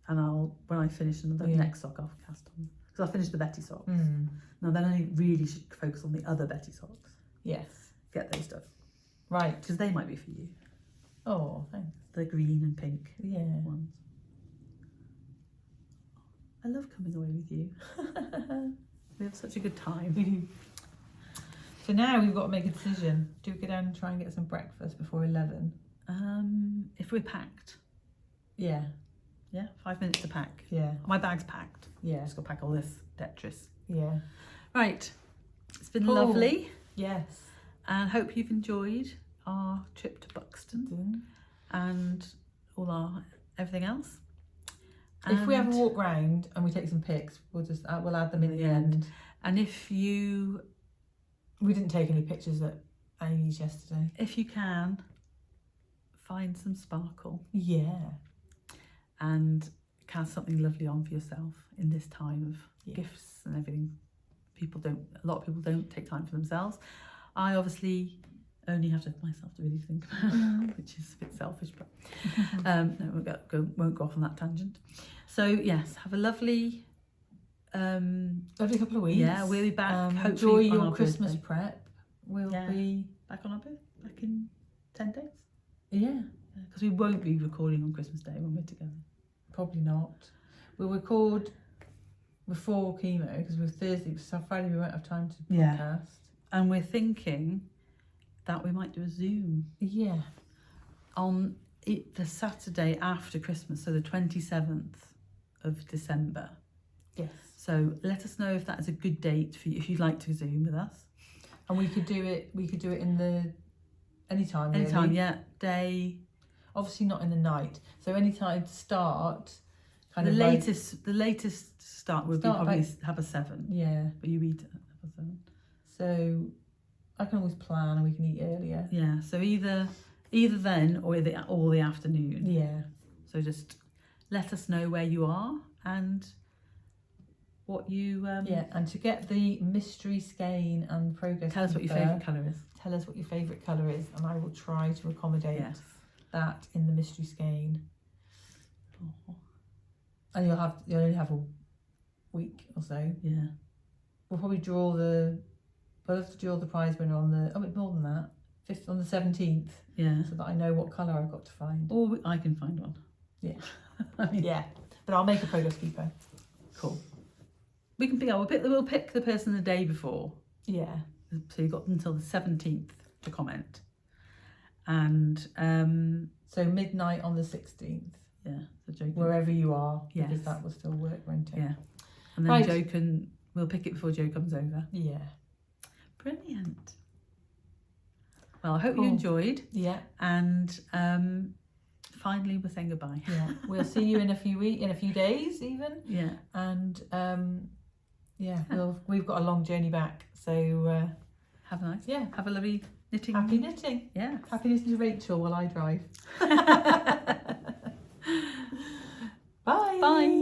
And when I finish the next sock, I'll cast on. Because I'll finish the Betty socks. Now then I really should focus on the other Betty socks. Yes. Get those done. Right. Because they might be for you. Oh, thanks. The green and pink ones. I love coming away with you. We have such a good time. We do. So now we've got to make a decision. Do we go down and try and get some breakfast before 11? If we're packed. Yeah. Yeah, 5 minutes to pack. Yeah. My bag's packed. Yeah. Just got to pack all this Tetris. Yeah. Right. It's been lovely. Yes. And hope you've enjoyed our trip to Buxton and everything else. If we have a walk round and we take some pics, we'll add them in the end. And if we didn't take any pictures at Amy's yesterday. If you can, find some sparkle Yeah. and cast something lovely on for yourself in this time of gifts and everything. A lot of people don't take time for themselves. I obviously only have myself to really think about, which is a bit selfish, but no, won't go off on that tangent. So yes, have a lovely couple of weeks. Yeah, we'll be back. Enjoy hopefully on your our Christmas birthday. prep. We'll be back on our birthday, back in 10 days. Yeah, Because we won't be recording on Christmas Day when we're together. probably not. We'll record before chemo because we're Thursday, so Friday we won't have time to Yeah. podcast. And we're thinking that we might do a Zoom Yeah. on the Saturday after Christmas, so the 27th of December. Yes. So let us know if that is a good date for you, if you'd like to Zoom with us. And we could do it in the anytime. Anytime, really. yeah. Day. Obviously not in the night. So anytime to start. Kind The of latest start would be Start probably about- have a 7. Yeah. But you eat have a 7. So I can always plan and we can eat earlier. Yeah. So either then or the afternoon. Yeah. So just let us know where you are and what you Yeah, and to get the mystery skein and progress tell us what your keeper, favourite colour is. Tell us what your favourite colour is, and I will try to accommodate Yes. that in the mystery skein. Oh, And you'll only have a week or so. yeah. We'll probably we'll have to draw the prize winner on it's more than that. On the 17th, Yeah. so that I know what colour I've got to find. Or I can find one. Yeah. I mean, Yeah, but I'll make a progress keeper. cool. We can we'll pick the person the day before. Yeah. So you've got until the 17th to comment. And So midnight on the 16th, yeah, so Joe can, wherever you are, because Yes. that will still work, won't it? yeah. And then Right. we'll pick it before Joe comes over. Yeah. Brilliant. Well, I hope Cool. you enjoyed. Yeah. And finally we're saying goodbye. Yeah. We'll see you in a few days even. Yeah. And we've got a long journey back. So Have a nice. yeah. Have a lovely knitting. Happy knitting. Yeah. Happy knitting to Rachel while I drive. Bye. Bye.